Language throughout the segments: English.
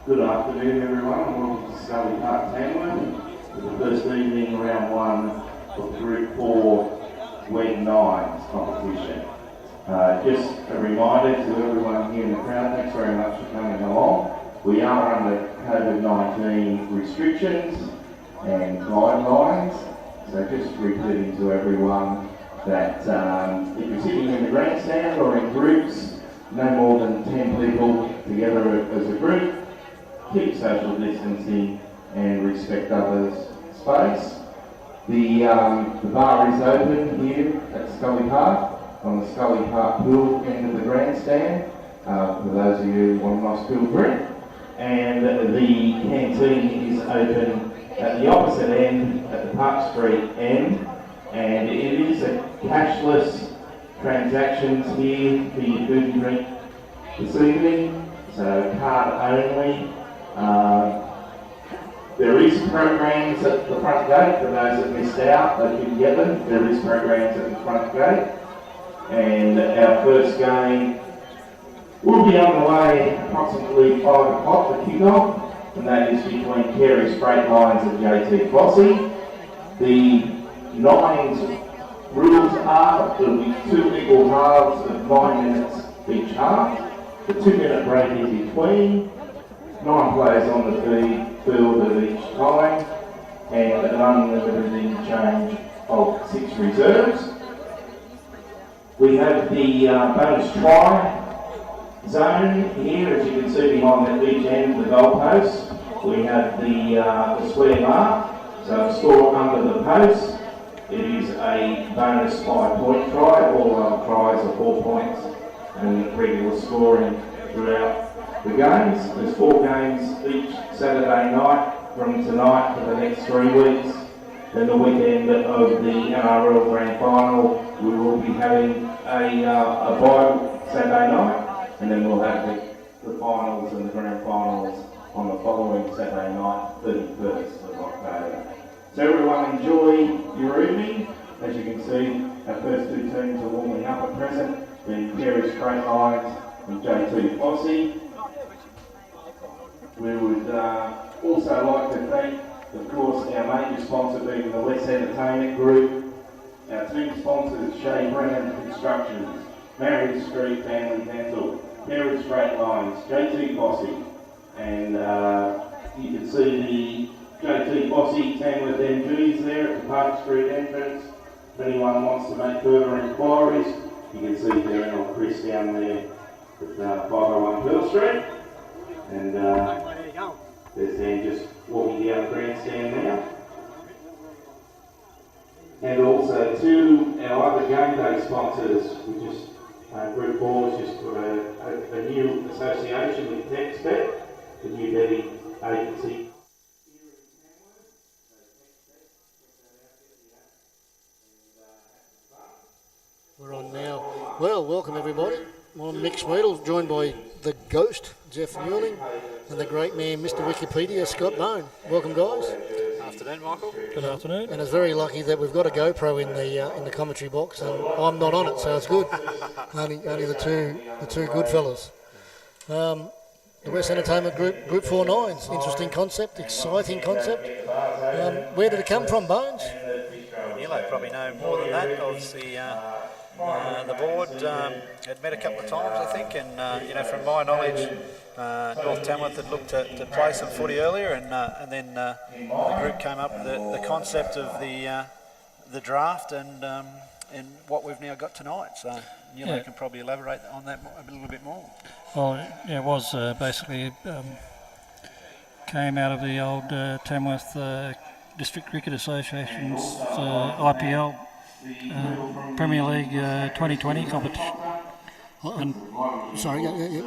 Good afternoon, everyone, and welcome to Scully Park, Tamworth, for the first evening, round one of Group 4 WEG 9's competition. Just a reminder to everyone here in the crowd, thanks very much for coming along. We are under COVID-19 restrictions and guidelines, so just repeating to everyone that if you're sitting in the grandstand or in groups, no more than 10 people together as a group, keep social distancing and respect others' space. The bar is open here at Scully Park, on the Scully Park pool end of the grandstand, for those of you who want a nice cool drink. And the canteen is open at the opposite end, at the Park Street end, and it is a cashless transactions here for your food and drink this evening, so card only. There is programs at the front gate for those that missed out, they couldn't get them. There is programs at the front gate, and our first game will be on the way approximately 5 o'clock, the kickoff, and that is between Careys Freight Lines and JT Fossey. The 9's rules are there will be 2 equal halves of 9 minutes each half. The 2-minute break is between. 9 players on the field at each time, and an unlimited interchange of 6 reserves. We have the bonus try zone here, as you can see behind at each end of the goalpost. We have the square mark, so score under the post. It is a bonus 5-point try. All other tries are 4 points, and regular scoring throughout the games. There's 4 games each Saturday night from tonight for the next 3 weeks. Then the weekend of the NRL Grand Final, we will be having a bye Saturday night, and then we'll have the finals and the Grand Finals on the following Saturday night, 31st of October. So everyone enjoy your evening. As you can see, our first 2 teams are warming up at present, being Careys Freight Lines and JT Fossey. We would also like to thank, of course, our major sponsor being the West Entertainment Group, our team sponsors Shay, Brennan Constructions, Marius Street Family Dental, Careys Freight Lines, JT Fossey, and you can see the JT Fossey Tamworth MGs there at the Park Street entrance. If anyone wants to make further inquiries, you can see Darren or Chris down there at 501 Pearl Street. And there's Dan just walking down the grandstand now. And also to our other game day sponsors, we just, Group 4 has just got a new association with TextBet, the new betting agency. We're on now. Well, welcome everybody. I'm Mick Smeedle, joined by the Ghost, Jeff Newling, and the great man, Mr. Wikipedia, Scott Bone. Welcome, guys. Good afternoon, Michael. Good afternoon. And it's very lucky that we've got a GoPro in the commentary box, and I'm not on it, so it's good. only the two good fellas. The West Entertainment Group, Group 4 9's, interesting concept, exciting concept. Where did it come from, Bones? You'll probably know more than that. Obviously, the board had met a couple of times, I think, and from my knowledge, North Tamworth had looked to play some footy earlier, and then the group came up with the concept of the draft and what we've now got tonight. So you can probably elaborate on that a little bit more. Well, it was basically came out of the old Tamworth District Cricket Association's IPL Premier League 2020 competition. Sorry,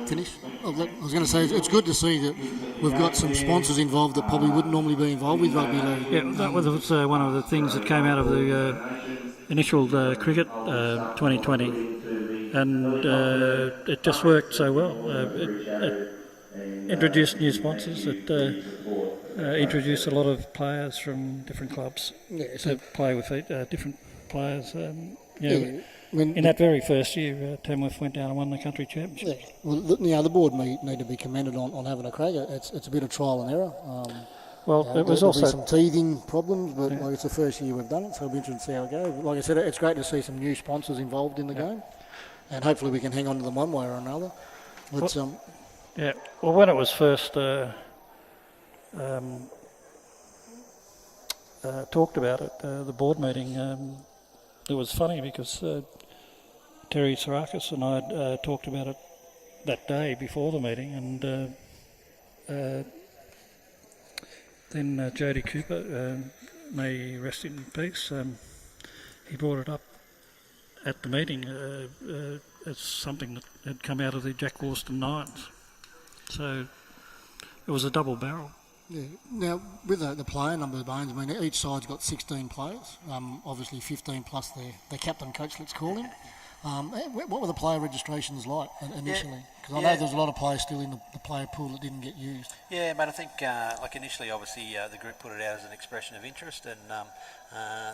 finish. I was going to say, it's good to see that we've got some sponsors involved that probably wouldn't normally be involved with rugby league. Yeah, that was one of the things that came out of the initial cricket 2020. and it just worked so well. It introduced new sponsors. It introduced a lot of players from different clubs to play with different players. In that very first year, Tamworth went down and won the country championship. Yeah. Well, the board need to be commended on having a crack. It's a bit of trial and error. It was also some teething problems, but it's the first year we've done it, so it'll be interesting to see how it goes. Like I said, it's great to see some new sponsors involved in the game, and hopefully we can hang on to them one way or another. But, well, when it was first talked about at the board meeting, it was funny because Terry Sarakis and I talked about it that day before the meeting, and then Jody Cooper, may he rest in peace, he brought it up at the meeting as something that had come out of the Jack Worston 9’s. So it was a double barrel. Yeah. Now, with the player number, Bones, I mean, each side's got 16 players, obviously 15 plus their captain coach, let's call him. What were the player registrations like initially? Because I know there's a lot of players still in the player pool that didn't get used. Yeah, but I think initially, obviously, the group put it out as an expression of interest, and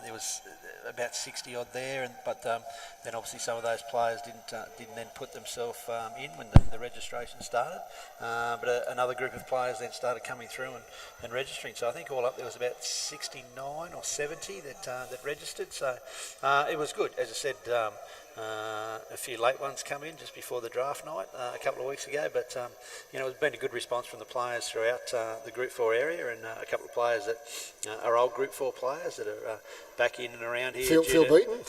there was about 60 odd there, but then obviously some of those players didn't then put themselves in when the registration started. But another group of players then started coming through and registering. So I think all up there was about 69 or 70 that registered. So it was good, as I said. A few late ones come in just before the draft night a couple of weeks ago, but it's been a good response from the players throughout the Group 4 area, and a couple of players that are old Group 4 players that are back in and around here. Feel beaten?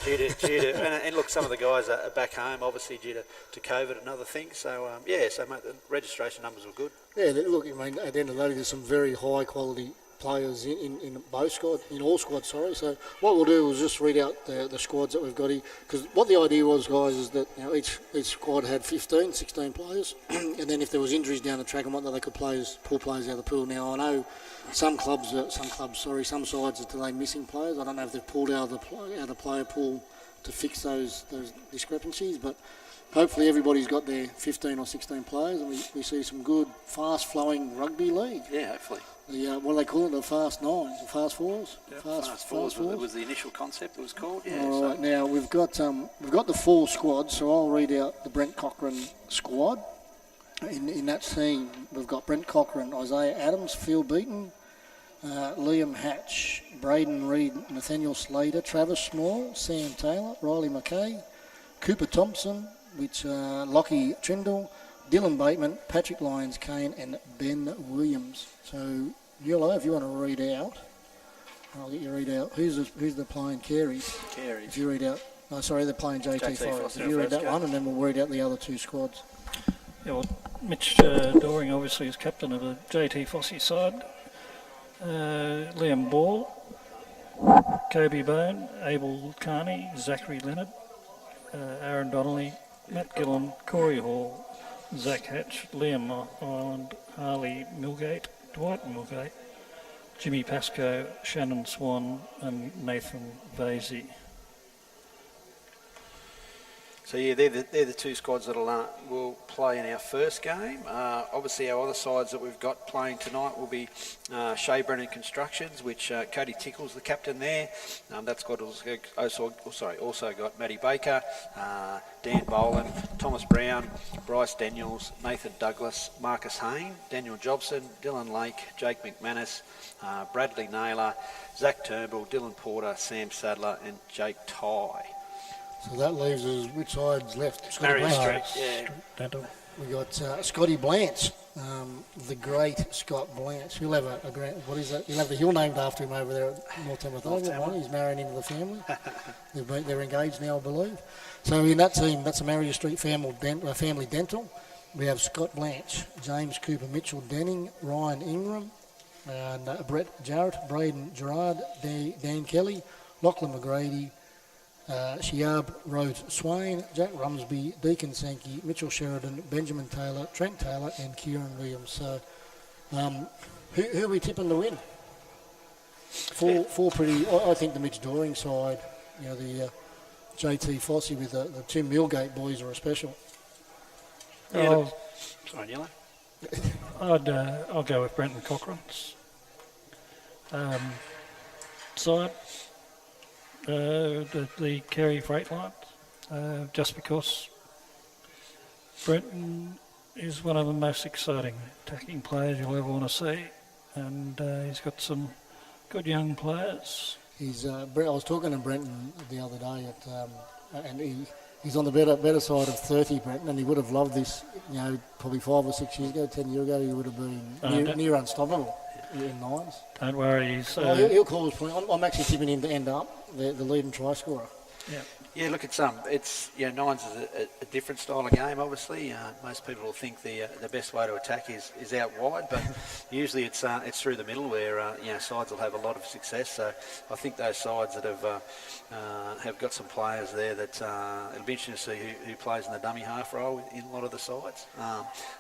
And look, some of the guys are back home, obviously due to COVID and other things. So mate, the registration numbers were good. Yeah, look, I mean, at the end of the day, there's some very high quality players in both squads, in all squads, sorry. So what we'll do is just read out the squads that we've got here, because what the idea was, guys, is that each squad had 16 players, and then if there was injuries down the track and whatnot, they could pull players out of the pool. Now I know some sides are today missing players. I don't know if they've pulled out of the player pool to fix those discrepancies, but hopefully everybody's got their 15 or 16 players, and we see some good fast-flowing rugby league. Yeah, hopefully. What do they call it? The fast nines, the fast fours. Yeah, fast fours. It was the initial concept. It was called. Yeah. All right. Now we've got the full squad. So I'll read out the Brent Cochrane squad. In that team, we've got Brent Cochrane, Isaiah Adams, Phil Beaton, Liam Hatch, Braden Reid, Nathaniel Slater, Travis Small, Sam Taylor, Riley McKay, Cooper Thompson, Lockie Trindle, Dylan Bateman, Patrick Lyons Kane, and Ben Williams. So, Yellow, if you want to read out, I'll get you to read out. Who's the playing Careys? Careys. If you read out, they're playing JT Forest. If you read that one, and then we'll read out the other two squads. Yeah, well, Mitch Doring obviously is captain of the JT Fossey side. Liam Ball, Kobe Bone, Abel Carney, Zachary Leonard, Aaron Donnelly, Matt Gillen, Corey Hall, Zach Hatch, Liam Ireland, Harley Milgate, Dwight Milgate, Jimmy Pascoe, Shannon Swan, and Nathan Vasey. So yeah, they're the two squads that will play in our first game. Obviously, our other sides that we've got playing tonight will be Shay, Brennan Constructions, which Cody Tickle's the captain there. That squad also got Matty Baker, Dan Boland, Thomas Brown, Bryce Daniels, Nathan Douglas, Marcus Hain, Daniel Jobson, Dylan Lake, Jake McManus, Bradley Naylor, Zach Turnbull, Dylan Porter, Sam Sadler, and Jake Tye. So that leaves us, which side's left? Marius Street, yeah. We got Scotty Blanche, the great Scott Blanche. He'll have a great, what is that? He'll have the hill named after him over there at North Tamworth. He's marrying into the family. They're engaged now, I believe. So in that team, that's a Marius Street family dental. We have Scott Blanche, James Cooper Mitchell Denning, Ryan Ingram, and Brett Jarrett, Braden Gerard, Dan Kelly, Lachlan McGrady, Shiab Rhodes Swain, Jack Rumsby, Deacon Sankey, Mitchell Sheridan, Benjamin Taylor, Trent Taylor, and Kieran Williams. So, who are we tipping to win? Four pretty. I think the Mitch Doring side, the JT Fossey with the Tim Millgate boys are a special. I'll Sorry, Yellow. I'll go with Brenton Cochrane's side, the Carey Freight Line, just because Brenton is one of the most exciting attacking players you'll ever want to see, and he's got some good young players. I was talking to Brenton the other day, and he's on the better side of 30, Brenton, and he would have loved this. Probably 5 or 6 years ago, 10 years ago, he would have been near unstoppable in 9's. Don't worry, He'll call his point. I'm actually tipping him to end up the leading try scorer. Yeah. Yeah, look, it's 9's is a different style of game. Obviously, most people will think the best way to attack is out wide, but usually it's through the middle where sides will have a lot of success. So I think those sides that have got some players there that it'll be interesting to see who plays in the dummy half role in a lot of the sides,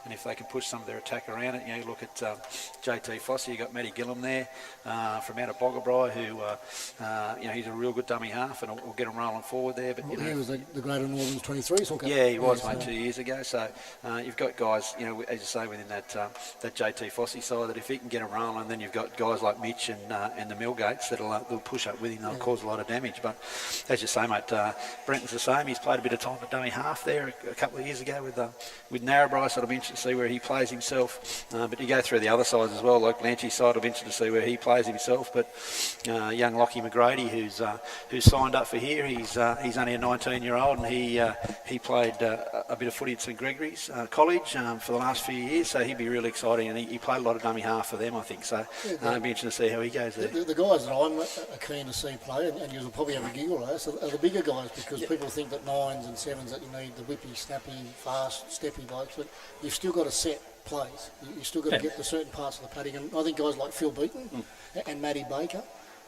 and if they can push some of their attack around it. You look at JT Fossey. You got Matty Gillum there from out of Boggabri, who he's a real good dummy half, and we'll get him rolling forward there. But he was the Greater Northern's 23 hooker. Yeah, he was, mate, 2 years ago. So you've got guys, as you say, within that JT Fossey side, that if he can get them rolling, then you've got guys like Mitch and the Millgates they'll push up with him. They'll cause a lot of damage. But as you say, mate, Brenton's the same. He's played a bit of time at dummy half there a couple of years ago with Narrabri, so it'll be interesting to see where he plays himself. But you go through the other sides as well, like Blanchie's side, it'll be interesting to see where he plays himself. But young Lockie McGrady, who's signed up for here, he's only a 19-year-old, and he played a bit of footy at St Gregory's College for the last few years, so he'd be really exciting, and he played a lot of dummy half for them, I think, so it'd be interesting to see how he goes there. The guys that I'm keen to see play, and you'll probably have a giggle at, are the bigger guys, because people think that 9's and 7's that you need the whippy, snappy, fast, steppy blokes, but you've still got to set plays. You've still got to get to certain parts of the padding, and I think guys like Phil Beaton and Matty Baker,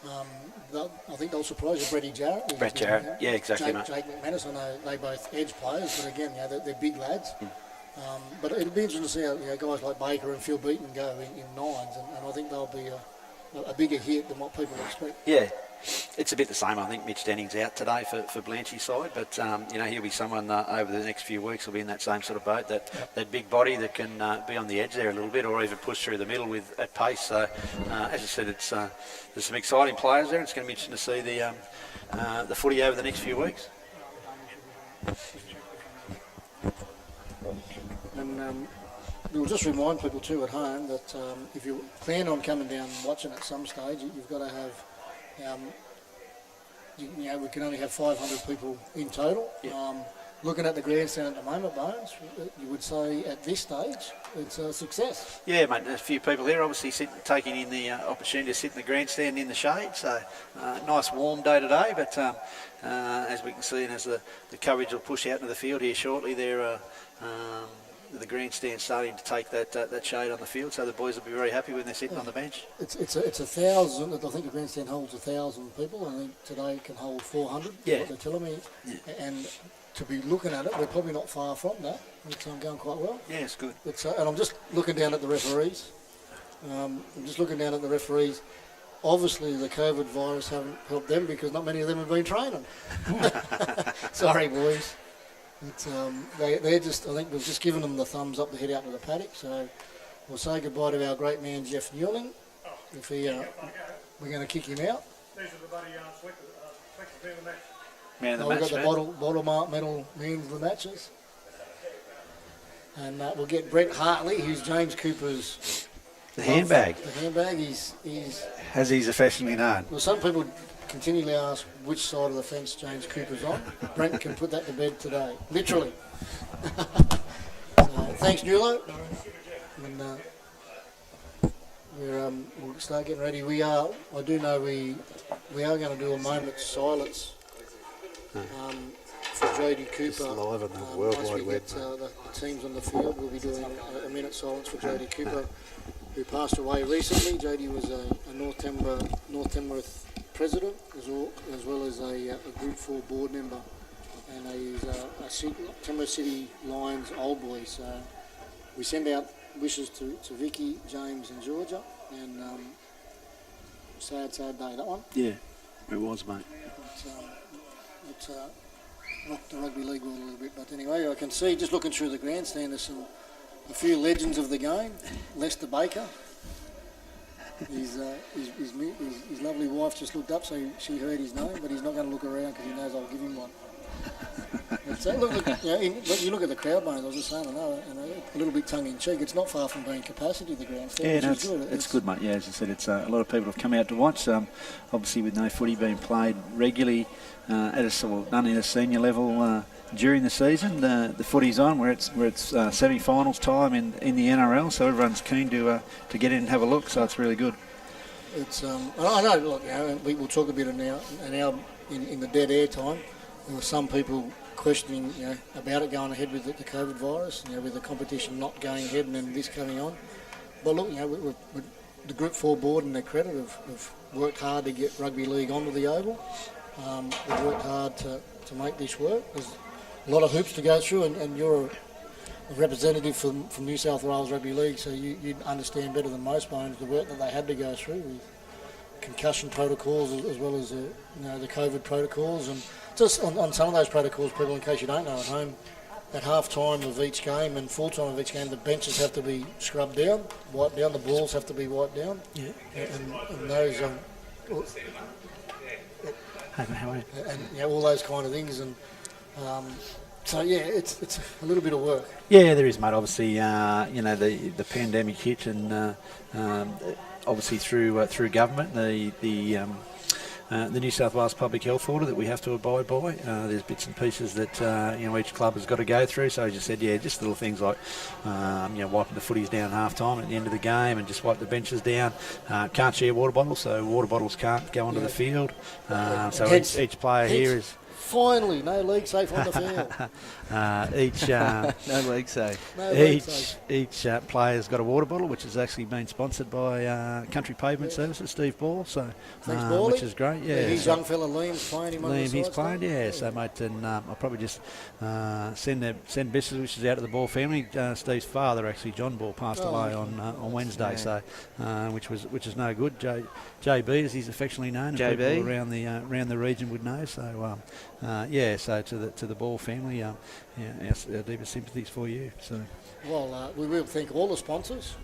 I think they'll surprise you. Brett Jarrett, yeah, exactly. Jake McManus, I know they both edge players, but again, they're big lads. But it'll be interesting to see how guys like Baker and Phil Beaton go in 9's, and I think they'll be a bigger hit than what people expect. Yeah. It's a bit the same. I think Mitch Denning's out today for Blanchie's side, but he'll be someone over the next few weeks will be in that same sort of boat, that big body that can be on the edge there a little bit, or even push through the middle at pace. So as I said, there's some exciting players there. It's going to be interesting to see the footy over the next few weeks. And we'll just remind people too at home that if you plan on coming down and watching at some stage, you've got to have. We can only have 500 people in total. Looking at the grandstand at the moment, Bones, you would say at this stage it's a success. Yeah, mate, there's a few people here obviously taking in the opportunity to sit in the grandstand in the shade. So nice warm day today, but as we can see, and as the coverage will push out into the field here shortly, the grandstand starting to take that shade on the field, so the boys will be very happy when they're sitting on the bench. It's 1,000. I think the grandstand holds 1,000 people. I think today it can hold 400. Yeah. What they're telling me, and to be looking at it, we're probably not far from that. It's going quite well. Yeah, it's good. And I'm just looking down at the referees. Obviously, the COVID virus haven't helped them because not many of them have been training. Sorry, boys. They're just, I think we've just given them the thumbs up to head out to the paddock. So we'll say goodbye to our great man Jeff Newling. If we're going to kick him out. These are the bloody sweepers. Man of the match. Man of the match. We've got the bottle mark medal man of the matches. And we'll get Brett Hartley, who's James Cooper's. The handbag. The handbag. He's as he's affectionately known. Well, some people continually ask which side of the fence James Cooper's on. Brent can put that to bed today, literally. So, thanks, Nulo. And we'll start getting ready. I do know we are going to do a moment's silence for Jodie Cooper. It's live on the World Wide Web. The teams on the field, we'll be doing a minute's silence for Jodie Cooper, who passed away recently. Jodie was a North Tamworth president, as well as a Group 4 board member, and he's a Tamworth City Lions old boy. So we send out wishes to Vicky, James and Georgia, and sad day, that one. Yeah, it was, mate. rocked the rugby league world a little bit. But anyway, I can see, just looking through the grandstand, there's a few legends of the game. Lester Baker. His lovely wife just looked up, so she heard his name, but he's not going to look around because he knows I'll give him one. So look, you look at the crowd bones. I was just saying, I know, a little bit tongue in cheek. It's not far from being capacity, the grandstand. Yeah, no, which is good. it's good, mate. Yeah, as I said, it's a lot of people have come out to watch. Obviously, with no footy being played regularly none at a senior level during the season, the footy's on where it's semi-finals time in the NRL, so everyone's keen to get in and have a look. So it's really good. It's I know. Look, we'll talk a bit now in the dead air time. There were some people questioning, about it going ahead with the COVID virus, with the competition not going ahead and then this coming on. But look, the Group 4 board, and their credit, have worked hard to get rugby league onto the Oval. They've worked hard to make this work. There's a lot of hoops to go through, and you're a representative from New South Wales Rugby League, so you'd understand better than most, Bones, the work that they had to go through with concussion protocols as well as the COVID protocols. And just on some of those protocols, people, in case you don't know at home, at half time of each game and full time of each game, the benches have to be scrubbed down, wiped down, the balls have to be wiped down. Yeah. And those and all those kind of things. And so it's a little bit of work. Yeah, there is, mate. Obviously, the pandemic hit, and obviously through government, the New South Wales Public Health Order that we have to abide by. There's bits and pieces that each club has got to go through. So as you said, just little things like wiping the footies down at half time at the end of the game, and just wipe the benches down. Can't share water bottles, so water bottles can't go onto the field. So each player here is. Finally, no league safe on the field. No league safe. Each player's got a water bottle, which has actually been sponsored by Country Pavement Services, Steve Ball. So, thanks, which is great. Yeah, his young fella Liam's playing him. Liam, he's playing. Yeah. So, mate, and I'll probably just send best wishes out to the Ball family. Steve's father, actually, John Ball, passed away on Wednesday. So, which is no good. JB, as he's affectionately known, and JB. people around the region would know. So. So to the Ball family, our deepest sympathies for you. So, well, we will thank all the sponsors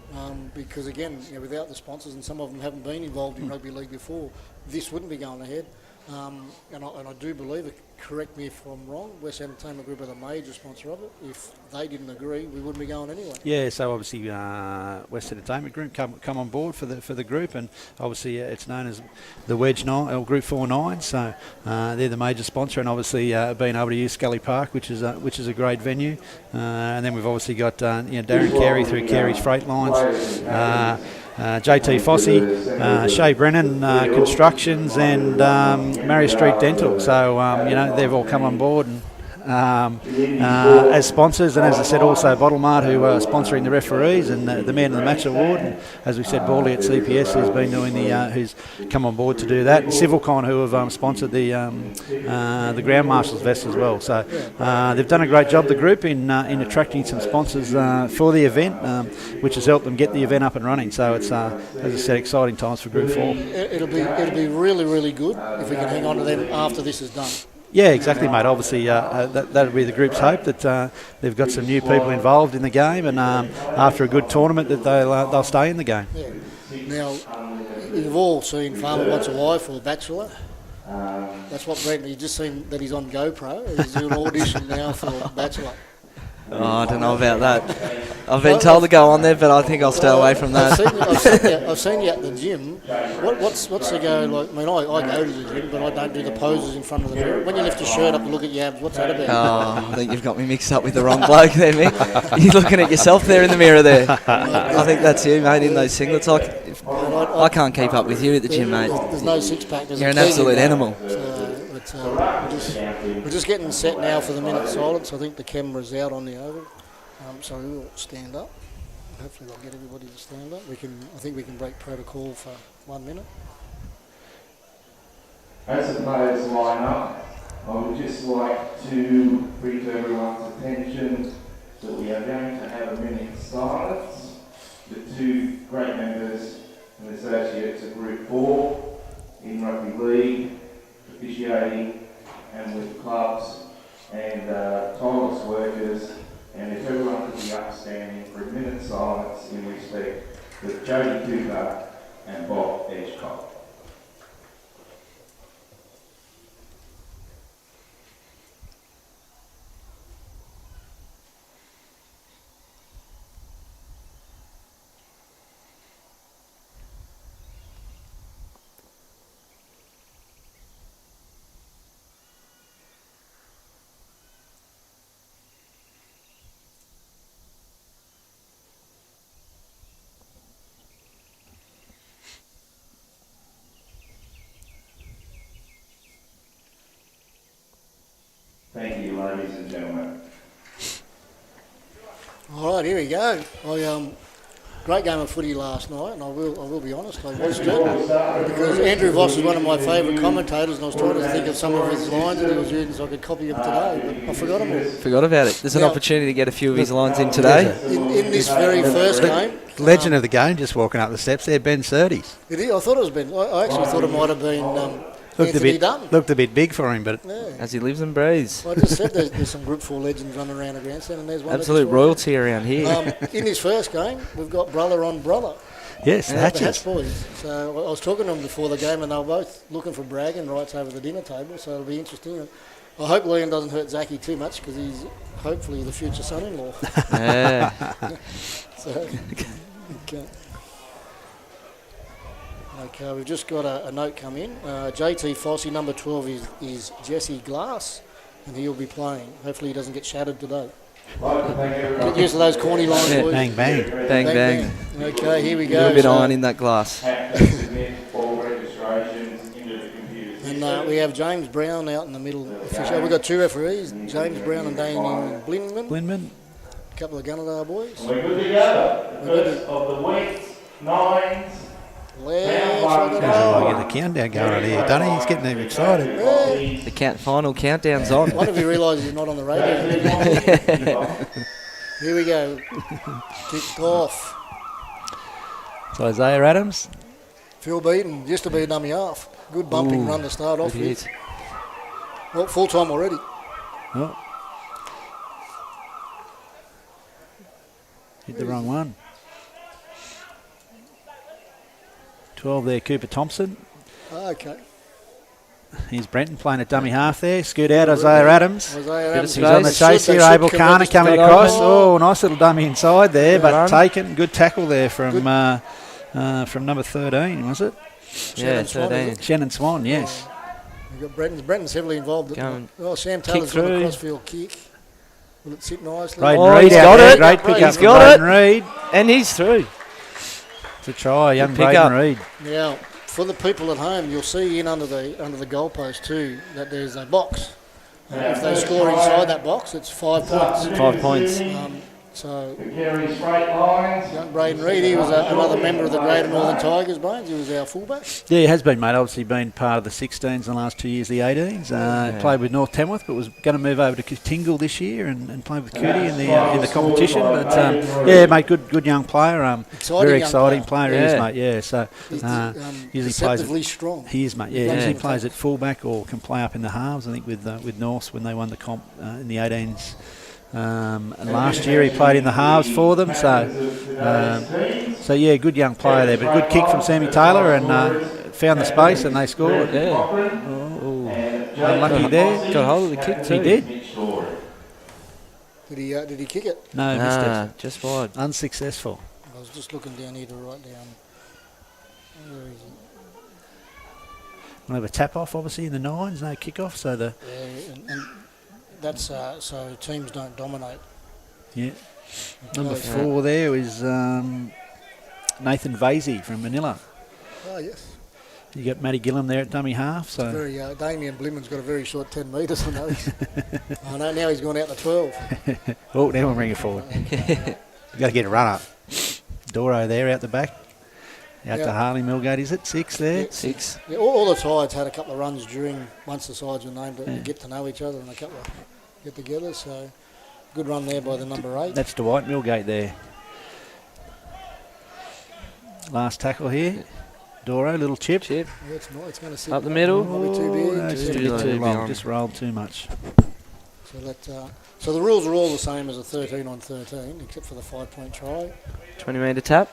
because again, without the sponsors, and some of them haven't been involved in rugby league before, this wouldn't be going ahead. And I do believe, correct me if I'm wrong, West Entertainment Group are the major sponsor of it. If they didn't agree, we wouldn't be going anyway. Yeah, so obviously West Entertainment Group come on board for the group, and obviously it's known as the WEG 9 or Group 4 9. So they're the major sponsor, and obviously being able to use Scully Park, which is a great venue. And then we've obviously got Darren Carey through Careys Freight Lines. JT Fossey, Shay Brennan Constructions, and Marius Street Dental. So they've all come on board and as sponsors, and as I said, also Bottle Mart, who are sponsoring the referees and the Man of the Match award. And as we said, Bally at CPS has been doing who's come on board to do that, and Civilcon, who have sponsored the Ground Marshals vest as well. So they've done a great job, the group, in attracting some sponsors for the event, which has helped them get the event up and running. So it's, as I said, exciting times for Group 4. It'll be really, really good if we can hang on to them after this is done. Yeah, exactly, mate. Obviously, that'll be the group's hope, that they've got some new people involved in the game, and after a good tournament, that they'll stay in the game. Yeah. Now, you've all seen Farmer Wants a Wife or Bachelor. That's what Brennan. You've just seen that he's on GoPro. He's doing an audition now for Bachelor. Oh, I don't know about that. I've been told to go on there, but I think I'll stay away from that. I've seen you at the gym. What's the go like? I mean, I go to the gym, but I don't do the poses in front of the mirror. When you lift your shirt up to look at your abs, what's that about? Oh, I think you've got me mixed up with the wrong bloke there, Mick. You're looking at yourself there in the mirror there. I think that's you, mate, in those singlets. I can't keep up with you at the gym, mate. There's no six-pack. You're an absolute animal. We're just getting set now for the minute silence. I think the camera's out on the oval, so we will stand up. Hopefully, we'll get everybody to stand up. I think we can break protocol for 1 minute. As the players line up, I would just like to bring to everyone's attention that we are going to have a minute's silence with two great members and associates of Group 4 in Rugby League, officiating and with clubs and tireless workers, and if everyone could be upstanding for a minute's silence in respect of Jody Cooper and Bob Edgecock. Thank you, ladies and gentlemen. All right, here we go. Great game of footy last night, and I will be honest, I watched it because Andrew Voss is one of my favourite commentators, and I was trying to think of some of his lines that he was using so I could copy them today, but I forgot them all. Forgot about it. There's an opportunity to get a few of his lines in today. In this very first game. Legend of the game, just walking up the steps there, Ben Surtees. I thought it was Ben. I actually thought it might have been Anthony Dunn. Looked a bit big for him, but As he lives and breathes. I just said there's some Group 4 legends running around the grandstand, and there's one. Absolute royalty around here. In this first game, we've got brother on brother. yes, The Hatches. Hatch boys. So I was talking to them before the game, and they were both looking for bragging rights over the dinner table, so it'll be interesting. I hope Liam doesn't hurt Zachy too much because he's hopefully the future son-in-law. Yeah. So, okay, we've just got a note come in. JT Fossey, number 12, is Jesse Glass, and he'll be playing. Hopefully he doesn't get shattered today. Get used to those corny lines, boys. Bang, bang. Bang, bang. Okay, here we A go. little bit of iron in that glass. And we have James Brown out in the middle. We've got two referees, James Brown and Damien Blinman. A couple of Gunnedah boys. We're good to go. The first of the week's 9's. I get the countdown going here, doesn't he? He's getting them excited. The final countdown's on. One of you realises he's not on the radio. Here we go. Kicked off. So Isaiah Adams. Phil Beaton used to be a dummy half. Good bumping run to start off Good with. hit. Well, full time already. Oh. Hit the wrong one. 12 there, Cooper Thompson. Okay. Here's Brenton playing at dummy half there. Scoot out Isaiah Adams. Isaiah Adams. He's on the chase here. Abel Carner coming across. Oh, nice little dummy inside there, but taken. Good tackle there from number 13, was it? Yeah, 13. Shannon Swan, yes. We've got Brenton's heavily involved. Sam Taylor's got a crossfield kick. Will it sit nicely? Reid he's got it. Great pick up He's from got Braden Reid. And he's through. To try, young pick Braden up. Reid. Now, for the people at home, you'll see in under the goalpost too that there's a box. If they score inside that box, it's 5 points. 5 points. So, The Careys straight lines. young Braden Reid, he was another member of the Greater Northern Tigers, Bones. He was our fullback. Yeah, he has been, mate. Obviously been part of the 16s in the last 2 years, the 18s. Played with North Tamworth, but was going to move over to Tingle this year and play with Cootie in the competition. But yeah, mate, good young player. Very exciting player, he is, mate. Yeah, so usually plays. Strong. He is, mate. Yeah, usually plays at fullback or can play up in the halves. I think with North when they won the comp in the 18s. And last year he played in the halves for them, so yeah, good young player there. But good kick from Sammy Taylor and found the space and they scored. Yeah, unlucky there. Got hold of the kick too. He did. Did he kick it? No, missed it. Just wide. Unsuccessful. I was just looking down here to write down. Where is it? We'll have a tap off, obviously in the 9s, no kick off, so the and that's so teams don't dominate. yeah. Number 4 there is Nathan Vasey from Manila. Oh yes. You got Matty Gillam there at dummy half. So Damien Blimman's got a very short 10 metres. I know. I know now he's gone out to 12. Oh, now we'll bring it forward. You got to get a run up. Doro there out the back. Out to Harley Millgate, is it? 6 there? Yeah, 6. Yeah, all the sides had a couple of runs once the sides were named to get to know each other and a couple of get together. So good run there by the number 8. That's Dwight Millgate there. Last tackle here. Doro, little chip. Yeah, it's going to sit Up the middle. Probably too big. No, just a bit too long. Just rolled too much. So so the rules are all the same as a 13 on 13, except for the 5-point try. 20 metre tap.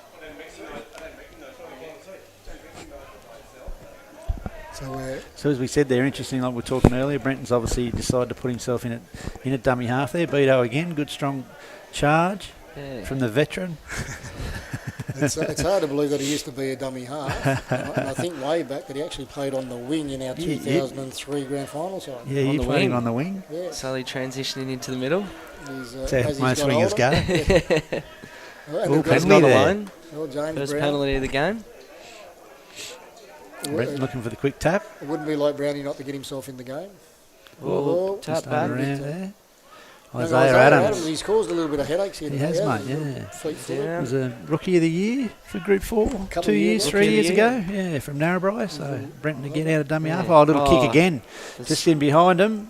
So as we said there, interesting, like we were talking earlier, Brenton's obviously decided to put himself in a dummy half there. Beto again, good strong charge from the veteran. It's hard to believe that he used to be a dummy half. And I think way back that he actually played on the wing in our 2003 grand final side. Yeah, you playing on the wing. Yeah. Slowly transitioning into the middle. That's how most wingers go. Penalty there. James First Brown. penalty of the game. Brenton looking for the quick tap. It wouldn't be like Brownie not to get himself in the game. Tap back. Around there. And Isaiah Adams. He's caused a little bit of headaches here. He has, mate, yeah. Fleet-footed. Was a Rookie of the Year for Group 4 Couple 2 of years, years. 3 years ago. Yeah, from Narrabri. So Brenton again out of dummy half. Oh, a little kick again. Just in behind him.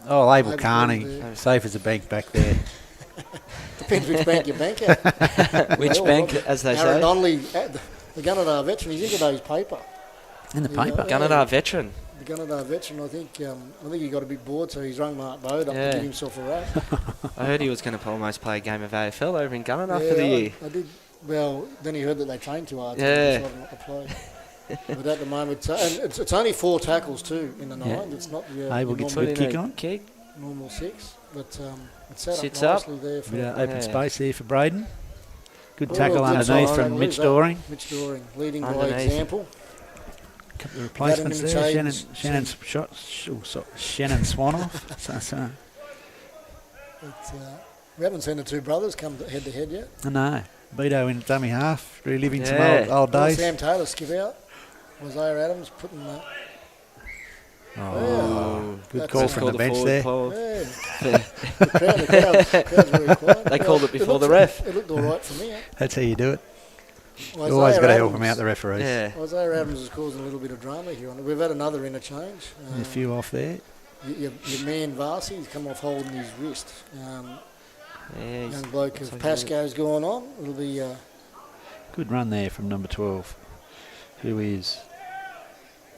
Oh, Abel Carney. Safe as a bank back there. Depends which bank you bank at. Which bank, as they Aaron say. Donnelly, the Gunnedah veteran, he's into those paper. In the paper. Gunnedah veteran. The Gunnedah veteran, I think he got a bit bored, so he's rung Mark Bode up to give himself a rap. I heard he was going to almost play a game of AFL over in Gunnedah for the year. I did. Well, then he heard that they trained too hard, so Yeah. he decided not to play. But at the moment, and it's only 4 tackles too in the 9. It's not the Abel gets a good kick on. normal 6, but it's set Sits up up. nicely there for Bit of open space there for Braden. Good Oh, tackle good underneath side. from Mitch Doring. Mitch Doring, leading by Underneath. example. Couple of replacements Brennan there. and Shannon's shot. Shannon Swanoff. so. We haven't seen the two brothers come head to head yet. I know. Beto in dummy half, reliving some Yeah. old days. Sam Taylor skip out. Isaiah Adams putting that. Oh, good That's call a- from Called the a bench forward there. call. Yeah. the crowd's very quiet. They called it before the ref. It looked all right for me. That's how you do it. Well, You always Isaiah got to help Adams- them out, the referees. Yeah. Isaiah Adams is causing a little bit of drama here. We've had another interchange. A few off there. Your man Varsey, he's come off holding his wrist. Yeah, Young bloke of Pasco's going on. It'll be Good run there from number 12, who is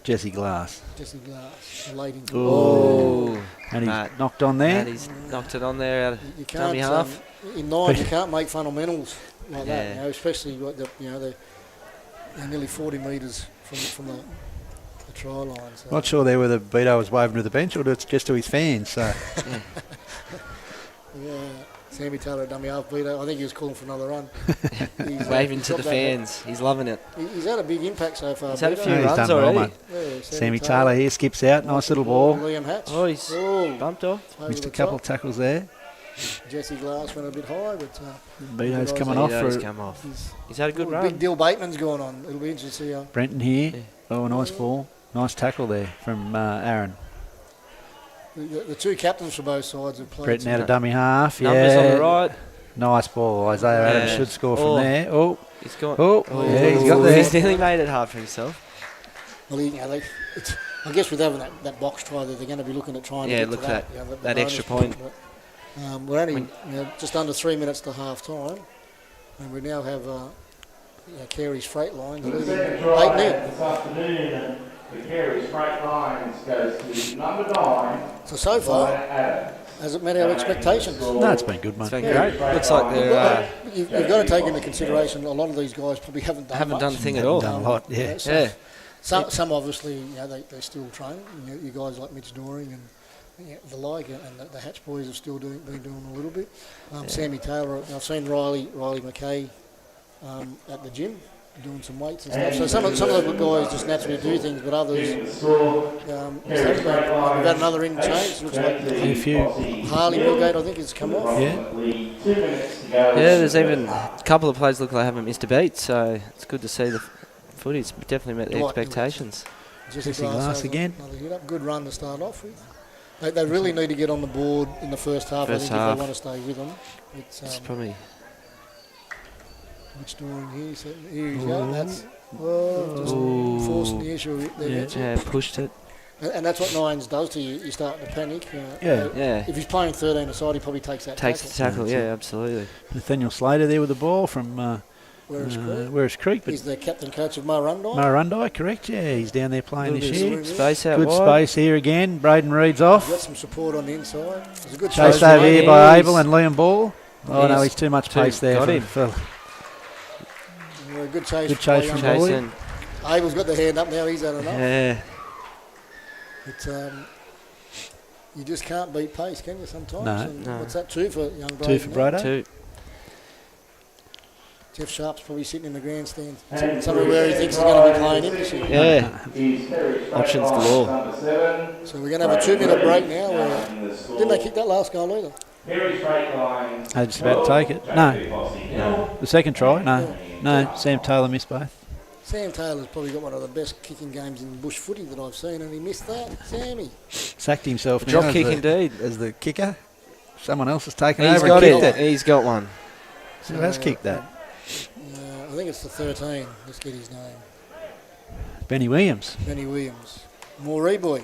Jesse Glass. Jesse Glass, late in. Oh, And he's Matt. knocked on there. He's knocked it on there out of You dummy can't half. in 9. You can't make fundamentals like that. Yeah. You know, especially what they're nearly 40 metres from the try line. So. Not sure there whether Beto was waving to the bench or it's just to his fans. So Yeah, Sammy Taylor dummy half beat. I think he was calling for another run. Waving he's to got the that- fans. He's loving it. He's had a big impact so far. He's had a Beto. few he's runs done well, already. mate. Yeah, Sammy Taylor here skips out. Nice little ball. Liam Hatch. Oh, he's bumped off. over Missed the a couple top. tackles there. Jesse Glass went a bit high, but Beto's good coming eyes. off Beato's for come off. he's He's had a good Big run. deal Bateman's going on. It'll be interesting to see how. Brenton here. Yeah. Oh, nice ball. Nice tackle there from Aaron. The two captains for both sides have played. Brenton out of dummy half. Numbers on the Yeah. right. Nice ball. Isaiah Adams Yeah. should score Oh. from there. Oh, He's gone. oh, yeah, he's got there. He's nearly made it hard for himself. Well, I guess with having that box try, they're going to be looking at trying Yeah, to get look to at that, the that bonus extra point. But, we're only just under 3 minutes to half time, and we now have Careys freight lines leading 8-0. This afternoon, the Careys freight lines goes to number 9. So far, Adams. has it met our expectations? No, it's been good, mate. It's been great. Looks like they're You've got to take into consideration a lot of these guys probably haven't done much. a thing at all. Done a lot, yeah. So Yeah. Some obviously, they're still training. You guys like Mitch Doring and the like, and the Hatch boys have still been doing a little bit. Sammy Taylor, I've seen Riley McKay at the gym doing some weights and stuff. So some of the guys just naturally do things, but others. We've had another in change. Looks like A few. Harley Milgate, I think, has come off. Yeah. 2 minutes to go. Yeah, there's even a couple of players look like they haven't missed a beat, so it's good to see the footy's definitely met the Right. expectations. Jesse Glass has again. Another hit up. Good run to start off with. They really need to get on the board in the first half. First I think half. if they want to stay with them. It's probably Which Doring here? So here you go. That's just forcing the issue there. yeah, pushed it. And that's what 9's does to you. You start to panic. Yeah. Yeah, If he's playing 13 aside, he probably takes that takes the tackle. tackle. Yeah, absolutely. Nathaniel Slater there with the ball from Where's Creek? But he's the captain coach of Marundai. Marundai, correct, yeah. He's down there playing this year. Space out Good wide. space here again. Braden Reed's off. Got some support on the inside. There's a good Chased over here by Abel and Liam Ball. Oh, no, he's too much pace there. Got him. Yeah, good chase. Good chase from Boyd. Abel's got the hand up now. He's had enough. Yeah. But you just can't beat pace, can you, sometimes? No. And what's that, 2 for young Brado? 2 for Brado. 2. Jeff Sharp's probably sitting in the grandstand somewhere where he thinks he's going to be playing him this year. Yeah. Options galore. So we're going to have a 2-minute break now. Didn't they kick that last goal either? They're just about to take it. No. The second try? No. Sam Taylor missed both. Sam Taylor's probably got one of the best kicking games in bush footy that I've seen, and he missed that. Sammy. Sacked himself now. Drop kick indeed. As the kicker. Someone else has taken He's over got and kicked it. He's got one. So who has kicked that? I think it's the 13. Let's get his name. Benny Williams. Benny Williams. Moree boy.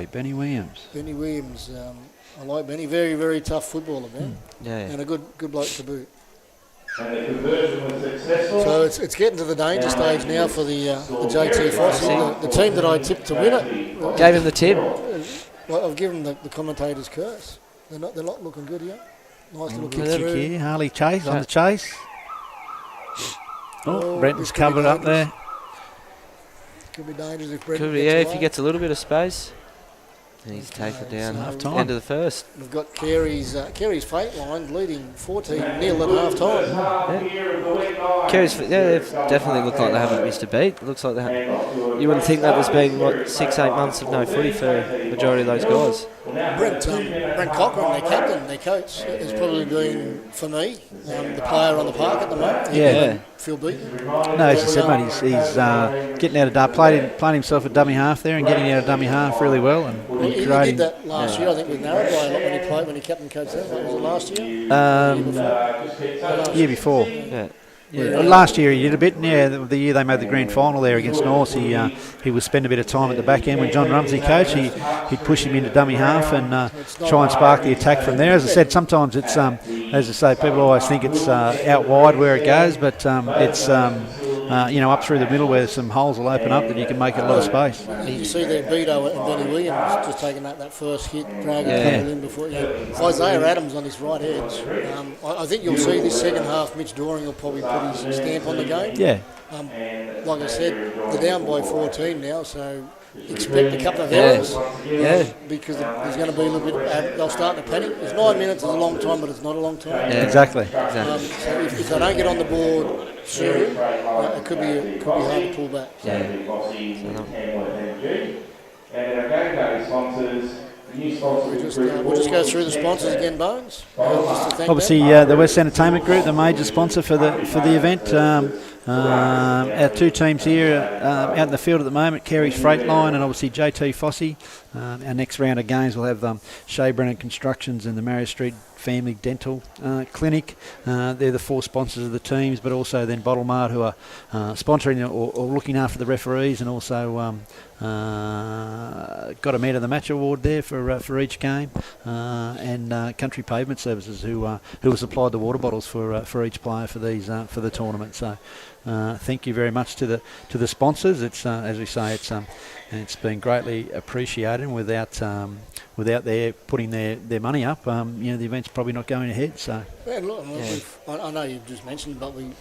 Benny Williams. Benny Williams. I like Benny. Very, very tough footballer, man. Yeah. And a good bloke to boot. And the conversion was successful. So it's getting to the danger stage now for the JT Fossey, the team that I tipped to win it. Gave him the tip. Well, I've given the commentator's curse. They're not looking good here. Nice little kick Kick through. here. Harley Chase on the chase. Oh, Brenton's this could be covered up there. Could be dangerous if Brennan Could be, gets yeah, if away. he gets a little bit of space. And he's taken down. Half-time. End of the first. We've got Careys freight line leading 14-0 at half time. Careys, they've definitely looked like they haven't missed a beat. It looks like they you wouldn't think that has been, 6-8 months of no footy for the majority of those guys. Brent Cochran, their captain, their coach, has probably been, for me, the player on the park at the moment. Yeah. Feel beaten. No, as you said, mate, he's getting out of playing himself at dummy half there and getting out of dummy half really well. And He creating. did that last year, I think, with Narrabri when he captain coached them. Was it last year? Year before. Yeah. Yeah. Last year he did a bit. Yeah, the year they made the grand final there against North, he would spend a bit of time at the back end when John Rumsey coached. He'd push him into dummy half and try and spark the attack from there. As I said, sometimes it's as I say, people always think it's out wide where it goes, but it's up through the middle where some holes will open up that you can make a lot of space. You see there, Beto and Benny Williams just taking that first hit, dragging a couple in before. Isaiah Adams on his right edge. I think you'll see this second half. Mitch Doring will probably put his stamp on the game. Yeah. Like I said, they're down by 14 now, so expect a couple of errors. Because there's going to be a little bit. They'll start to panic. It's 9 minutes is a long time, but it's not a long time. Yeah. Exactly. So if they don't get on the board soon, it could be hard to pull back. And our game day sponsors, new sponsors. We'll just go through the sponsors again, Bones. Just to thank Obviously, them. the West Entertainment Group, the major sponsor for the event. Our two teams here out in the field at the moment, Careys Freight Line and obviously JT Fossey. Our next round of games will have Shay, Brennan Constructions and the Marius Street Family Dental Clinic. They're the four sponsors of the teams, but also then Bottle Mart, who are sponsoring or looking after the referees, and also got a Man of the Match award there for each game, and Country Pavement Services, who have supplied the water bottles for each player for these for the tournament. So thank you very much to the sponsors. It's as we say, it's been greatly appreciated. And without their putting their money up, the event's probably not going ahead. So I know you've just mentioned, but you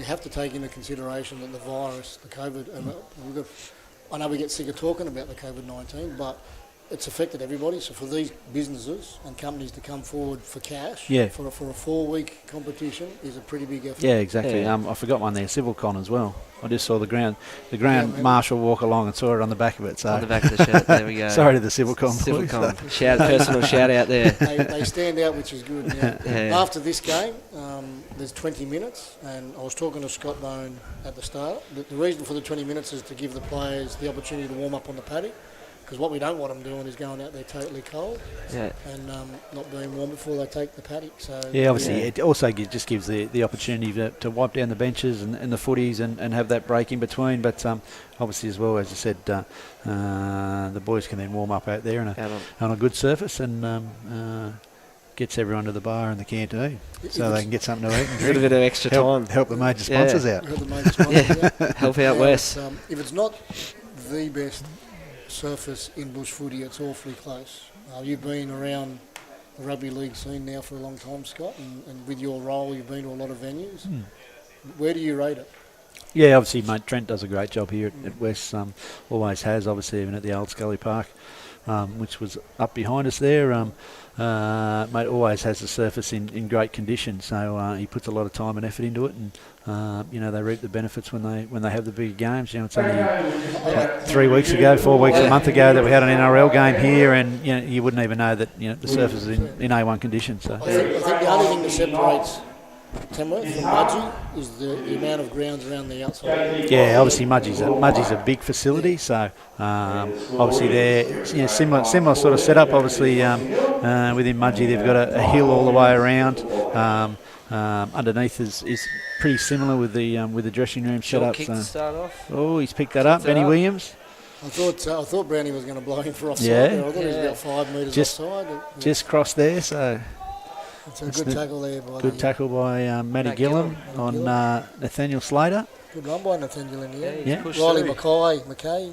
have to take into consideration that the virus, the COVID, and I know we get sick of talking about the COVID-19, but it's affected everybody. So for these businesses and companies to come forward for cash for a 4-week competition is a pretty big effort. Yeah, exactly. Yeah. I forgot one there, CivilCon as well. I just saw the ground marshal walk along and saw it on the back of it. So on the back of the shirt, there we go. Sorry to the CivilCon. Personal shout out there. They stand out, which is good. Yeah. After this game, there's 20 minutes, and I was talking to Scott Bone at the start. The reason for the 20 minutes is to give the players the opportunity to warm up on the paddock. Because what we don't want them doing is going out there totally cold and not being warm before they take the paddock. So obviously it also just gives the opportunity to wipe down the benches and the footies and have that break in between. But obviously as well, as I said, the boys can then warm up out there on a good surface and gets everyone to the bar and the canteen so they can get something to eat and A little bit of extra time. help the major sponsors out. You're the major sponsor, yeah. Help out Wes. If it's not the best surface in bush footy, it's awfully close. You've been around the rugby league scene now for a long time, Scott, and with your role, you've been to a lot of venues. Where do you rate it? Yeah, obviously, mate, Trent does a great job here at West. Always has, obviously, even at the old Scully Park, which was up behind us there. Mate always has the surface in great condition, so he puts a lot of time and effort into it, and they reap the benefits when they have the bigger games. It's only 3 weeks ago, 4 weeks, a month ago that we had an NRL game here, and you wouldn't even know that the surface is in A1 condition. So I think the only thing that separates Tamworth from Mudgee is the amount of grounds around the outside. Yeah, obviously Mudgee's a big facility, so obviously they're similar sort of setup. Obviously within Mudgee they've got a hill all the way around. Underneath is pretty similar with the dressing room setup. Kick to start off. Oh, he's picked that up, Benny Williams. I thought Brownie was going to blow him for offside. Yeah. There. I thought he was about 5 metres offside. Just crossed there, so. It's a good tackle there. Good tackle by Matty Gillam on Nathaniel Slater. Good run by Nathaniel in the end. Yeah. Riley McKay,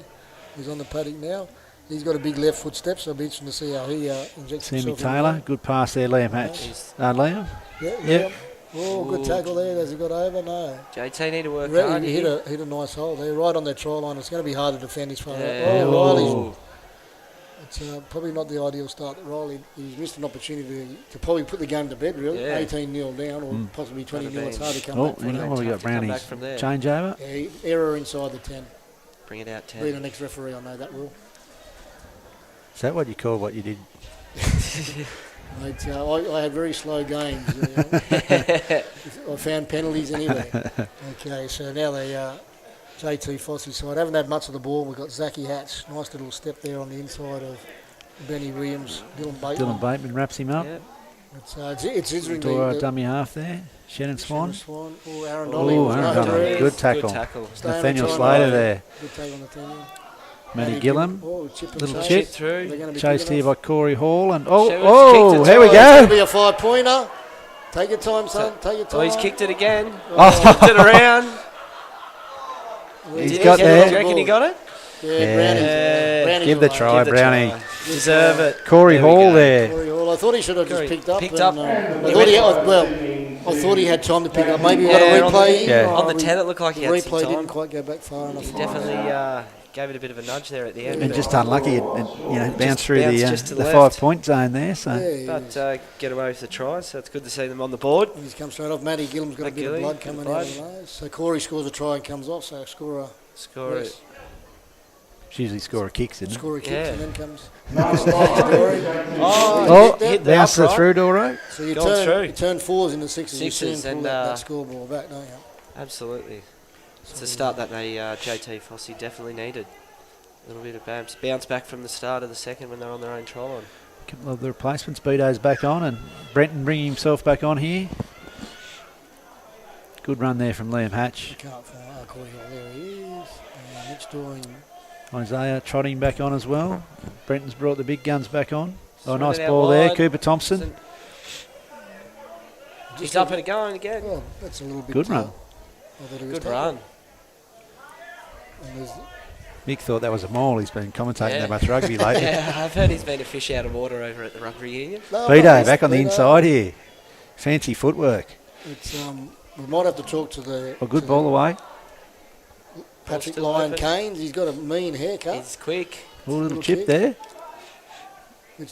who's on the paddock now. He's got a big left foot step, so it'll be interesting to see how he injects Sammy himself. Taylor, good pass there, Liam Hatch. Liam? Yeah. Oh, good tackle there. Has he got over? No. JT need to work hard. He hit a nice hole there, right on their try line. It's going to be hard to defend his front. Yeah. Riley's. It's probably not the ideal start that Riley. He's missed an opportunity to probably put the game to bed, really. 18-0 down, or possibly 20-0. It's hard to come back from that. We got Brownie's change over. Yeah, error inside the 10. Bring it out 10. Be the next referee, I know that will. Is that what you call what you did? Mate, I had very slow games. I found penalties anyway. Okay, so now they JT Fossey side. Haven't had much of the ball. We've got Zachy Hatch. Nice little step there on the inside of Benny Williams. Dylan Bateman wraps him up. Yep. It's interesting. Dora dummy half there. Shannon Swan. Oh, Aaron Dolly. Good tackle. Nathaniel Slater there. Good tackle on Nathaniel. Matty Gillam. Little chip through. Chased here by Corey Hall. And here we It's go. going to be a 5-pointer. Take your time, son. Take your time. Oh, he's kicked it again. Flipped it around. He's got there. Do you reckon he got it? Yeah, Brownie. Give the try, Brownie. Deserve it. Corey Hall there. Corey Hall. I thought he should have just picked up. I thought he had time to pick up. Maybe we got a replay. On the 10, it looked like he had some replay time. didn't quite go back far enough. He definitely gave it a bit of a nudge there at the end. And just unlucky, it bounced through the left. 5-point zone there. So. But get away with the tries, so it's good to see them on the board. He's come straight off. Matty Gillam's got a bit of blood coming out of the nose. So Corey scores a try and comes off, so score it. She usually score a kicks, isn't it? Score a kicks and then comes. Bounced it through, Doro. So you turn 4s into 6s. You soon pull that scoreboard back, don't you? Absolutely. It's a start that they JT Fossey definitely needed. A little bit of bounce back from the start of the second when they're on their own try line. A couple of the replacements. Beato's back on, and Brennan bringing himself back on here. Good run there from Liam Hatch. There he is. Mitch Doring. Isaiah trotting back on as well. Brenton's brought the big guns back on. Oh, nice ball there. Cooper Thompson. He's up and going again. Well, that's a little bit good run. Good run. Mick thought that was a maul. He's been commentating that much rugby lately. Yeah, I've heard he's been a fish out of water over at the Rugby Union. Beato back on the inside here. Fancy footwork. We might have to talk to the... A good ball away. Patrick Lyon Keynes. He's got a mean haircut. He's quick. A little chip there.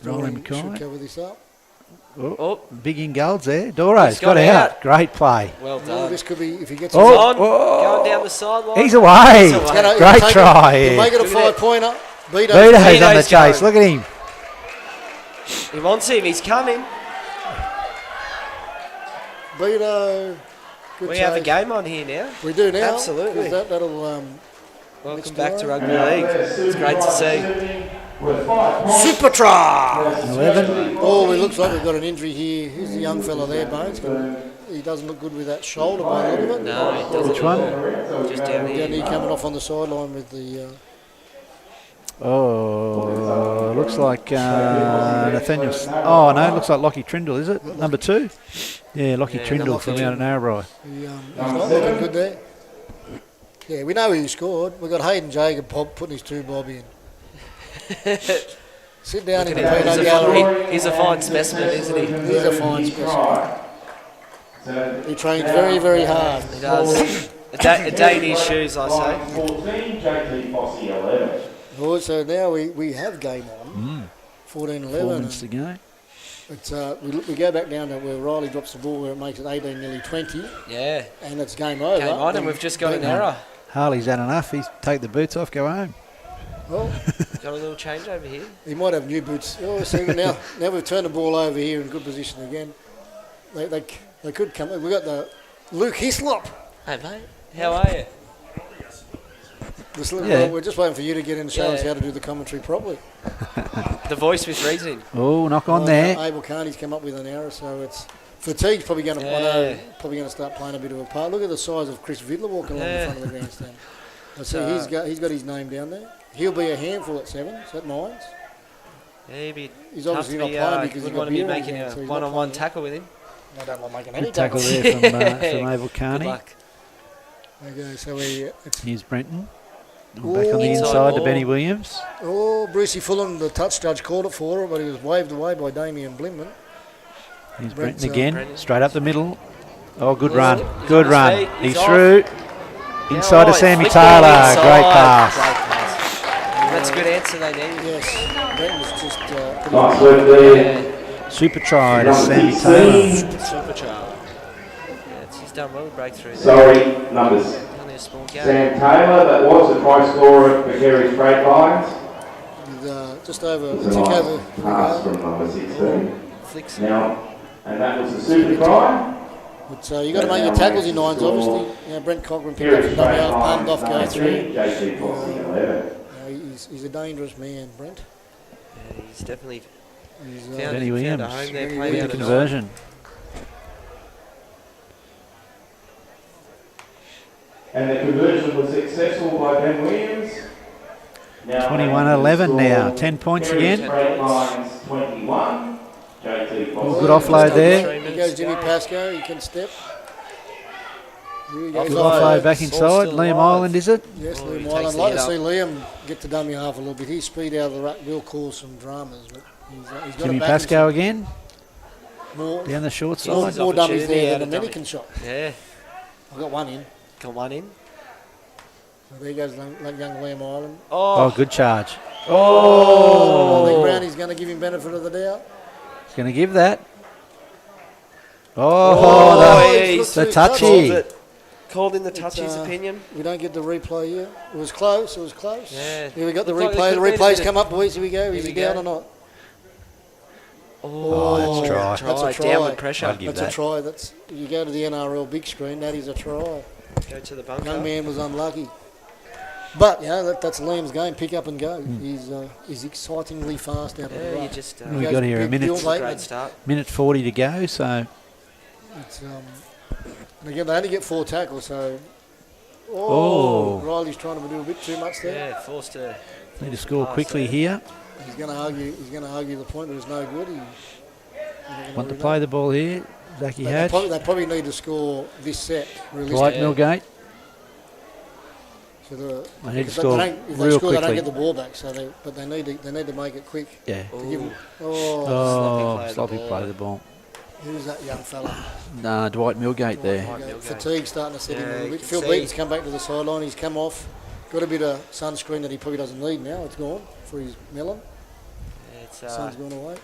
Rolling should cover this up. Big in goals there. Doro's got out. Great play. Well done. This could be, if he gets going down the sideline. He's away. Great try. He'll make it a 5-pointer. Beato's on the chase. Look at him. He wants him. He's coming. Beato. We have a game on here now. We do now. Absolutely. That'll. Welcome back to Rugby League. It's great to see. Super try! 11. Oh, it looks like we've got an injury here. Who's the young fella there, Bones? He doesn't look good with that shoulder by the look of it. No, he doesn't. Which one? Just down here. Down here coming off on the sideline with the... Oh, looks like Nathaniel. Oh no, looks like Lockie Trindle, is it? Number 2? Yeah, Lockie Trindle from out at Narrabri. He's not looking good there. Yeah, we know who scored. We've got Hayden Jacob putting his 2 bob in. Sit down in the peanut gallery. He's a fine specimen, isn't he? He's a fine specimen. He trains very, very hard. He does. A day in his shoes, I say. 14, JT Fossey 11. Oh, so now we have game on. 14-11. 4 minutes to go. But we go back down to where Riley drops the ball, where it makes it 18, nearly 20, Yeah. and it's game over. Game on, and we've just got an error. Harley's had enough. He's take the boots off, go home. Well, Got a little change over here. he might have new boots. Oh, see, now we've turned the ball over here in good position again. They could come. We've got the Luke Hislop. Hey, mate. How are you? Well, we're just waiting for you to get in and show us how to do the commentary properly. The voice with reason. Oh, knock on there. Abel Carney's come up with an error, so it's fatigue's probably going to start playing a bit of a part. Look at the size of Chris Vidler walking along the front of the grandstand. I see he's got his name down there. He'll be a handful at 7s, at 9's. Yeah, he's obviously not playing because he he's want to be making a one-on-one tackle with him. I don't like making any Good tackle tackles. there from Abel Carney. Good luck. Okay, so Here's Brenton. Back on the inside to Benny Williams. Brucey Fulham, the touch judge called it for her, but he was waved away by Damien Blimman. Here's Brent's, Brenton again, Brennan. straight up the middle. Oh, good run. He's Good on his run. feet. He's He's through. Inside to Sammy flick Taylor. ball inside. Great pass. That's a good answer they need. Yes, Brenton was just Nice work there. Super try to Number Sammy 16. Taylor. Super child. He's done well, breakthrough there. Sorry, numbers. Only a small game. Sam Taylor, that was the try scorer for Careys Freight Lines. just over, It's tick a nice over. pass from number 16. Flicks. Now, and that was the super try. But you got to make your tackles in 9's, obviously. Brent Cochran picked up Careys the Freight dummy off, palmed off, Lines, go through. 19, JT Fossey 11. He's a dangerous man, Brent. Yeah, he's definitely He's, Benny Williams. found a home there Benny playing Good out of conversion. And the conversion was successful by Ben Williams. Now 21-11 now. 10 points again. Freight Lines 21. JT Oh, Fossey. good offload there. Here goes Jimmy Pascoe, he can step. Here we go. Good offload back inside. still Liam alive. Island, is it? Yes, Oh, Liam he Wyland. takes I'd the like to hit see Liam get to dummy half a little bit. His speed out of the ruck will cause some dramas. But he's got Jimmy it back Pascoe again. more Down the short more, side. more dummies opportunity there out than a of Menican shot. Yeah, I've got one in. got one in. So there goes young Liam Island. Oh, good charge. I Oh, think Brownie's going to give him benefit of the doubt. he's going to give that. Oh, he's the looked touchy. Called in the touchy's uh, opinion. We don't get the replay here. It was close. It was close. Yeah. Here we got the Looked replay. like The there could have replay's been a come up, boys. Here we go. Is Here he we down go. or not? Oh, that's try. That's a try. Downward pressure. I'd give That's a that. try. That's you go to the NRL big screen. That is a try. Go to the bunker. Young man was unlucky. But that's Liam's game. Pick up and go. He's excitingly fast out of the Yeah, you ruck. just We got here a Big minute. Bill great Bateman. start. Minute 40 to go, so It's, and again, they only get 4 tackles, so. Oh. Riley's trying to do a bit too much there. Yeah, forced to. need to score quickly here. He's going to argue. He's going to argue the point, but it's no good. Want to play the ball here. Zachy Hatch. They probably need to score this set. Dwight Realistically. Milgate. So They need to because score if they real score, they don't quickly. get the ball back. So they need to make it quick. Yeah. To give them, Oh, sloppy sloppy play play of the ball. who's that young fella? Nah, Dwight Milgate there. Milgate. Fatigue starting to set in a Yeah, little you bit. can Phil see. Beaton's come back to the sideline. He's come off. Got a bit of sunscreen that he probably doesn't need now. It's gone for his melon. It's The sun's gone away.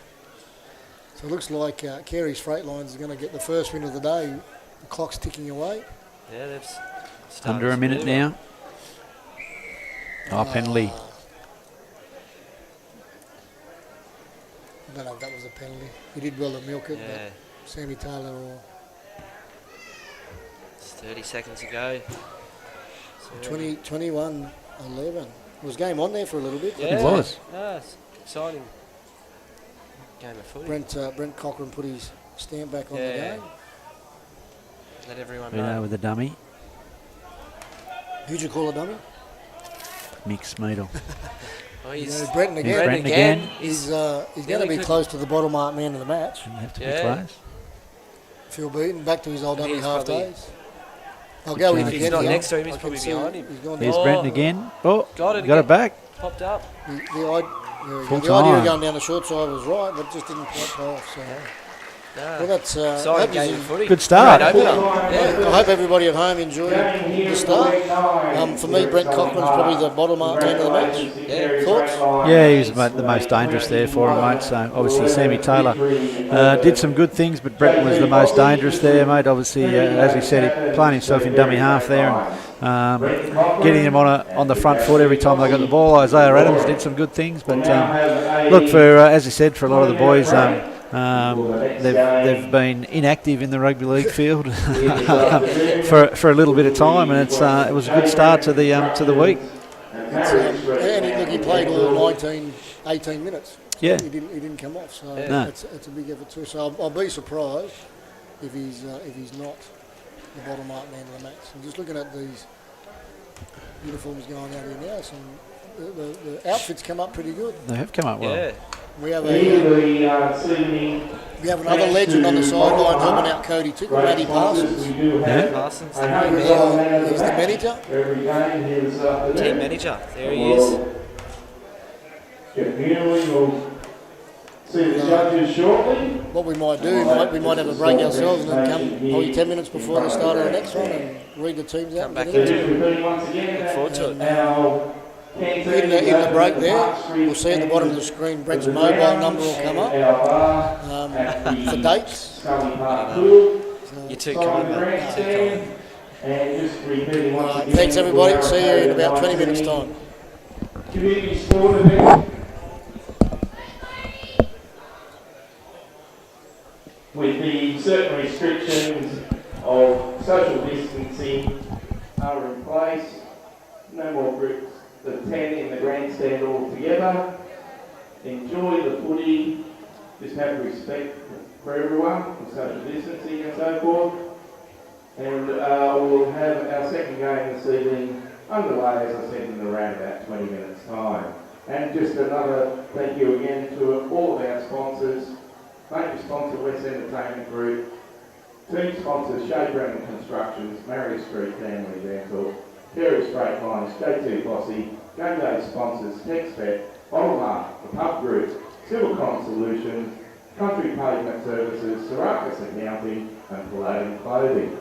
So it looks like Careys Freight Lines is going to get the first win of the day. The clock's ticking away. yeah, they've started Under a minute really well. now. Oh, penalty. I don't know if that was a penalty. He did well to milk it, Yeah, but Sammy Taylor or it's 30 seconds to go. So 21-11. It was game on there for a little bit. Yeah, It was. No, it's exciting. Game of footy. Brent Cochran put his stamp back on the Yeah. game. Let everyone We know know. with the dummy. Who'd you call a dummy? Mick Smeedle. Oh, Brennan again. Brennan again. He's going to be close to the bottom mark man of the match. Didn't have to be close. Feel beaten, back to his old dummy He's half probably- days. I'll go in If again. he's not here. next to him, he's I probably can see behind him. He's gone Here's down. Brennan again. Oh, Got it got it back. Popped up. The Full idea time. of going down the short side was right, but just didn't quite pay off. So. Well, that's Exciting game of footy. Good start. Great opener. I hope everybody at home enjoyed the start. For me, Brent Cochran's probably the bottom mark man of the match. Yeah. Thoughts? Yeah, he was the most dangerous there for him, mate. So obviously Sammy Taylor did some good things, but Brenton was the most dangerous there, mate. Obviously, as he said, he playing himself in dummy half there and getting him on the front foot every time they got the ball. Isaiah Adams did some good things, but look, for as he said, for a lot of the boys, they've been inactive in the rugby league field for a little bit of time, and it was a good start to the week. And he played all 18 minutes. Yeah. He didn't come off, so No. it's a big effort too. So I'll be surprised if he's not the bottom mark man of the match. I'm just looking at these uniforms going out here now. The outfits come up pretty good. They have come up well. Yeah. We have another legend on the sideline helping out Cody Tickle, Matty Parsons. Yeah. Parsons, He's the manager. team manager. There he is. We'll see the judges shortly. What we might do, we might have a break ourselves and then come probably 10 minutes before the start of the next one and read the teams out. Come back and get into into it. Once again, Look forward to it. In the break there, we'll see at the bottom of the screen Brent's mobile number will come up for dates. You two coming, mate. Thanks everybody, see you in about 20 minutes time. Community sport event. With the certain restrictions of social distancing are in place, no more groups of 10 in the grandstand all together. Enjoy the footy, just have respect for everyone, for social distancing and so forth. And we'll have our second game this evening underway, as I said, in around about 20 minutes time. And just another thank you again to all of our sponsors. Major sponsor West Entertainment Group, team sponsors Shay, Brennan Constructions, Marius Street Family Dental, Careys Freight Lines, J2 Fossey, Game Day sponsors TextBet, Bottle the Pub Group, Silvercon Solutions, Country Pavement Services, Sarakas Accounting and Palladium Clothing.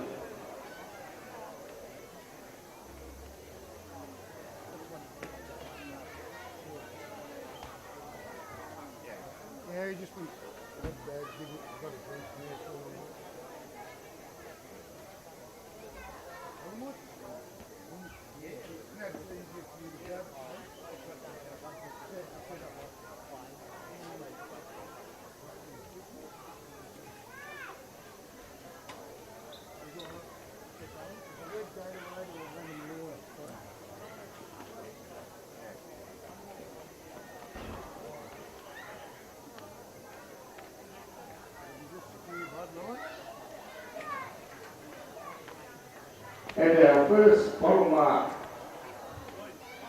And our first bottom mark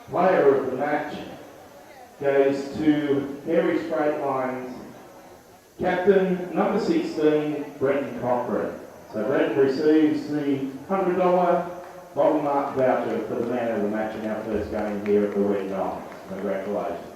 player of the match goes to Careys Freight Lines captain number 16, Brennan Cochran. So Brennan receives the $100 bottom mark voucher for the man of the match in our first game here at the WEG 9’s. Congratulations.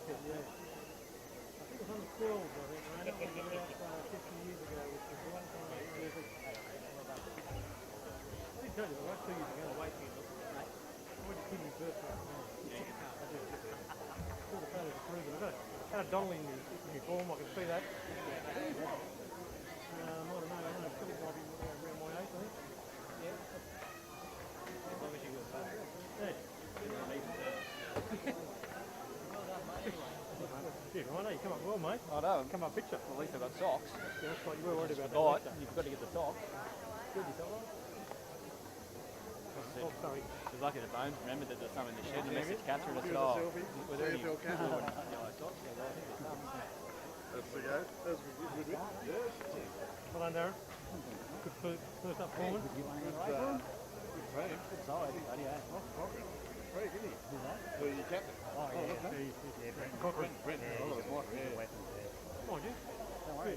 kit, yeah. I think it was on the 12s, I think. I know it was about 50 years ago, which was a long time ago. I did tell you, the last 2 years ago, the weight came up. I went to Kidney first last night. I did. All the fellas are proven. I had a Donnelly in my form, I can see that. I don't know, Scully might be around my age, I think. Yeah. As long as you go back. Yeah. I know you come up well, mate. I know, come up picture. At least I've got socks. Yeah, that's what you were worried about. Right, you've got to get the socks. Good, you felt right? Oh, sorry. She's lucky the bones. Remember that there's some in the shed. You messaged Catherine and said, Here's a oh, selfie. were there any CFL cap. yellow socks? That's the go. That's good. Well done, Darren. Good first up forward. Good side. Bloody hell. Great, isn't he? Who's that? Well, your captain. Oh, yeah. Cochrane. Brennan. Oh, He's what? a Yeah. weapon there. Mind you. Don't worry.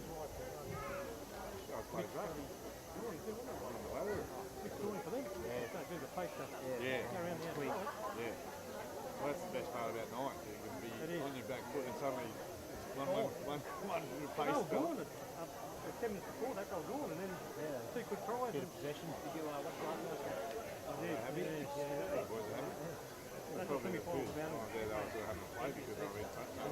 Big story for them. Yeah. Don't do the face stuff. Yeah. Go around the outside. Yeah. Well, that's the best part about night. You can be It is. on your back foot and suddenly one in your They face. were gone at 10 minutes before that, they were gone, and then two quick tries. Bit of possession. Did you watch last night? That's the semi-finals about it. They were having a play because I've been touched on.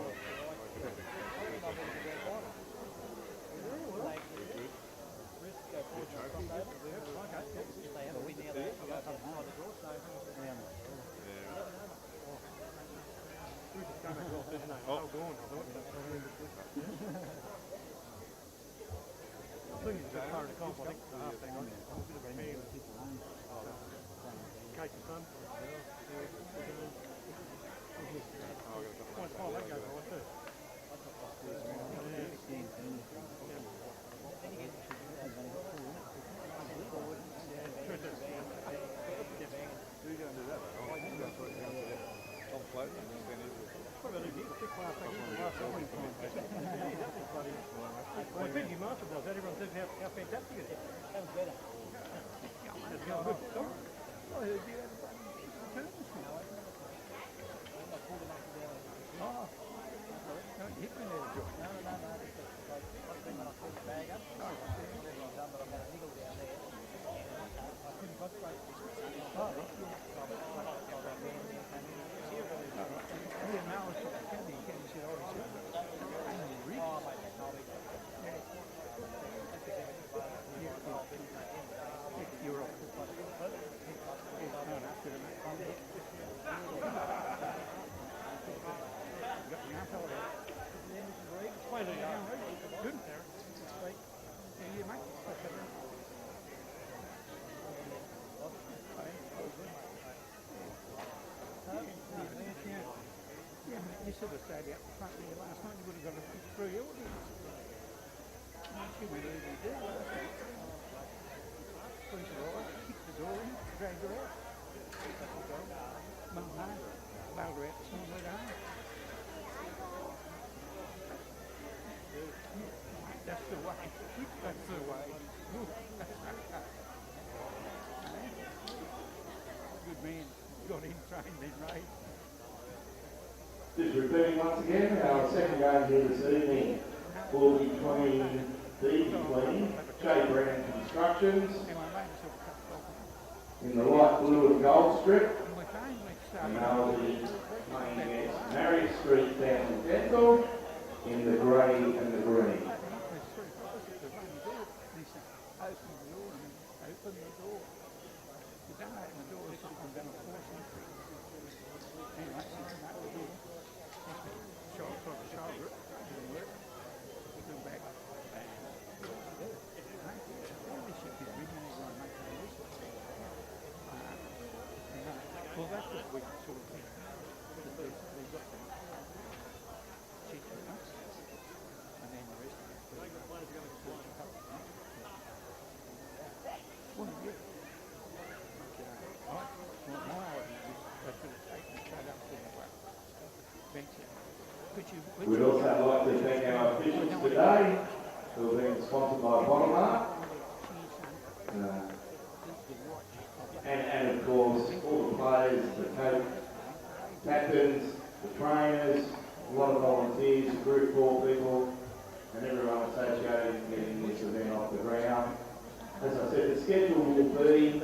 You should have stayed out the front there last night. You would have got a kick through your audience. She went easy there last night. Police arrived, kicked the door in, dragged her out. Mum home, bailed her out to send her home. That's the way. That's the way. Good man. Got him trained in race. Just repeating once again, our second game here this evening will be between Shay, Brennan Constructions in the light blue and gold strip, and they'll be playing against Marius Street Down Dental in the grey and the green. Well, that's what we sort of think. They've got them. Cheap enough. And then the rest of it. Well, yeah. Well, my idea is they should have taken the cut up to the bench. We'd also like to thank our officials today who have been sponsored by Bottom and of course all the players, the coach, captains, the trainers, a lot of Group 4 people and everyone associated with getting this event off the ground. As I said, the schedule will be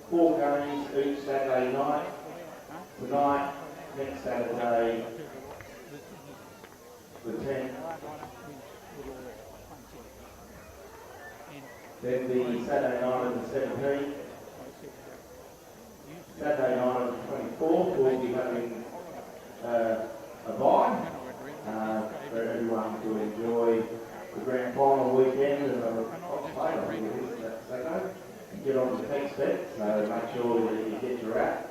4 games each Saturday night. Tonight, next Saturday, the 10th. Then the Saturday night of the 17th. Saturday night of the 24th, we'll be having a bye for everyone to enjoy the grand final weekend and I think it is that Saturday. And get on to the next step, so make sure that you get your app.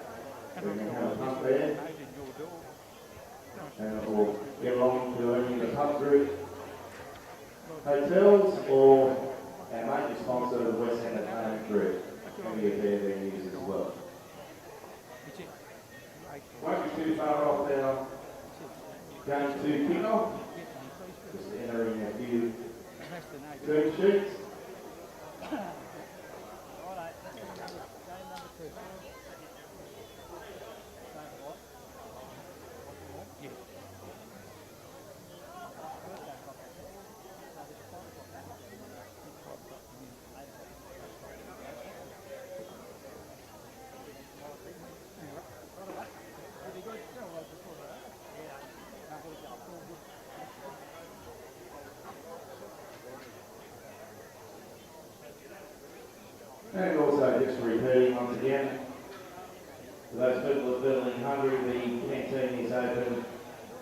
We can have a pump there. And we'll get along to any of the pub group hotels or our major sponsor, the West Entertainment Group, can be a fair venues as well. Won't be too far off our game 2 kickoff. Just entering a few turn sheets. And also just repeating once again, for those people that are feeling hungry, the canteen is open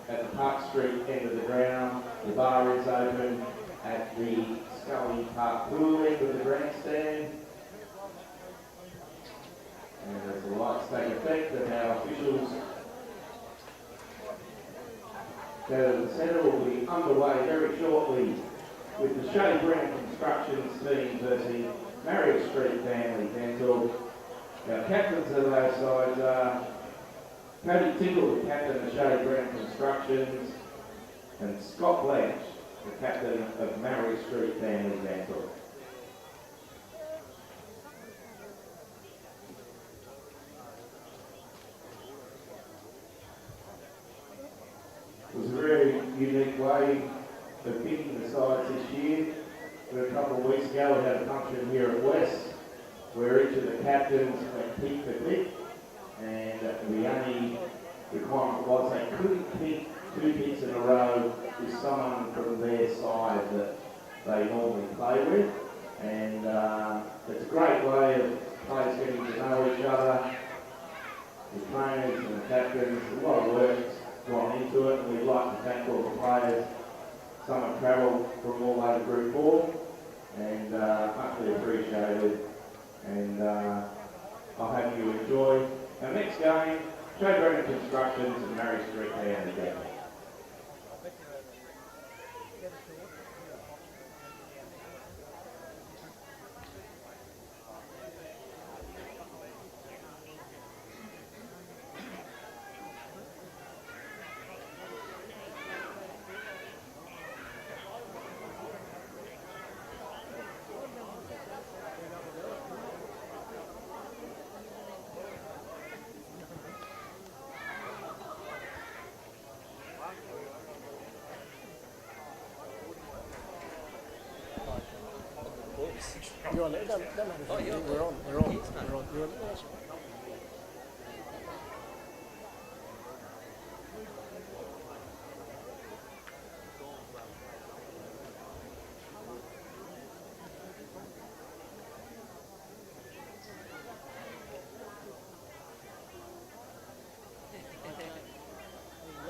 at the Park Street end of the ground. The bar is open at the Scully Park pool end of the grandstand. And as the lights take effect, and our officials gather to the centre will be underway very shortly with the Shay Constructions team versus Marius Street Family Dental. Our captains of those sides are Cody Tickle, the captain of Shay Constructions, and Scott Blanche, the captain of Marius Street Family Dental. It was a very unique way of picking the sides this year. A couple of weeks ago we had a function here at West where each of the captains went pick for pick, and the only requirement was they couldn't pick 2 picks in a row with someone from their side that they normally play with. And it's a great way of players getting to know each other, the trainers and the captains. A lot of work's gone into it, and we'd like to thank all the players. Some have travelled from all over Group 4, and muchly appreciated. And I hope you enjoy our next game, Brennan Constructions and Marius Street Family Dental. You're on there. Don't matter. Oh, yeah. We're on. You're on.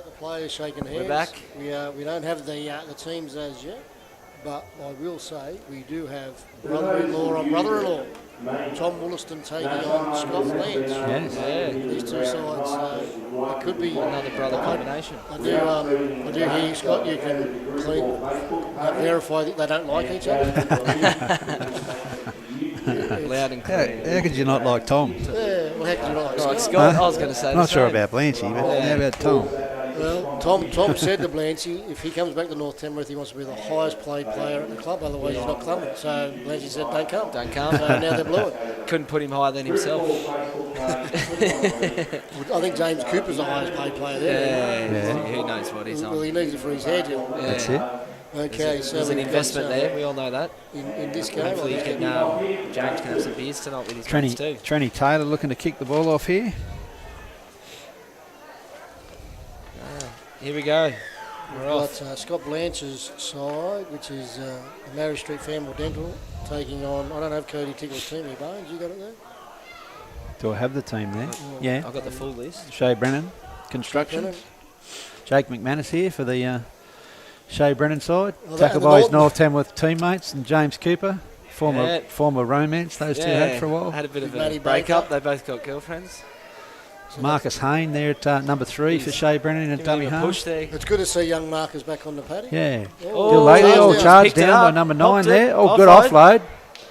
The players shaking hands. We're back. We don't have the teams as yet. But I will say we do have brother-in-law on brother-in-law. Tom Wollaston taking on Scott Blanche. Yes. These two sides, it could be another brother combination. I do hear, Scott, you can verify that they don't like each other. Loud and clear. How could you not like Tom? Yeah, well, how could you not like Right, Scott? Scott, I was going to say Not sure about Blanchy, but how about Tom? Well, Tom said to Blanchie, if he comes back to North Tamworth, he wants to be the highest paid player at the club, otherwise he's not coming. So Blanchie said, don't come. Don't come. So now they blew it. Couldn't put him higher than himself. I think James Cooper's the highest paid player there. Yeah. Who knows what he's Well, on. he needs it for his head. Yeah. That's it. Okay, so There's an we've got, investment there. We all know that. in this game. Hopefully, I you think can, James can have some beers tonight with his mates too. Trenny Taylor looking to kick the ball off here. Here we go. We're we've off. got Scott Blanch's side, which is the Marius Street Family Dental, taking on, I don't have Cody Tickle's team here, Bones. You got it there? Do I have the team there? Yeah. I've got the full list. Shay Brennan, Construction. Brennan. Jake McManus here for the Shay Brennan side. Well, Tackled and by his the North Tamworth teammates and James Cooper, former romance those two had for a while. Had a bit of Matty a breakup. Baker. They both got girlfriends. Marcus Hayne there at number 3 for Shay Brennan at dummy Giving him a half. push there. It's good to see young Marcus back on the paddy. Yeah. Oh, Still lady, charge charge Picked it down by up, number popped 9 it, there. Oh, good offload. offload.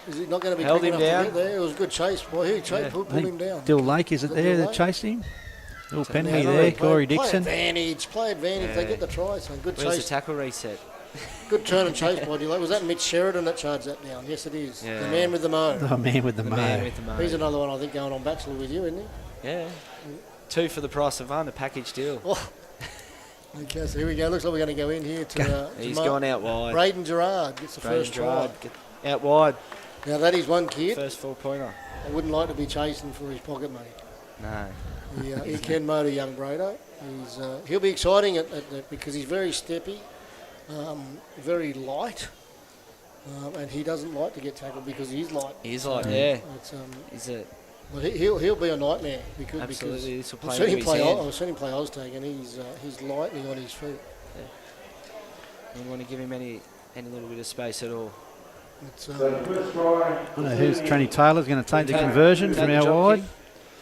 Is he not going to be Held quick him enough down. to get there? It was a good chase. Boy, pulled I him think down. Dill Lake, is it there Dill that Lake. chased him? Little penalty Now, there, play- Corey Play Dixon. advantage. They get the try. So good Where's the chase. tackle reset? Good turn and chase by Dill Lake. Was that Mitch Sheridan that charged that down? Yes, it is. Yeah. The man with the mo. Oh, man with the The mo. man with the mo. He's another one I think going on Bachelor with you, isn't he? Yeah. 2 for the price of 1, a package deal. Oh. Okay, so here we go. Looks like we're going to go in here to He's gone out wide. Braden Gerard gets the Braden first try. Gerard, get out wide. Now that is one kid. First 4-pointer. I wouldn't like to be chasing for his pocket money. No. He can motor young Brado. He'll be exciting because he's very steppy, very light, and he doesn't like to get tackled because he's light. He's like, yeah. It's, He's a but he'll be a nightmare because absolutely. This will I've play seen into him his play. hand. I've seen him play Oztag, and he's lightning on his feet. You don't want to give him any little bit of space at all. It's, So the first try. I know who's Trenny Taylor's going to take the conversion from Take the out drop wide.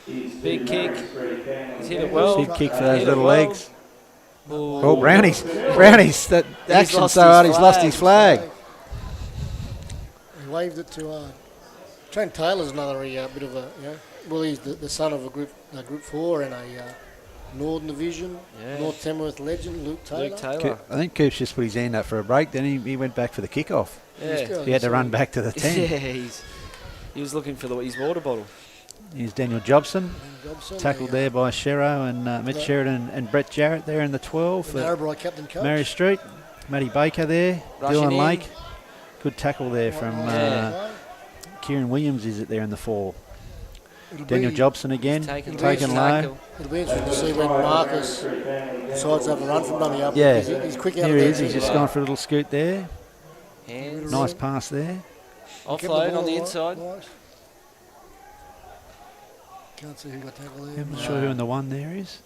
kick. Big kick. He's hit it well. Big kick for those Hit it little well. legs. Ooh. Oh, Brownies. That action lost so his hard, he's lost flag. his flag. He waved it too hard. Trent Taylor's another bit of a, well, he's the son of a group 4 in a Northern Division, Yeah. North Tamworth legend, Luke Taylor. Luke Taylor. I think Coops just put his hand up for a break, then he went back for the kick-off. Yeah. He had to run back to the 10. Yeah, he was looking for his water bottle. Here's Daniel Jobson, Jobson, tackled there by Sherrow and Mitch Sheridan and Brett Jarrett there in the 12 The for Narrabri captain coach. Marius Street. Matty Baker there, Rushing Dylan in. Lake. Good tackle there from Yeah. Kieran Williams, is it there in the 4. It'll Daniel be- Jobson again, Taken taken low. tackle. It'll be interesting to see when Marcus decides to have a run from dummy up. Yeah, because he's quick out here of he there is, he's too. just gone for a little scoot there. Hands. Nice pass there. Kept the Offload ball on the right, inside. right. Can't see who got tackled there. I'm not sure who in the 1 there is.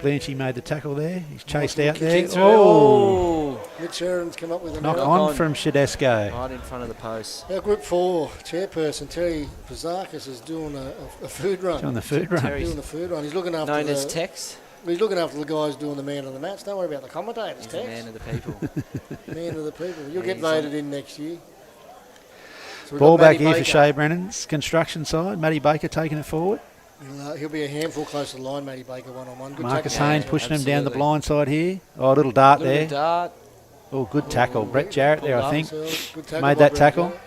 Blanchy made the tackle there. He's chased out kick there. Kick through. Oh, Mitch Sheridan's come up with a knock knock on on. from Shadesco. Right in front of the post. Our Group 4 chairperson, Terry Pazakis, is doing a food run. Doing the food run. Terry- Doing the food run. He's looking after Known the, as Tex. he's looking after the guys doing the man of the match. Don't worry about the commentators, He's a Tex. man of the people. Man of the people. You'll Yeah, get he's voted in next year. So we've Ball got back Matty here for Baker. Shay Brennan's construction side. Matty Baker taking it forward. He'll be a handful close to the line, Matty Baker, one-on-one. Good Marcus tackle. Haynes pushing him down the absolutely. blind side here. Oh, a little dart Little there. dart. Oh, good tackle. Brett Jarrett there, I think. Good tackle Made by that Brett tackle. Jarrett.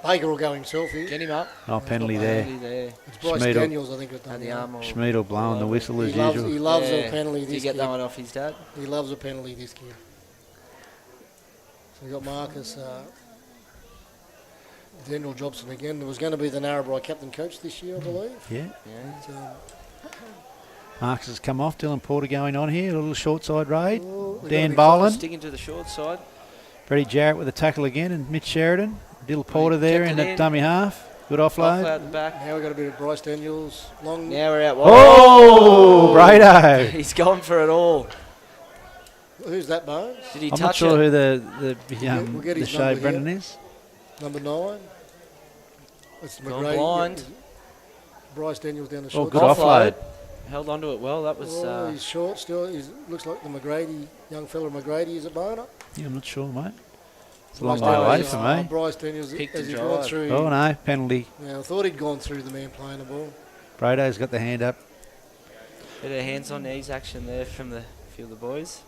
Baker will go himself here. Get him up. Oh, penalty not there. Penalty there. It's Bryce Schmiedel. Daniels, I think, that Had done the that. arm all Schmiedel blowing the whistle as He loves usual. a penalty Did this you get that kid. one off his dad? He loves a penalty this kid. So we got Marcus Daniel Jobson again. There was going to be the Narrabri captain coach this year, I believe. Yeah. Yeah. But, Marcus has come off. Dylan Porter going on here. A little short side raid. oh, they're Dan gonna be Boland. Sticking to the short side. Freddie Jarrett with a tackle again. And Mitch Sheridan. Dylan Porter there kept in it that in. dummy half. Good Off offload. out the back. Now we've got a bit of Bryce Daniels. Long. Now we're out wide. Oh, Brado. He's gone for it all. Who's that, Bones? Did he I'm not touch sure it? who the get his Shay number Brennan here. is. Number 9. It's Gone McGrady. blind. Bryce Daniels down the Oh, short. good side. offload. Held onto it well. That was. Oh, he's short still. He looks like the McGrady, young fella McGrady is a boner. Yeah, I'm not sure, mate. It's a long Bryce way away Daniels- for me. Bryce Daniels, Picked as and he's drive. gone through. Oh, no. Penalty. Yeah, I thought he'd gone through the man playing the ball. Brado's got the hand up. Bit of hands on knees action there from the few of the boys.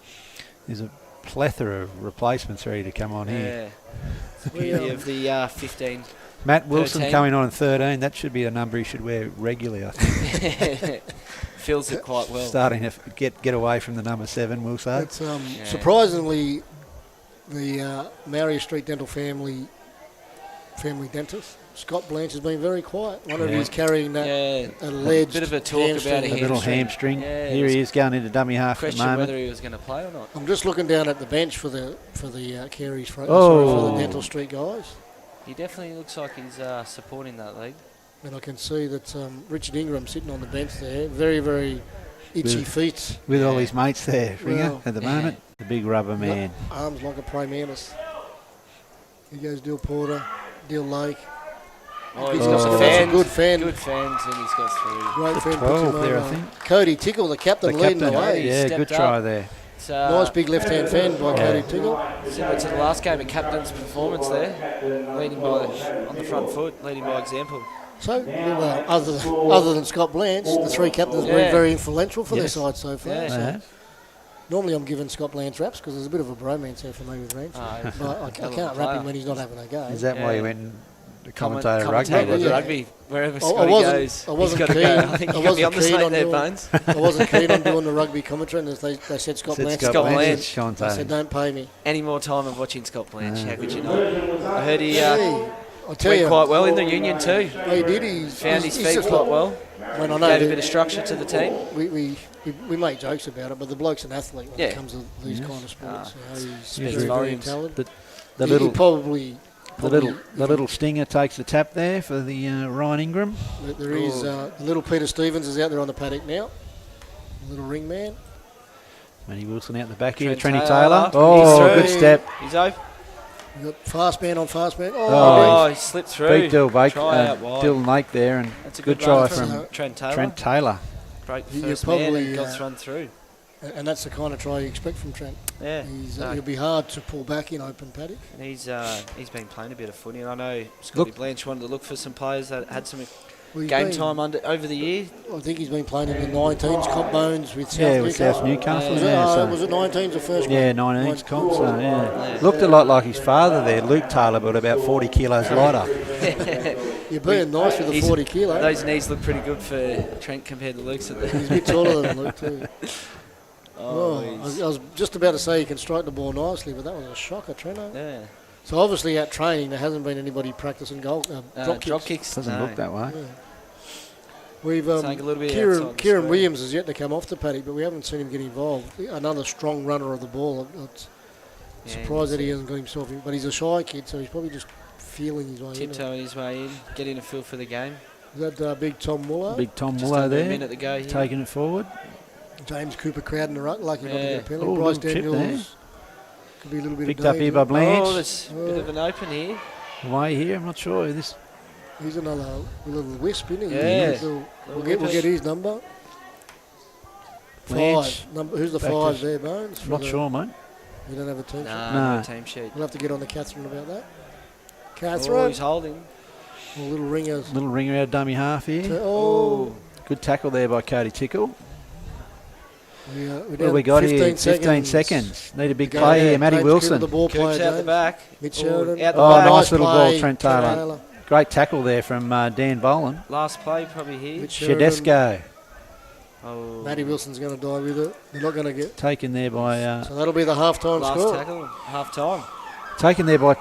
There's a plethora of replacements ready to come on here. Yeah. Beauty of the 15. Matt Wilson 13. coming on in 13. That should be a number he should wear regularly, I think. Fills it quite well. Starting to get away from the number 7, we'll say. It's surprisingly the Marius Street Dental family dentist. Scott Blanche has been very quiet. One of you is carrying that alleged bit of a talk about a little hamstring. Yeah, Here he is going into dummy half at the question moment. whether he was going to play or not. I'm just looking down at the bench for the Careys front. Oh. Sorry, for the Dental Street guys. He definitely looks like he's supporting that league. And I can see that Richard Ingram sitting on the bench there. Very, very itchy feet. With all his mates there, Ringer, Well, at the moment. The big rubber man. Arms like a praying mantis. He goes Dill Porter, Dill Lake. Oh, He's he's got got some fans. good fan. Good fans, and he's got 3. Great fan. 12 there, I think. Cody Tickle, the captain, leading the way. Yeah, stepped good try up. there. It's, Nice big left-hand fan by Cody Tickle. similar to the last game, a captain's performance there, leading by on the front foot, leading by example. So, well, other than Scott Blanche, the 3 captains have been very influential for their side so far. Yeah. So normally I'm giving Scott Blanche raps because there's a bit of a bromance there for me with Rance. But I can't rap him when he's not having a go. Is that why you went and commentator rugby? Commentator Yeah. rugby, wherever I Scotty goes. I wasn't he's got to keen. go. I think I you got to be wasn't on the keen snake on there, doing- Bones. I wasn't keen on doing the rugby commentary, and they said Scott Blanche. Scott Blanche. Blanche. I commentator. said, don't pay me. Any more time of watching Scott Blanche? How could you not? I heard he I tell went you, quite well in the union too. he did. He's Found his he's feet just quite like- well. When I know Gave a that bit of structure to the team. we make jokes about it, but the bloke's an athlete when Yeah. it comes to these kind of sports. He's Speaks very, very volumes. talented. The He little probably the little stinger takes the tap there for the Ryan Ingram. There is the little Peter Stevens is out there on the paddock now. The little ring man. Matty Wilson out the back here. Trent Trenny Taylor. Taylor. Oh, He's good through. step. He's open. We've got fast man on fast man. Oh, he slipped through. Beat Dill Lake there, and That's a good good try run from Trent Taylor. Trent Taylor. Great You first probably, man and got run through. and that's the kind of try you expect from Trent. Yeah, It'll be hard to pull back in open paddock. and he's been playing a bit of footy, and I know Scotty Blanche wanted to look for some players that had some Well, he's game been- time over the year. I think he's been playing in the 19s comp bones with South Yeah, Newcastle. with South Newcastle. Was, Yeah, so was it 19s or first yeah, grade? 19s comp. So yeah, looked a lot like his father there, Luke Taylor, but about 40 kilos lighter. You're being nice with the 40 kilo. Those knees look pretty good for Trent compared to Luke's. At the He's a bit taller than Luke too. oh, I was just about to say he can strike the ball nicely, but that was a shocker, Trento. yeah. So obviously out training, there hasn't been anybody practicing drop kicks. Drop kicks. Doesn't no. look that way. Yeah. We've Take a little bit outside the Kieran square. Williams has yet to come off the paddock, but we haven't seen him get involved. Another strong runner of the ball. I'm Yeah, surprised that he hasn't got himself in, but he's a shy kid, so he's probably just feeling his way in. Tiptoeing his way in, getting a feel for the game. Is that big Tom Muller? Big Tom Just Muller under a there, minute to go here. taking it forward. James Cooper crowding the ruck, lucky not to Yeah. get a penalty. Oh, Bryce little chip Daniels could be a little bit Picked of up here danger. by Blanche. Oh, there's a bit of an open here. Away here, I'm not sure. This He's another little wisp, isn't he? Yeah. We'll get his number. Blanche. 5. Who's the Back 5 to- there, Bones? I'm not sure, mate. You don't have a team sheet? No No. team sheet. We'll have to get on to Catherine about that. Oh, Catherine. he's holding. Little ringers. Little ringer out dummy half here. Oh. Good tackle there by Cody Tickle. We're What have we got here? 15 seconds. Need a big Go play there. here. Matty James Wilson. Cooper, the ball player, Coops out the James. back. Mitch Oh, Sheridan. out the Oh, back. nice little play, ball, Trent Taylor. Great tackle there from Dan Boland. Last play probably here. Mitch Sheridan. Shedesco Oh, Matty Wilson's going to die with it. They're not going to get. taken there by So that'll be the half-time last score. tackle, half time.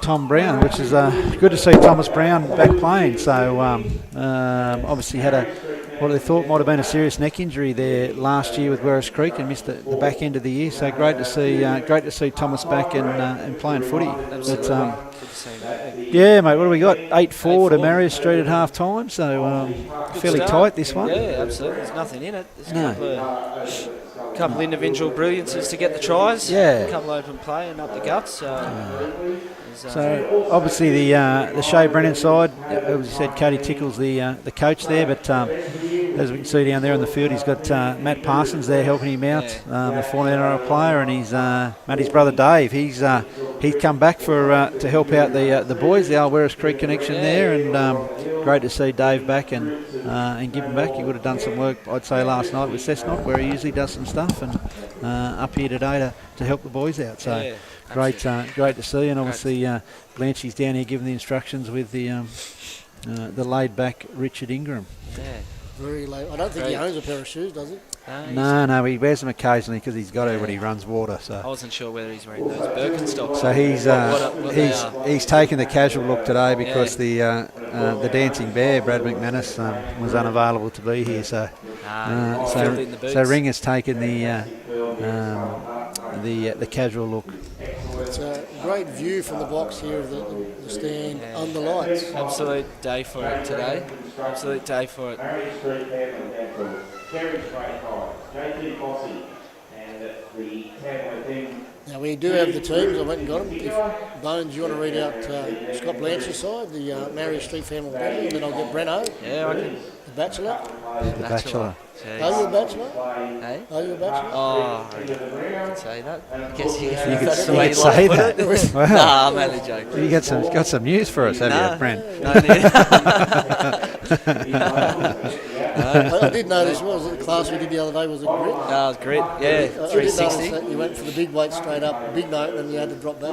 Tom Brown, which is good to see Thomas Brown back playing. So obviously had what they thought might have been a serious neck injury there last year with Werris Creek and missed the back end of the year. So great to see Thomas back and playing footy. Absolutely. But, Good to see that. yeah, mate. What do we got? 8-4 to Marius Street at half time. So fairly start. tight this one. Yeah, absolutely. There's nothing in it. There's No. a couple individual brilliances to get the tries. Yeah. A couple open play and up the guts. So obviously the Shay Brennan side, as we said, Cody Tickle's the coach there, but as we can see down there on the field, he's got Matt Parsons there helping him out, the former NRL player, and he's Matty's brother Dave. He's he's come back for to help out the boys, the Alweris Creek connection there, and great to see Dave back and give him back. He would have done some work, I'd say, last night with Cessnock, where he usually does some stuff, and up here today to help the boys out. So great to see, and obviously Blanchie's down here giving the instructions with the laid back Richard Ingram. Yeah. Very late. I don't think he owns a pair of shoes, does he? No, he wears them occasionally because he's got to when he runs water. So I wasn't sure whether he's wearing those Birkenstocks. So he's taken the casual look today because the dancing bear Brad McManus was unavailable to be here. So Ring has taken the casual look. It's a great view from the box here of the stand under lights. Absolute day for it today. Absolute day for it. Marius Street, Tamworth, Careys JT Fossey, and the Tamworth team. Now we do have the teams. I went and got them. If Bones, you want to read out Scott Blanchard's side, the Marius Street family, and then I'll get Brennan. Yeah, I can. The Bachelor. The Bachelor. Jeez. Are you a bachelor? Hey? Are you a bachelor? Oh, I can say that. I guess you could that's the way you say like to put that. it. Wow. Nah, I'm only joking. You got some news for us, have you, Brent? No need. I did notice, what was it, the class we did the other day, was it grit? No, it was grit. Yeah, I did notice 360. that you went for the big weight straight up, big note, and then you had to drop back.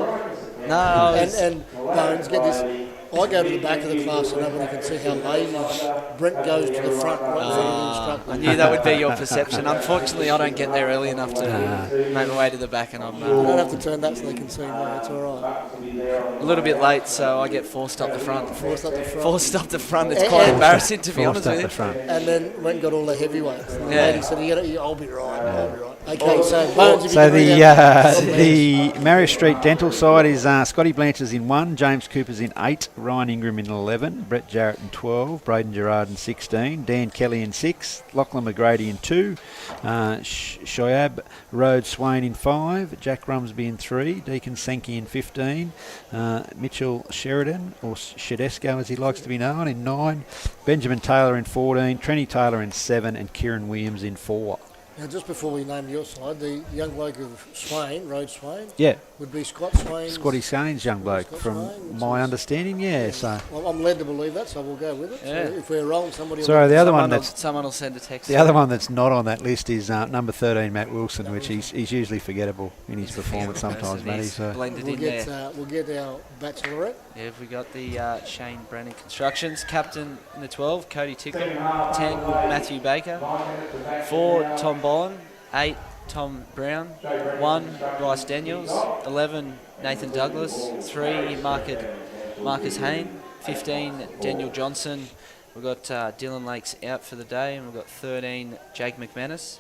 No, And Bones, get this. I go to the back of the class so nobody can see how lazy Brent goes to the front right in front of the instructor. I knew that would be your perception. Unfortunately, I don't get there early enough to make my way to the back, and I'm You don't have to turn that so they can see, mate. It's all right. a little bit late, so I get forced up the front. Forced up the front. Forced up the front. It's quite embarrassing, to be honest with you. And then went and got all the heavyweights. And the Yeah. lady said, I'll be right, I'll be right. Okay, so Bones, if you So can read out the Marius Street Dental side is Scotty Blanchard's in 1, James Cooper's in 8, Ryan Ingram in 11, Brett Jarrett in 12, Braden Gerard in 16, Dan Kelly in 6, Lachlan McGrady in 2, Shoyab Rhodes Swain in 5, Jack Rumsby in 3, Deacon Sankey in 15, Mitchell Sheridan, or Shedesco as he likes to be known, in 9, Benjamin Taylor in 14, Trenny Taylor in 7, and Kieran Williams in 4. Now, just before we name your side, the young bloke of Swain, Rhodes Swain, Yeah. would be Scott Swain. Scotty Sain's young bloke, Scott from Swain, my understanding, yeah. So Well, I'm led to believe that, so we'll go with it. Yeah. So if we're wrong, somebody sorry, the other one Someone will- that's someone will send a text. the other one that's not on that list is number 13, Matt Wilson, which he's usually forgettable in his performance sometimes, Matty. So blended we'll in get, there. we'll get our bachelorette. Yeah, we got the Shane Brennan Constructions captain in the 12, Cody Tickle, 10 Matthew Baker, 4 Tom Bowen, 8 Tom Brown, 1 Bryce Daniels, 11 Nathan Douglas, 3 Marcus Hain, 15 Daniel Johnson. We've got Dylan Lakes out for the day, and we've got 13 Jake McManus,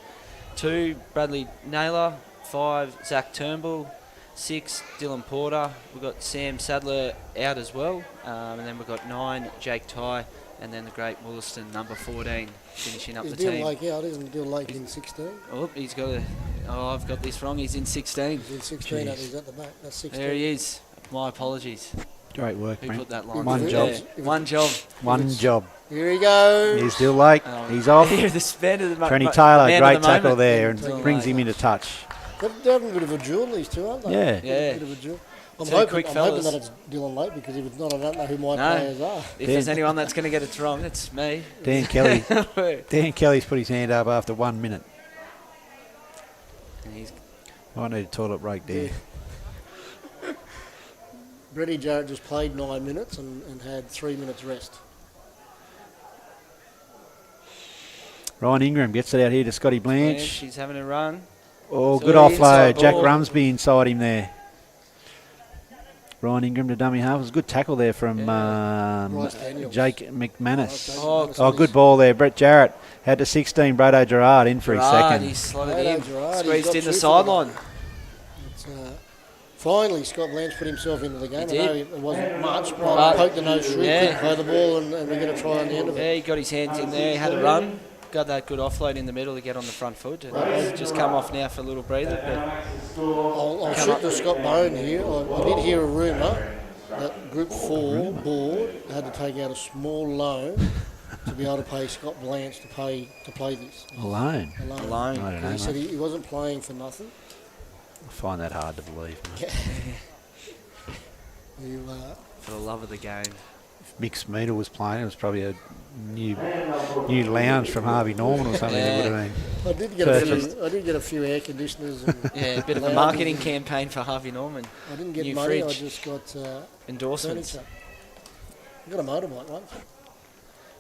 2 Bradley Naylor, 5 Zach Turnbull, 6 Dylan Porter. We've got Sam Sadler out as well, and then we've got 9 Jake Ty, and then the great Wollaston number 14 finishing up Is the Dill team. Lake out? Isn't Dill Lake in 16? Oh, he's got a. Oh, I've got this wrong. He's in 16. He's in 16, and he's at the back. That's 16. There he is. My apologies. great work, Who Brent. put that line? One there? job. Yeah, one job. One job. Here he goes. He's still late. He's off. Here, the span of the Trenny Taylor, man great of the tackle moment. there, Dylan and brings Lake. him into touch. They're having a bit of a duel, these two, aren't they? Yeah. A Yeah. bit of a duel. I'm Two hoping quick that fellas. it's Dylan Lake, because if it's not, I don't know who my No. players are. If there's anyone that's going to get it wrong, it's me. Dan Kelly. Dan Kelly's put his hand up after 1 minute. And he's Might need a toilet break there. Brady Jarrett just played 9 minutes and had 3 minutes rest. Ryan Ingram gets it out here to Scotty Blanche. She's having a run. Oh, So good the offload. inside Jack ball. Rumsby inside him there. Ryan Ingram to dummy half. It was a good tackle there from Bryce Daniels. Jake McManus. Oh, Good ball there. Brett Jarrett had to 16. Brado Gerard in for his Gerard, second. he slotted Brado in. Gerard, he's Squeezed got in the two for sideline. It's, finally, Scott Blanche put himself into the game. He I know did. it wasn't much, But- but poked the nose through, Yeah. quick play the ball, and we get a try on the end of Yeah, it. he got his hands in there. He had a run. Got that good offload in the middle to get on the front foot. And he's just come off now for a little breather. But I'll shoot to Scott Bone here. I did hear a rumour that Group 4 board had to take out a small loan to be able to pay Scott Blanche to play this. Alone. alone. I don't know, He said mate. he wasn't playing for nothing. I find that hard to believe, mate. You, For the love of the game. Mick Smeaton was playing. It was probably a new lounge from Harvey Norman or something. It would have been. I did get a few air conditioners. And Yeah, a bit of a marketing campaign for Harvey Norman. I didn't get New money. fridge. I just got Endorsements. furniture. I got a motorbike once.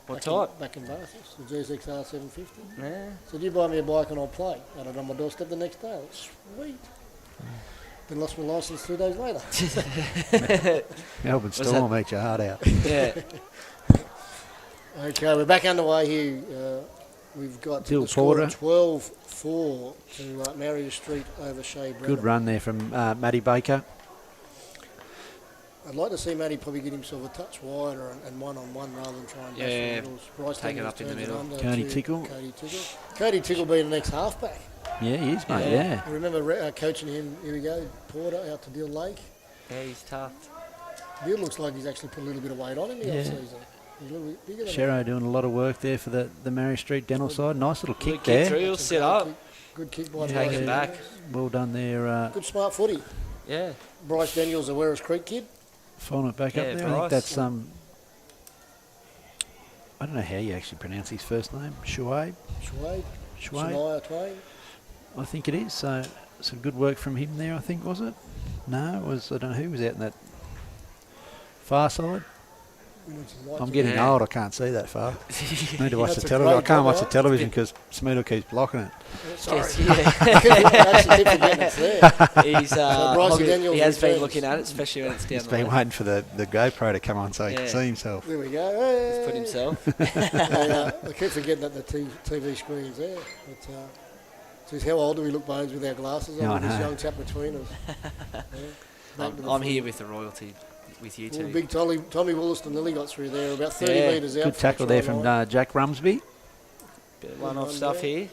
What type? Back in Bath, the GSXR 750. Yeah. Said, you buy me a bike and I'll play. Had it on my doorstep the next day. Sweet. Then lost my licence 2 days later. Melbourne Storm eat your heart out. Yeah. Okay, we're back underway here. We've got Bill the score Porter. 12-4 to Marius Street over Shay. Brennan. Good run there from Matty Baker. I'd like to see Matty probably get himself a touch wider and one-on-one rather than try and bash the middles. Bryce take it Daniels up in the turns it middle. under Cody to Tickle. Cody Tickle. Cody Tickle being the next halfback. Yeah, he is, mate, yeah. I remember coaching him. Here we go, Porter out to Deal Lake. Yeah, he's tough. Deal looks like he's actually put a little bit of weight on him the off-season. He's a little bit bigger than Sherro doing a lot of work there for the Marius Street Dental side. Nice little kick Good there. kick through, he'll sit up. Good kick by Take Bryce it back. Daniels. Well done there. Good smart footy. Yeah. Bryce Daniels, a Werris Creek kid. Following it back Yeah, up there. I Bryce. think that's I don't know how you actually pronounce his first name. Shuaib. Schwade. Shuaib. Shania Twain. I think it is. So some good work from him there, I think, was it? No, it was. I don't know who was out in that far side. I'm getting old. I can't see that far. I need to watch the television. I can't watch the television because Smeaton keeps blocking it. Sorry. Actually, keep forgetting it's there. He's, Bryce Daniels he has been returns. looking at it, especially when it's down He's the been left. waiting for the GoPro to come on so he can see himself. There we go. Hey. He's put himself. I keep forgetting that the TV screen's there. But, geez, how old do we look, Bones, with our glasses on? Yeah, I With this know. young chap between us. Back to the I'm footy. here with the royalty, with you Well, two. big Tommy Wollaston nearly got through there, about 30 Yeah. metres out. Good from tackle the there try from line. Jack Rumsby. Bit of one-off stuff here.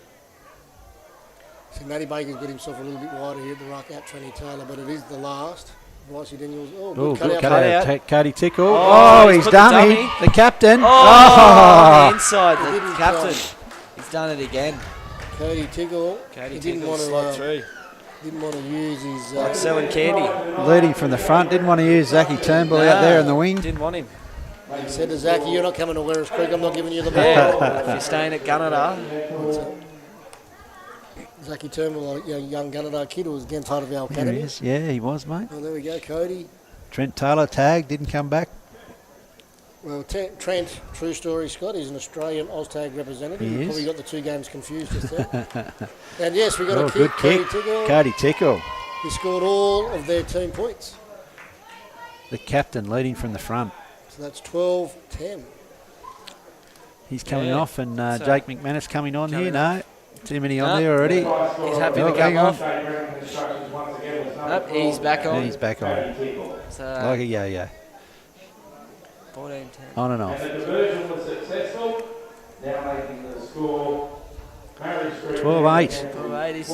See, Matty Baker's got himself a little bit wider here at the ruck out Trenny Taylor, but it is the last. Bryce Daniels, Oh, good good cut out. cut out. Cody Tickle. Oh, Oh, he's he's put the dummy. dummy. The captain. Oh, on the inside, He the didn't, captain. He's done it again. Cody Tickle. Cody He didn't Tickle want slot to through. didn't want to use his. Like selling candy. Leading from the front. Didn't want to use Zachy Turnbull out there in the wing. Didn't want him. He said to Zachy, "You're not coming to Werris Creek. I'm not giving you the ball." Yeah, if you're staying at Gunnedah. Zachy Turnbull, a young Gunnedah kid who was again part of our There he academy. is. Yeah, he was, mate. Oh, there we go, Cody. Trent Taylor tagged, didn't come back. Well, Trent, true story, Scott, is an Australian OzTag representative. He You is. probably got the two games confused just there. And yes, we got Oh, a good kick. kick. Cody Tickle. Cody Tickle. He scored all of their team points. The captain leading from the front. So that's 12-10. He's coming Yeah. off, and So- Jake McManus coming on here. Coming No, too many on No. there already. He's happy Oh, to hang come on. off. Nope, he's back Yeah, on. he's back on. So, Like a yo-yo. 14-10. On and off. And the diversion was successful, now making the score 12-8. 12-8 is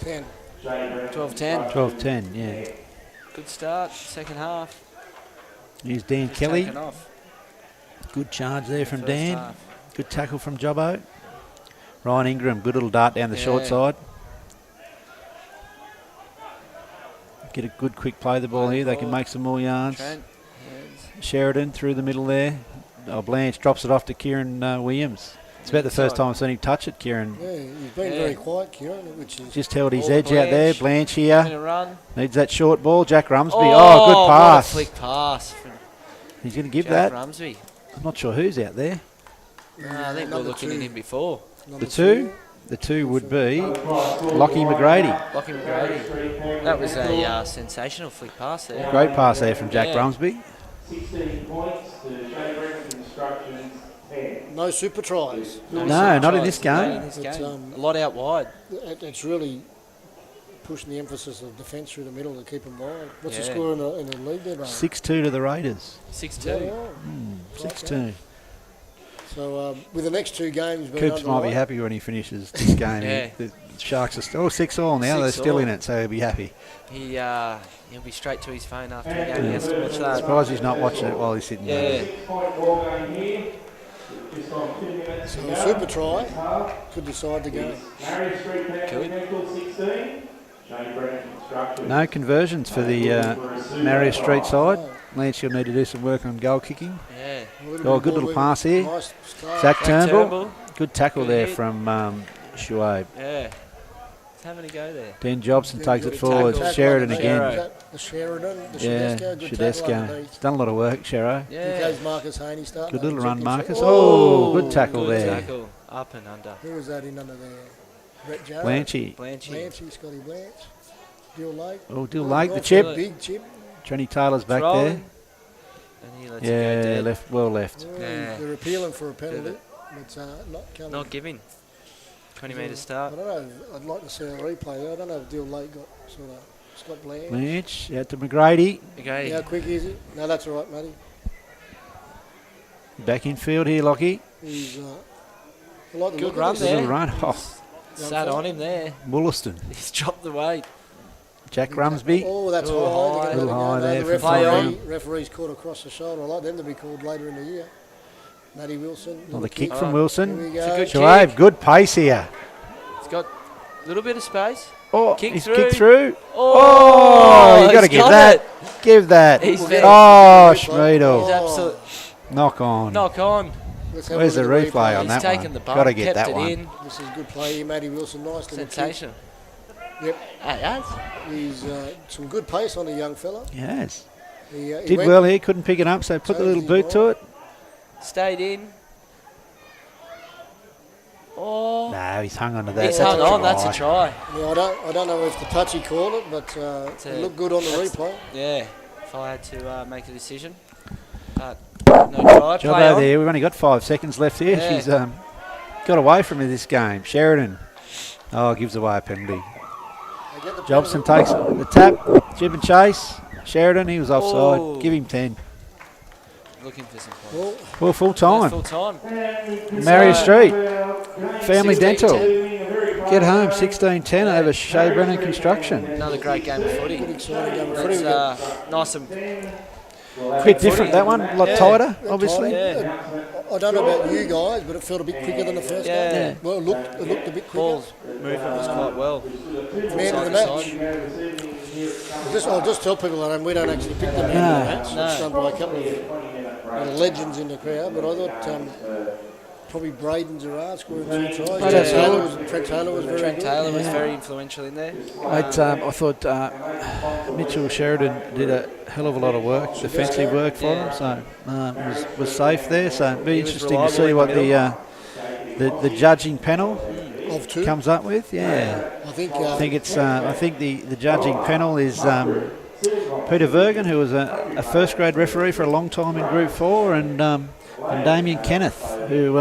10. 12-10. 12-10, yeah. Good start, second half. Here's Dan Just Kelly. taken off. Good charge there from First Dan. half. Good tackle from Jobbo. Ryan Ingram, good little dart down the short Yeah. side. Get a good quick play the ball here. They can make some more yards. Trent. Sheridan through the middle there. Oh, Blanche drops it off to Kieran Williams. It's about the first time I've seen him touch it, Kieran. Yeah, he's been very quiet, Kieran, which is... Just held his Ball edge out there. Blanche here. Having a run. Needs that short ball. Jack Rumsby. Oh, Oh, good what a pass. flick pass from He's going to give Jack that. Rumsby. I'm not sure who's out there. I think we were looking at him before. The two would be Lockie McGrady. Lockie McGrady. That was a sensational flick pass there. Great pass there from Jack Yeah. Rumsby. 16 points to Shay Brennan Constructions 10. No super tries. No, not in this Not in game. this It's, game. A lot out wide. It's really pushing the emphasis of defence through the middle to keep them wide. What's the Yeah. score in the league there, Barry? 6-2 to the Raiders. 6-2. 6-2. So with the next two games being Coops might be underway, happy when he finishes this game. Yeah. The Sharks are still 6-all now. They're 6-all. still in it, so he'll be happy. He'll be straight to his phone after the game. He has to watch that. Surprised he's not watching it while he's sitting there. Yeah. 6-point ball game here. Just on 2 minutes to so go. a super try could decide the game. Marius Street Could. Medical 16. No conversions for the Marius Street side. Lance, you'll need to do some work on goal kicking. Yeah. Oh, good little pass here. Nice start. Zach Turnbull. Turnbull. Good tackle Good there hit. from Shuaib. Yeah. He's having a go there. Dan Jobson takes it Good forward. tackle. Sheridan Tackle again. underneath. The Sheridan, the Yeah, Shedesco, good tackle Shedesco. underneath. Done a lot of work, Shero. Here Yeah. goes Marcus Haney starting. Good little run, Marcus. Oh, Oh, good tackle Good there. tackle. Up and under. who was that in under there? Brett Jarrett. Blanchy. Blanchy. Blanchy, Scotty Blanche. Dill Lake. Oh, Dill Lake, the Nice chip. Big chip. Trenny Taylor's back Rolling. there. And he lets it go Yeah, dead. left, well left. Oh, Yeah. They're appealing for a penalty. Good. But not coming. Not giving. 20 metre I start. don't know. I'd like to see a replay there. I don't know if Dill Lake got sort of Scott Blanche. Blanche out to McGrady. Okay. How quick is he? No, that's all right, Matty. Back in field here, Lockie. He's I like the Good look run of Good this. there. little run. Oh, Sat on him there. Wollaston. He's dropped the weight. Jack Rumsby. Oh, that's Little high. high. They're Little gonna high go. there The from referee's caught across the shoulder. I like them to be called later in the year. Matty Wilson. Oh, the little kick Oh, from Here Wilson. we It's a go. good Shuaib, kick. good pace here. He's got a little bit of space. Oh, Kick he's through. kicked through. Oh, Oh, you got to he's give got that. it. Give that. He's Oh, very- He's Schmiedel. absolute Knock on. knock on. Let's have a Where's the look at replay on He's that taken one? the bump, Got to get kept that it one. in. This is good play here, Matty Wilson. Nice little kick. Sensation. Yep. Hey, that's He's some good pace on the young fella. Yes. He Did went- well here, couldn't pick it up, so put the little boot to it. stayed in. Oh, No, he's hung on to that. he's That's hung a on. That's try. a try. Yeah, I don't know if the touchy called it, but a- it looked good on the replay. Yeah. If I had to make a decision, but no try. Job Play over on. there. We've only got 5 seconds left here. Yeah. She's got away from me this game. Sheridan. Oh, gives away a penalty. They get the Jobson penalty. takes the tap. Jib and chase. Sheridan, he was offside. Oh. Give him 10. Looking for some points. Well, Well, full That's time. full time. Marius Street. Family 16-10. Dental. Get home 16-10 over Shay Brennan Construction. Another great game of footy. good exciting game of It's footy. nice and Bit different that one. A lot Yeah. tighter, obviously. yeah. I don't know about you guys, but it felt a bit quicker than the first Yeah. game. Well, it looked a bit quicker. Ball's movement was quite well. Man of the match. I'll just tell people that we don't actually pick the man of the match. No. It's done by a couple of legends in the crowd, but I thought probably Braden Gerard scoring 2 tries. Yeah. Trent Taylor was very Trent good. Taylor was very influential in there. I thought Mitchell Sheridan did a hell of a lot of work, defensive work for him, so was safe there. So it'd be He was interesting to see reliable what in the judging panel Of 2. comes up with. Yeah, I think I think it's I think the judging panel is Peter Vergen, who was a first grade referee for a long time in Group 4, and Damien Kenneth, who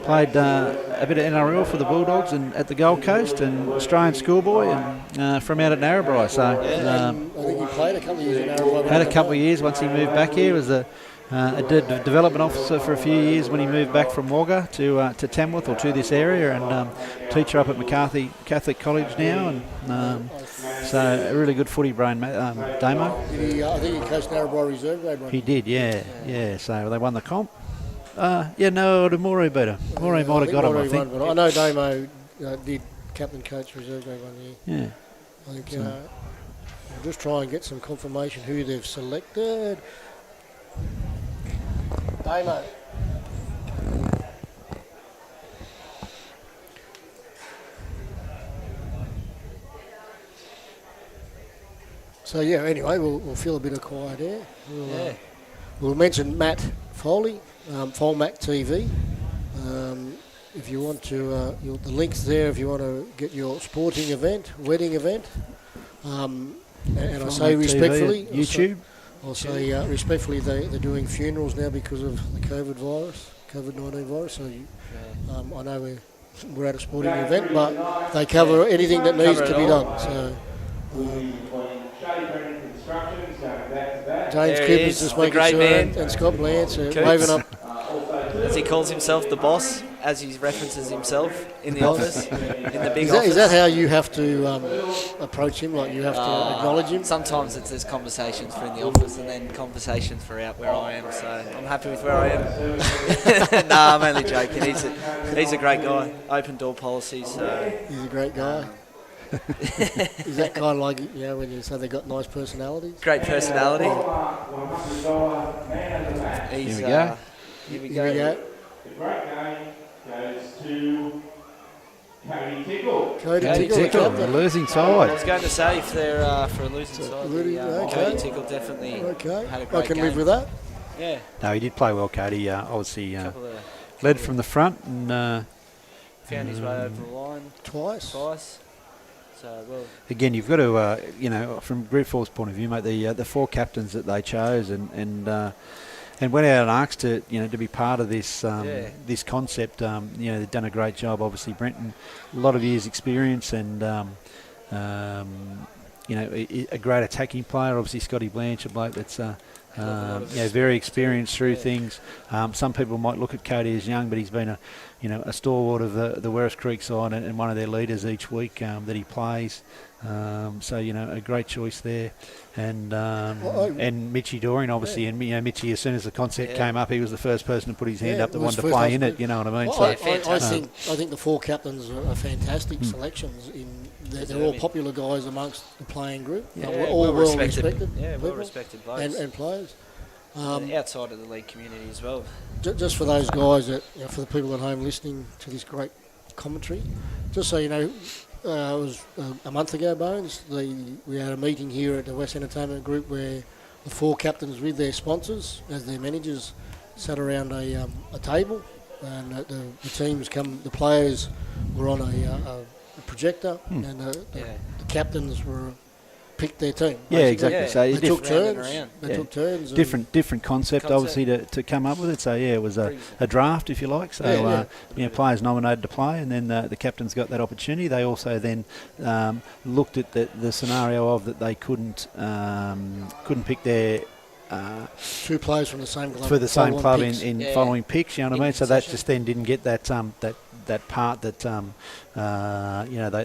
played a bit of NRL for the Bulldogs and at the Gold Coast, and Australian schoolboy, and from out at Narrabri. So I think he played a couple of years in Narrabri. had a couple of years once he moved back here. Was a development officer for a few years when he moved back from Wagga to Tamworth or to this area, and teacher up at McCarthy Catholic College now, and so a really good footy brain, Damo. I think he coached Narrabri Reserve grade one. He did, yeah. So they won the comp. No, the Morey beat him. Morey might have got him, I think. But I know Damo did captain coach Reserve grade 1 year. Yeah. I think we'll just try and get some confirmation who they've selected. Damo. So yeah, anyway, we'll feel a bit of quiet there. We'll mention Matt Foley, Folmac TV. If you want to, the link's there if you want to get your sporting event, wedding event. And I say Folmac TV respectfully, at YouTube. I'll say respectfully, they're doing funerals now because of the COVID-19 virus. So I know we're at a sporting event, but they cover anything that needs to be done. So James There Kipp he is is, just the making great sure, man. and Scott Blance Coops. waving up. As he calls himself the boss, as he references himself in the office, in the big office. Is that how you have to approach him? Like you have to acknowledge him? Sometimes there's conversations for in the office and then conversations for out where I am. So I'm happy with where I am. Nah, I'm only joking. He's a great guy. Open door policy. So He's a great guy. Is that kind of like, when you say they got nice personalities? Great personality. He's, Here we go. Here we Here we go. go. The great game goes to Cody Tickle. Cody Cody Tickle, the Tickle, The captain. losing I side. was going to say if they're for a losing side, okay. Cody Tickle definitely Okay, had a I great can game. live with that. Yeah, No, he did play well, Cody. Obviously couple of led from the front and found his way over the line Twice. twice. So well, again, you've got to, from Group 4's point of view, mate, the 4 captains that they chose and went out and asked to be part of this this concept. They've done a great job. Obviously, Brennan, a lot of years' experience and a great attacking player. Obviously, Scotty Blanche, a bloke that's very experienced through things. Some people might look at Cody as young, but he's been a stalwart of the Werris Creek side and one of their leaders each week that he plays. A great choice there, and Mitchie Doreen obviously, and Mitchie, as soon as the concept came up, he was the first person to put his hand up that wanted to play in it. You know what I mean? Well, So I think the 4 captains are fantastic selections. They're all popular guys amongst the playing group. All well respected. Yeah, well people respected blokes. and players. And outside of the league community as well. Just for those guys that, for the people at home listening to this great commentary, just so you know, it was a month ago, Bones. We had a meeting here at the West Entertainment Group where the 4 captains with their sponsors as their managers sat around a table, and the teams the players were on a projector, and the captains picked their team. Yeah, exactly. Yeah. So They diff- took turns. around. They took turns. different concept, obviously, to come up with it. So it was a draft, if you like. So players nominated to play, and then the captains got that opportunity. They also then looked at the scenario of that they couldn't pick their 2 players from the same club for the same following club picks. in following picks. You know what I mean? So that just then didn't get that part that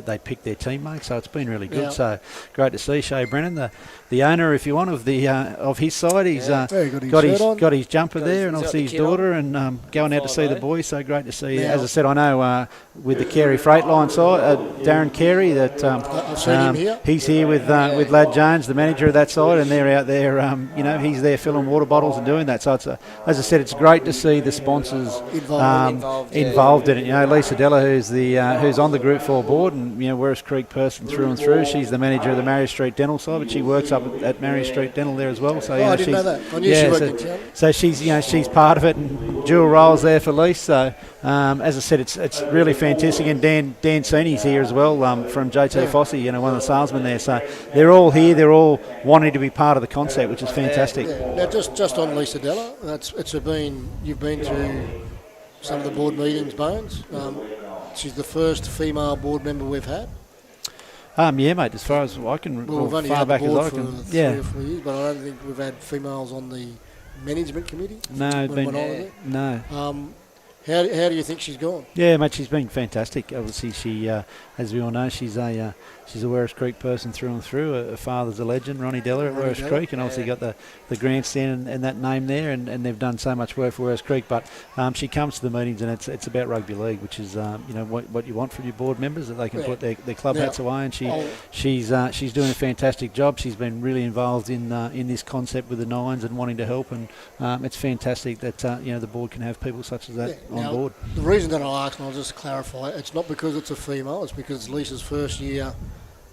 they picked their teammates. So it's been really good. Yeah. So great to see Shay Brennan, the owner, if you want, of his side. He's Very good. got his jumper there, and he's got obviously the his kit daughter, and going out to see the 5-0. boys. So great to see. Now- As I said, I know with the Carey Freight Line side, Darren Carey, that I've seen him here. he's here with Lad Jones, the manager of that side, and they're out there. He's there filling water bottles and doing that. So it's as I said, it's great to see the sponsors involved in it. Lisa Della, who's on the Group 4 board, and Werris Creek person through and through. She's the manager of the Marius Street Dental side, but she works up at Marius Street Dental there as well. So I didn't know that. I knew she worked in town. so she's part of it, and dual roles there for Lisa. So as I said, it's really fantastic. And Dan Seeney's here as well from JT Fossey, one of the salesmen there. So they're all here. They're all wanting to be part of the concept, which is fantastic. Yeah. Now, just on Lisa Della, you've been to some of the board meetings, Bones. She's the first female board member we've had. Yeah, mate. As far as I can, Well, we've only far had the back as board I for can. 3 or 4 years, but I don't think we've had females on the management committee. No, when I was there. no. How do you think she's gone? Yeah, mate, she's been fantastic. Obviously, she, as we all know, she's a Werris Creek person through and through. Her father's a legend, Ronnie Della at Werris Creek, and obviously got the grandstand and that name there, and they've done so much work for Werris Creek. But she comes to the meetings, and it's about rugby league, which is what you want from your board members, that they can put their club hats away. And she's doing a fantastic job. She's been really involved in this concept with the 9's and wanting to help, and it's fantastic that the board can have people such as that on board. The reason that I asked, and I'll just clarify, it's not because it's a female, it's because it's Lisa's first year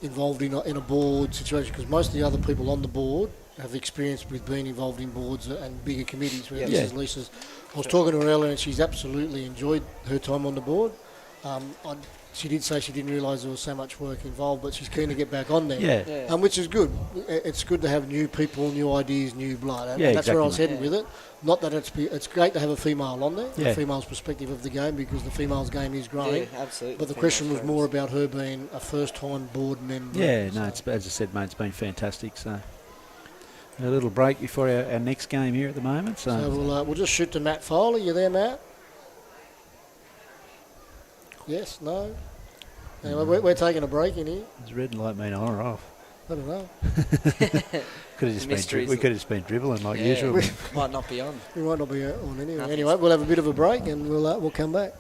involved in a board situation, because most of the other people on the board have experience with being involved in boards and bigger committees. Where this is Lisa's. I was talking to her earlier, and she's absolutely enjoyed her time on the board. She did say she didn't realise there was so much work involved, but she's keen to get back on there. Which is good. It's good to have new people, new ideas, new blood. And that's where I was heading with it. Not that it's great to have a female on there, the female's perspective of the game, because the female's game is growing. Yeah, absolutely. But the question was more about her being a first-time board member. Yeah, no, it's, as I said, mate, it's been fantastic. So a little break before our next game here at the moment. So we'll just shoot to Matt Foley. You there, Matt? Yes, no? Anyway, we're taking a break in here. does red light mean on or off? I don't know. We could have just been dribbling like usual. Might not be on. We might not be on anyway. Anyway, we'll have a bit of a break and we'll come back.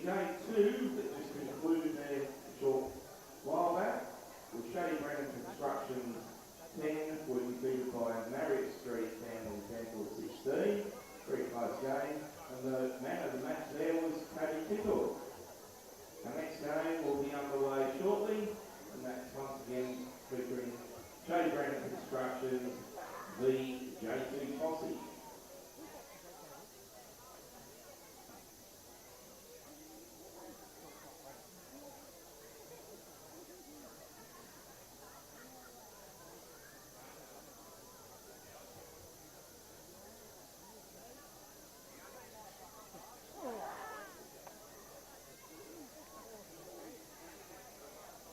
J2 that just concluded their short while back was Shay, Brennan Constructions 10 were defeated by Marius Street Tamworth 10 16. Very close game. And the man of the match there was Careys. Our next game will be underway shortly, and that's once again featuring Shay, Brennan Constructions v J2 Fossey.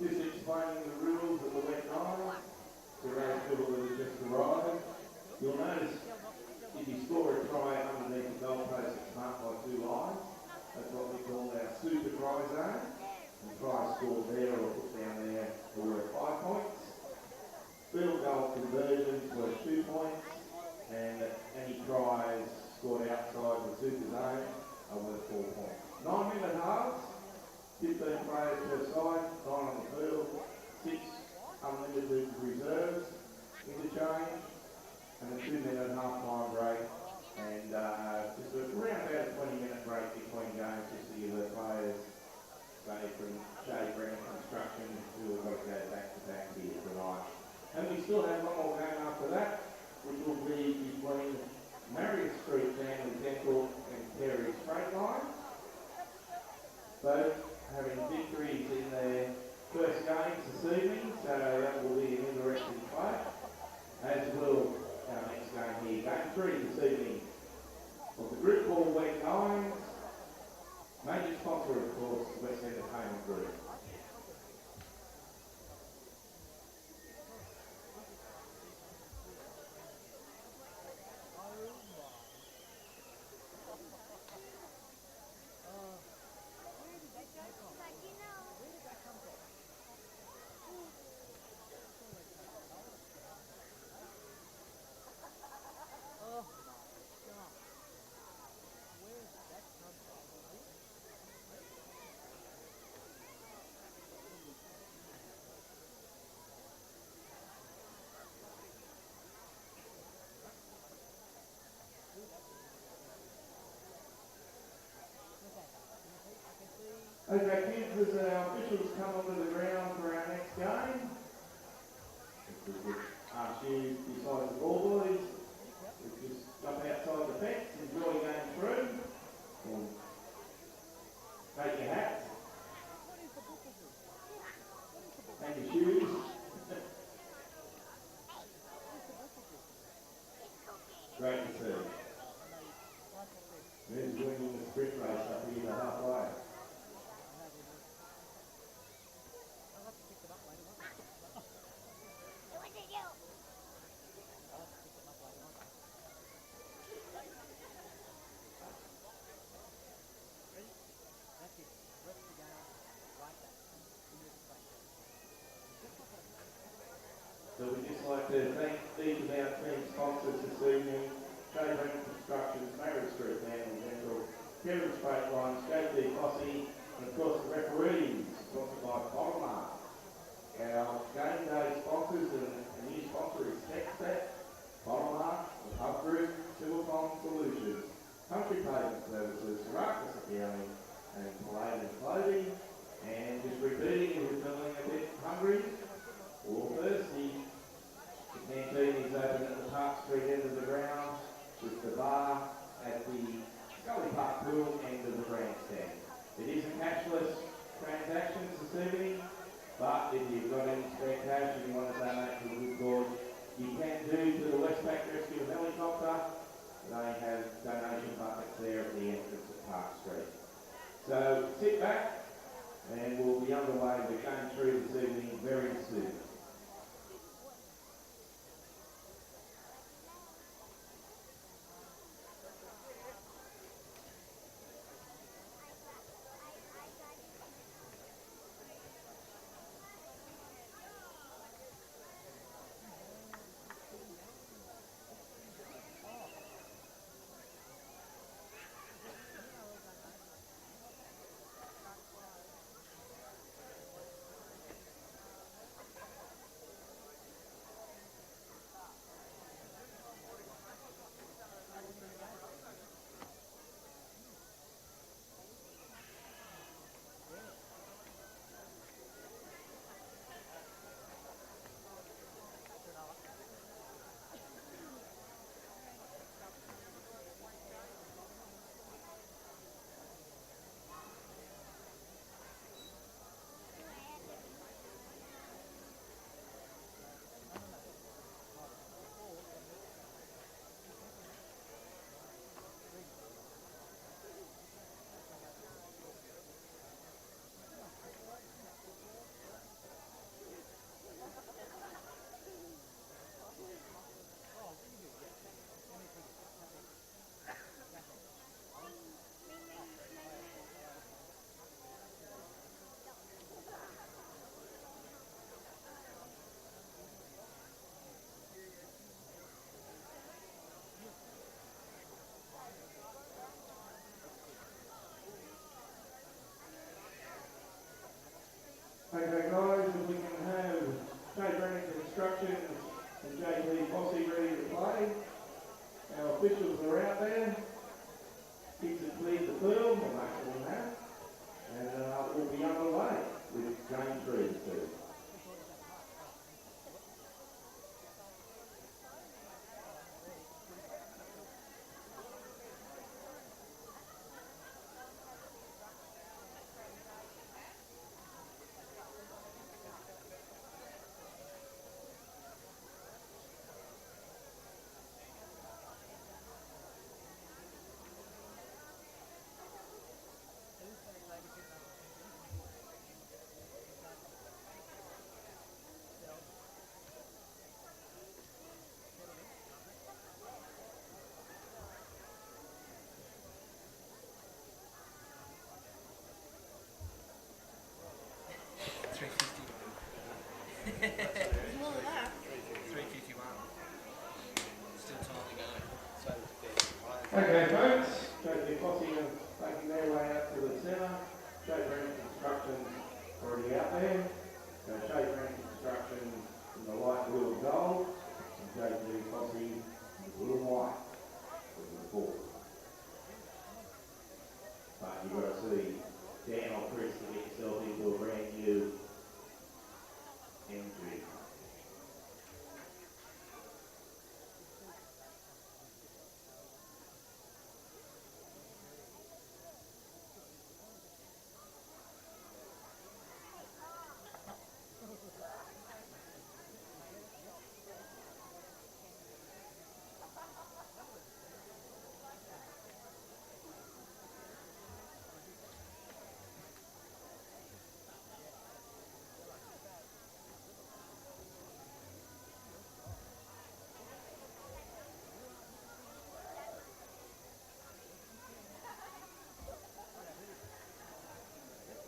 Just explaining the rules of the WEG 9 to those people that have just arrived. You'll notice if you score a try underneath the goalpost, it's marked by 2 lines. That's what we call our super try zone. And try scored there or put down there are worth 5 points. Field goal conversions worth 2 points. And any tries scored outside the super zone are worth 4 points. 9-minute halves. 15 players per side, 9 on the field, 6 unlimited reserves, interchange, and a 2-minute half-time break, and just around about a 20-minute break between games just to give the players, say from Shay, Brennan Construction, who have got to go back-to-back here tonight. And we still have one more game after that, which will be between Marius Street Family Dental and Careys Straight Line. Both having victories in their first games this evening, so that will be an interesting fight, as will our next game here. Game 3 this evening of the Group 4 WEG 9's major sponsor, of course, the West Entertainment Group. Okay, kids, as our officials come onto the ground for our next game, ask you besides the ball boys, just jump outside the fence, enjoy going through, or take your hats and your shoes. Great to see. There's winning the sprint race up here the halfway. So we'd just like to thank these of our team sponsors this evening: Shay, Brennan Constructions, Marius Street Family Dental, Careys Straight Lines, J.T. Fossey, and of course the referees, sponsored by Polymer. Our game day sponsors and a new sponsor is TechStep, Polymer, the Hub Group, Silvercom Solutions, Country Pavement Services, Marcus Accounting, and Palladium Clothing. And just repeating, if you're feeling a bit hungry or thirsty, the canteen is open at the Park Street end of the ground, with the bar at the Scully Park Pool end of the grandstand. It is a cashless transactions this evening, but if you've got any spare cash and you want to donate to a good cause, you can do to the Westpac Rescue Helicopter. They have donation buckets there at the entrance of Park Street. So sit back and we'll be underway with game 3 this evening very soon. Okay, folks, Shay Fossey is making their way out to the centre. Shay Brennan Construction's already out there. So Shay Brennan Construction in the light blue and gold, and Shay Fossey in the blue and white with the ball. But you've got to see Dan or Chris to get yourself into a brand new MG.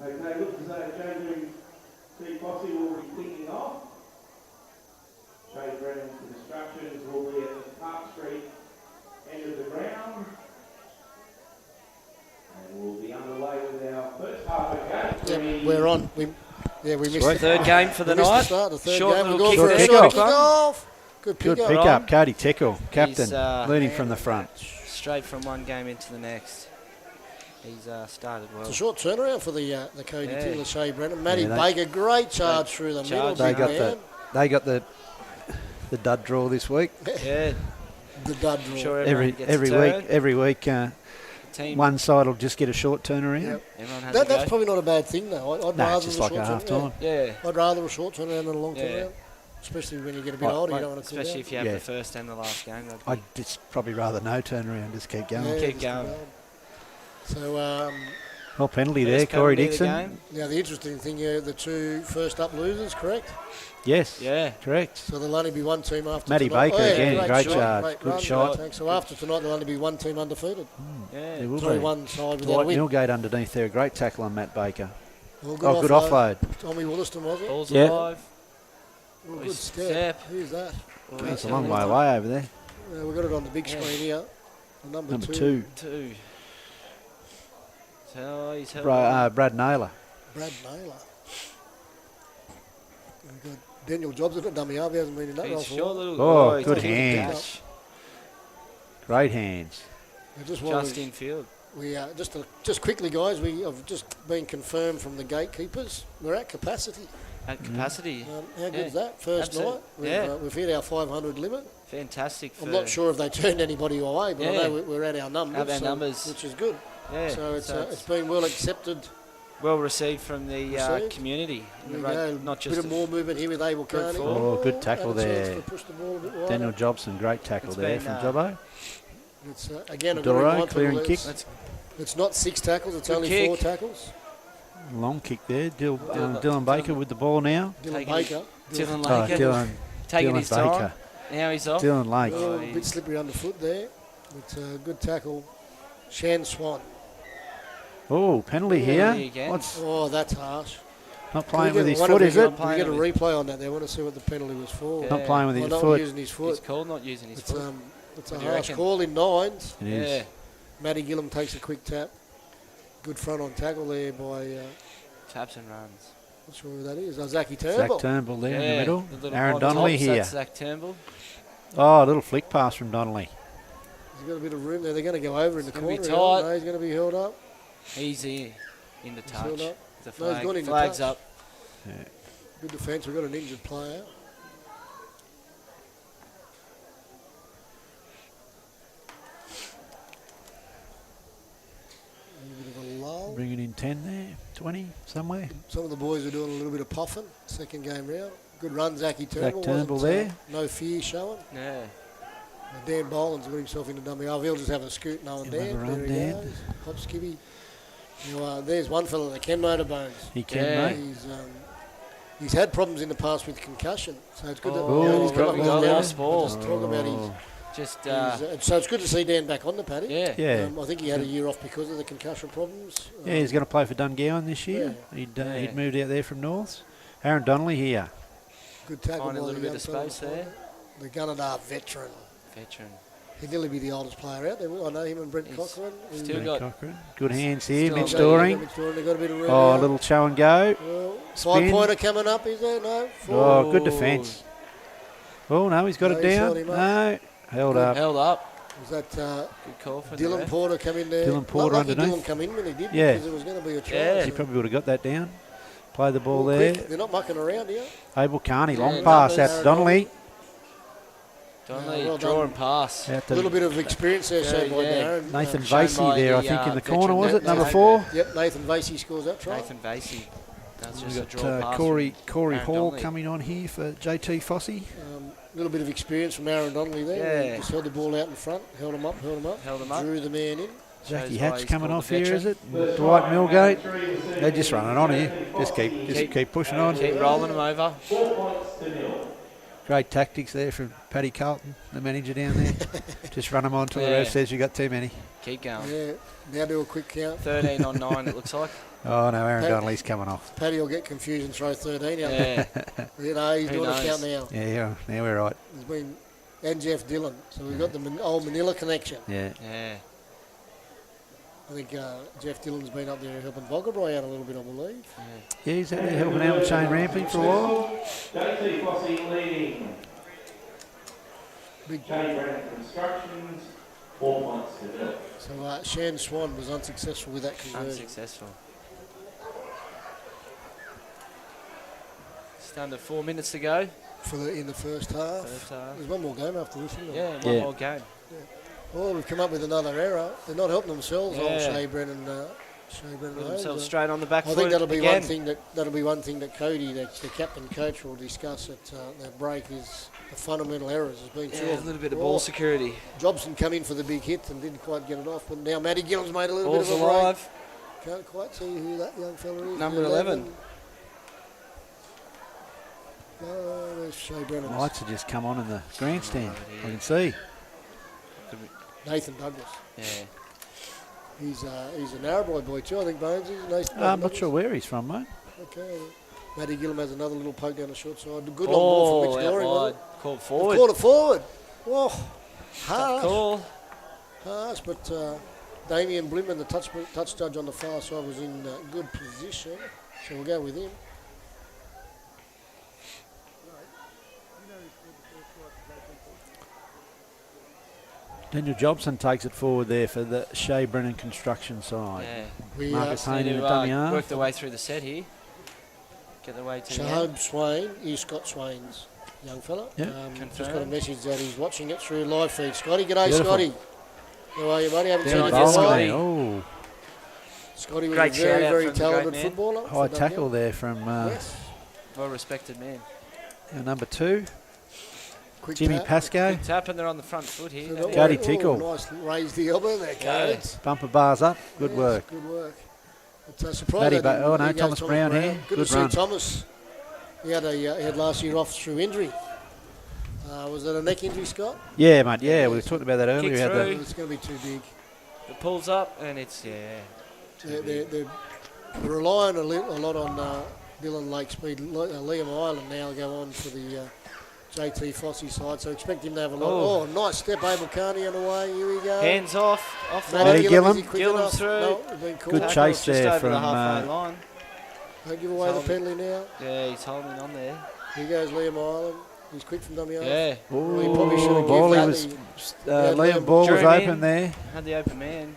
Okay, looks as though Shay Fossey will be kicking off. Shay Brennan Constructions will be at the Park Street end of the ground. And we'll be underway with our first half of the game. Yep, we're on. We missed the Third game for the we missed night. the start, the third Short game. little We'll go for a kick short there. kick-off. Good Good pick-up. pick-up. Cody Tickle, captain, He's, leading from the front. Straight from one game into the next. He's started well. It's a short turnaround for the Cody Yeah. Tickler, Shay Brennan. Matty Yeah, Baker, great charge through the middle. charge. They got the dud draw this week. Yeah. The dud draw. Sure everyone gets a turn. Every week, Team. one side will just get a short turnaround. Yep. Everyone has That's a go. probably not a bad thing, though. I'd Nah, rather it's just a like short a half turnaround. time. Yeah. I'd rather a short turnaround than a long Yeah. turnaround. Especially when you get a bit Like- older, you don't want to cool Especially down. if you have Yeah. the first and the last game. that'd be- I'd just probably rather no turnaround, just keep going. Yeah, Keep just going. So, Well, penalty there, First Corey penalty of the Dixon. game. now the interesting thing here, the two first up losers, correct? Yes, Yeah. correct. So there'll only be one team after Matty tonight. Baker again, great shot, charge, great good run, shot. great take. So after tonight there'll only be one team undefeated. Yeah. There will Sorry, be. one side without a Dwight win. Millgate underneath there, great tackle on Matt Baker. Well, Good offload. Tommy Wollaston, was it? Ball's Yeah. alive. Well, good Nice step. step. Who's that? That's a long way away over there. We've got it on the big screen here. Number Number two. 2, So he's held. Brad Naylor. Brad Naylor. We've got Daniel Jobs at a dummy half. He hasn't been in that role He's for a short while. little. Oh, he's good taking a hands. catch. Great hands. Just while Just in field. we just quickly, guys, we have just been confirmed from the gatekeepers. We're at capacity. At capacity. How good Yeah. is that? First Absolute. night. Yeah. We've hit our 500 limit. Fantastic. I'm not sure if they turned anybody away, but I Yeah. know we're at our numbers. Have our numbers. Which is good. Yeah. So it's been well accepted. well received from the Received. community. There The we go. not Bit just of more movement here with Abel Group Carney. four. Oh, good tackle Had a chance there. to push the ball a bit wider. Daniel Jobson, great tackle It's there been, from uh, Jobbo. It's again a Doro, very mindful clearing of kick. this. It's not 6 tackles. It's Good only kick. 4 tackles. Long kick there. Dylan Baker with the ball now. Dylan Taking Baker. Dylan Oh, Laker. Dylan Taking Dylan his Baker. time. Now he's off. Dylan Lake. Oh, a bit slippery underfoot there. It's a good tackle. Shan Swan. Oh, penalty Penalty here. again. What's Oh, that's harsh. not Can we playing get with his one foot, of is the- it? Not Can we playing get a with replay on that? They want to see what the penalty was for. Yeah. Not playing with Well, his not foot. using his He's foot. called not using his It's foot. it's a What do you harsh reckon? call in 9's. It Yeah. is. Matty Gillum takes a quick tap. Good front on tackle there by, Taps and runs. not sure who that is. Zaki Zach Turnbull. Turnbull there in the Yeah, middle. the little Aaron on Donnelly tops, here. That's Zach Turnbull. Oh, a little flick pass from Donnelly. He's got a bit of room there. They're going to go over in the It's gonna corner. be here. tight. No, he's going to be held up. He's in the He's held touch. up. The No, he's flag. gone in the Flag's touch. up. Good defence. We've got an injured player. A bit of a lull. Bringing in 10 there, 20 somewhere. Some of the boys are doing a little bit of puffing. Second game round. Good run, Zaki Turnbull. Turnbull wasn't, there. No fear showing. Yeah. Dan Boland's got himself into dummy half. He'll just have a scoot now and He'll have then. a run, There he Dan. goes. Hop skibby. Now, there's one fella that can motor bones. He can, Yeah. mate. He's had problems in the past with concussion, so it's good that Oh, he's got dropped his ball down. lost ball. Just talk about his. Oh, Just So it's good to see Dan back on the paddock. yeah. yeah. I think he had a year off because of the concussion problems. Yeah, he's going to play for Dungowan this year. Yeah. He'd moved out there from Norths. Aaron Donnelly Good tackle Find a by little the bit of young fella space behind there. it. The Gunnedah veteran. Veteran. He'd nearly be the oldest player out there. I know him and Brent Cochran. Still Brent got Cochran. Good hands here. still Mitch got- Doring. Mitch Doring, they've got a bit of room Oh, a out. little show and go. Well, Spin. 5-pointer coming up, is there? No? Oh, good Ooh. defence. Oh, no, he's got No, it he's down. held him up. No, held up. held up. Was that Good call from the Dylan ref. Porter come in there? Dylan Porter Lucky underneath. Dylan come in when he did, Yeah. because it was going to be a try. Yeah. He probably would have got that down. Play the ball Well, there. quick. They're not mucking around here. Abel Carney, Yeah, long pass numbers. out to Donnelly. Donnelly, well draw done. and pass. Out A to little bit of experience there shown by yeah. Darren. Nathan shown Vasey by there, I the, think, in the veteran corner, was it? net Number taker. 4? Yep, Nathan Vasey scores that try. Nathan Vasey. That's just We've a got draw pass. Corey Aaron Hall Donnelly. coming on here for JT Fossey. A little bit of experience from Aaron Donnelly there. Yeah. Just held the ball out in front, held him up. Held him up. Drew the man in. Jackie Shows why Hatch he's coming called off the here, veteran. is it? Dwight Millgate. They're just running on here. Just keep pushing on. Keep rolling him over. Great tactics there from Paddy Carlton, the manager down there. Just run them on till the Yeah. ref says you got too many. Keep going. Yeah, now do a quick count. 13 on 9, it looks like. Oh no, Aaron Pat- Donnelly's coming off. Paddy will get confused and throw 13 out. Yeah. You know, he's Who doing a knows? count now. Yeah, now we're right. He's been, and Jeff Dillon. So we've got the old Manila connection. Yeah. Yeah. I think Jeff Dillon's been up there helping Boggerbroy out a little bit, I believe. Yeah, he's out there helping out with Shane Ramping for a while. JT Fossey leading. Big. Shay Brennan Constructions, 4 points to nil. So Shan Swan was unsuccessful with that conversion. Unsuccessful. Just under 4 minutes to go. In the first half. First half. There's one more game after this, isn't there? Yeah, one more game. Well, we've come up with another error. They're not helping themselves, old Yeah. Shea Brennan. Put Holmes. themselves straight on the back I foot think that'll be again. one thing that Cody, the captain coach, will discuss at that break is the fundamental errors. There's been two Yeah, a of little bit of ball security. Jobson come in for the big hit and didn't quite get it off, but now Matty Gillum's made a little Ball's bit of a alive. break. Can't quite see who that young fella is. Number 11. Oh, there's Shea Brennan. Lights have just come on in the grandstand. I can see. Nathan Douglas. Yeah. He's a Narrabri boy too, I think, Bones is. Nathan I'm not Douglas. sure where he's from, mate. Okay. Matty Gillum has another little poke down the short side. Good long Oh, ball from Mitch out Doring. wide. Called They've forward. called it forward. Oh, Tough harsh. call. Harsh, but Damien Blimman, the touch judge on the far side, was in good position. So we'll go with him. Daniel Jobson takes it forward there for the Shea Brennan construction side. Yeah. We Marcus Need Hayne in to the dummy work half. their way through the set here. Get their way to the end. Shahab Swain is Scott Swain's young fella. Yeah. Just got a Confirmed. message that he's watching it through live feed. Scotty, g'day, Beautiful. Scotty. How are you, buddy? Haven't Down seen on you your for a while. Scotty. Oh, Scotty was Great a very, shout-out very from the great talented man. footballer. high for tackle WA. there from Yes. Well respected man. number 2, Quick Jimmy tap. Pascoe. Good tap, and they're on the front foot here. So That'd not be- Cody worry- Tickle. Oh, nice, raised the elbow there, Yeah. Codes. Bumper bars up. Good Yes, work. Good work. But surprised Matty they Ba- didn't- oh, no, there goes Thomas Brown here. Good Good to see run. Thomas. He had last year off through injury. Was that a neck injury, Scott? Yeah, mate. Yeah, we were talking about that earlier. Kick We had through. the, It's going to be too big. It pulls up, and it's, They're relying a lot on Dylan Lake Speed. Liam Ireland now go on for the JT Fossey side, so expect him to have a lot. Oh. Oh, nice step, Abel Carney on the way. Here we go. hands off the Matty line. Matty Gillum, is Gillum. he quick Gillum's enough? through. No, it's been called. Good Tackle chase just there over from, the halfway line. Don't give away the penalty now. Yeah, he's holding on there. Here goes Liam Ireland. He's quick from dummy half. Yeah, Well, he probably should have Ball, given he that was, Yeah, Liam Ball drew was him open in. there. had the open man.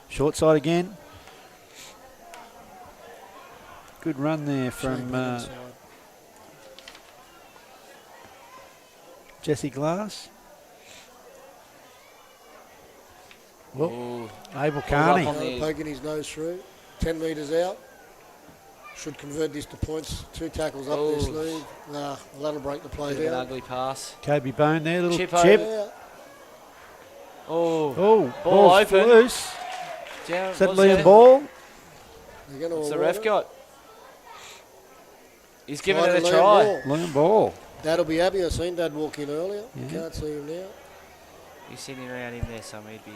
Short side again. Good run there Shea from Brennan's side. Jesse Glass. Well, Ooh. Abel up Carney. on the- Poking his nose through. 10 metres out. Should convert this to points. 2 tackles up their Oh. sleeve. Well, that'll break the play Bit of an down. ugly pass. Kobe Bone there, little Chip chip. over. Yeah. Oh, Oh, Ball ball's open. loose. down. Is that was Liam there? Ball? They're going to What's the award ref it. got? He's giving Try it a to Liam try. Ball. Liam Ball. That'll be Abby. I seen Dad walk in earlier. Yeah. Can't see him now. He's sitting around him there, so he'd be.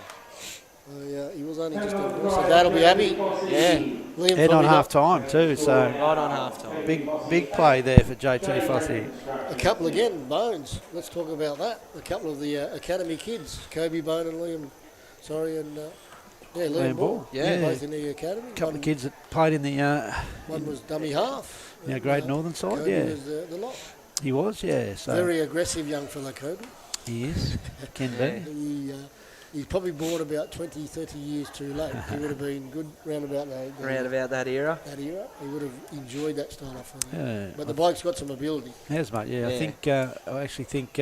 Oh, yeah, he was only just in. So that'll be Abby. Yeah. Liam Head on probably half got time too, so Right on half time. big play there for JT Fossey. a couple again, Bones. Let's talk about that. A couple of the academy kids, Kobe Bone and Liam Liam Ball. Ball. Yeah. Both in the academy. A couple of kids that played in the One was dummy half. Great Northern side. Kobe was the lot. He was, yeah. So Very aggressive young fella, Kobe. he is, can be. He's probably born about 20, 30 years too late. He would have been good round about Around about that era. that era. He would have enjoyed that style of footy. Yeah, But the bloke's got some ability. Has mate. Yeah, Yeah. I actually think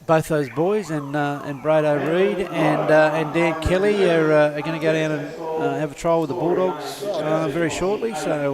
both those boys and Brado Reid and Dan Kelly are going to go down and have a trial with the Bulldogs very shortly. So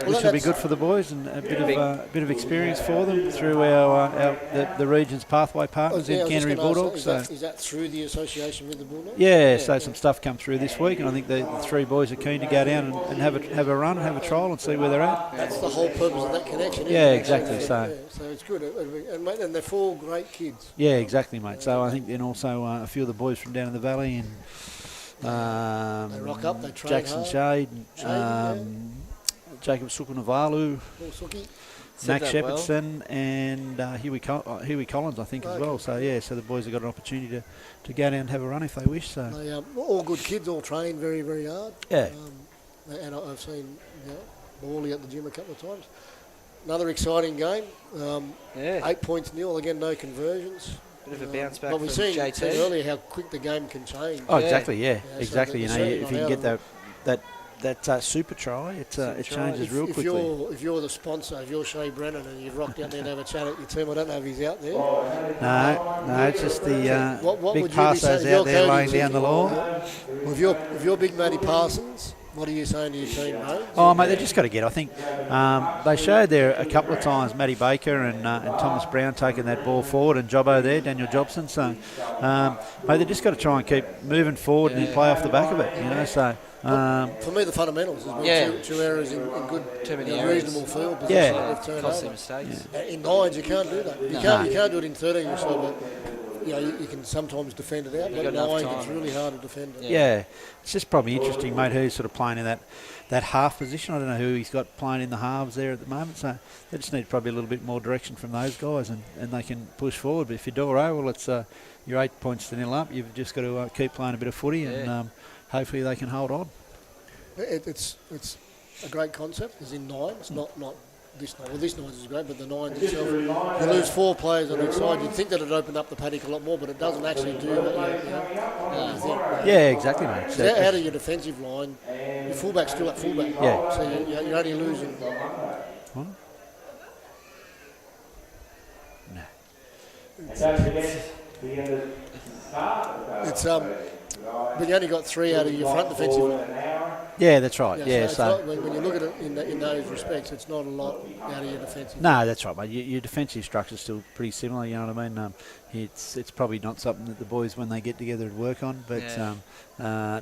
which will be good for the boys and a bit of experience for them through the region's pathway partners in Canterbury Bulldogs. Is that through the association with the Bulldogs? Yeah, so some stuff come through this week, and I think the three boys are keen to go down and have a run, have a trial, and see where they're at. That's the whole purpose of that connection. Yeah, isn't it? exactly. So it's good. And they're four great kids. yeah, exactly, mate. So I think then also a few of the boys from down in the valley and They rock up, they train Jackson hard. Shade, Jacob Sukunavalu, Said Max that well. Shepherdson, and Huey Collins, I think, as well. So yeah, so the boys have got an opportunity to go down and have a run if they wish. So They all good kids, all train very, very hard. yeah, And I've seen Morley at the gym a couple of times. Another exciting game. 8 points nil. Again, no conversions. Bit of a bounce back But from we've seen JT. earlier how quick the game can change. oh exactly, yeah, so exactly. You know, they're if you can certainly get that super try, it changes real quickly. If you're the sponsor, if you're Shay Brennan and you've rocked out there to have a chat at your team, I don't know if he's out there. No, it's just the What would you big be passos saying? out there If you're laying down the law. Well, if you're Big Matty Parsons, what are you saying to your team, mate? Oh, mate, they just got to get. I think they showed there a couple of times, Matty Baker and Thomas Brown taking that ball forward, and Jobbo there, Daniel Jobson. So, mate, they just got to try and keep moving forward and then play off the back of it. You know, so. For me, the fundamentals has been two errors in good, Too many reasonable field position. Yeah. that they've turned Costly over. mistakes. In 9's, you can't do that. You can't do it in 13 or so, but you can sometimes defend it out. But got enough 9, time. it's really hard to defend it. Yeah, it's just probably interesting, mate, who's sort of playing in that half position. I don't know who he's got playing in the halves there at the moment, so they just need probably a little bit more direction from those guys, and they can push forward. But if you're Doro, well, it's you're 8 points to nil up. You've just got to keep playing a bit of footy, and hopefully they can hold on. It's a great concept. It's in 9. It's not this 9. Well, this 9 is great, but the 9 itself, you lose 4 players on each side. You'd think that it'd open up the paddock a lot more, but it doesn't actually do what you think. Yeah, exactly, mate. So out of your defensive line, your fullback's still at fullback. Yeah. So you're only losing. What? It's but you only got 3 out of your front defensive line. Yeah, that's right. Yeah, so it's not, when you look at it in those respects, it's not a lot out of your defensive. No, that's right, mate. Your defensive structure's still pretty similar. You know what I mean? It's probably not something that the boys, when they get together, would work on. But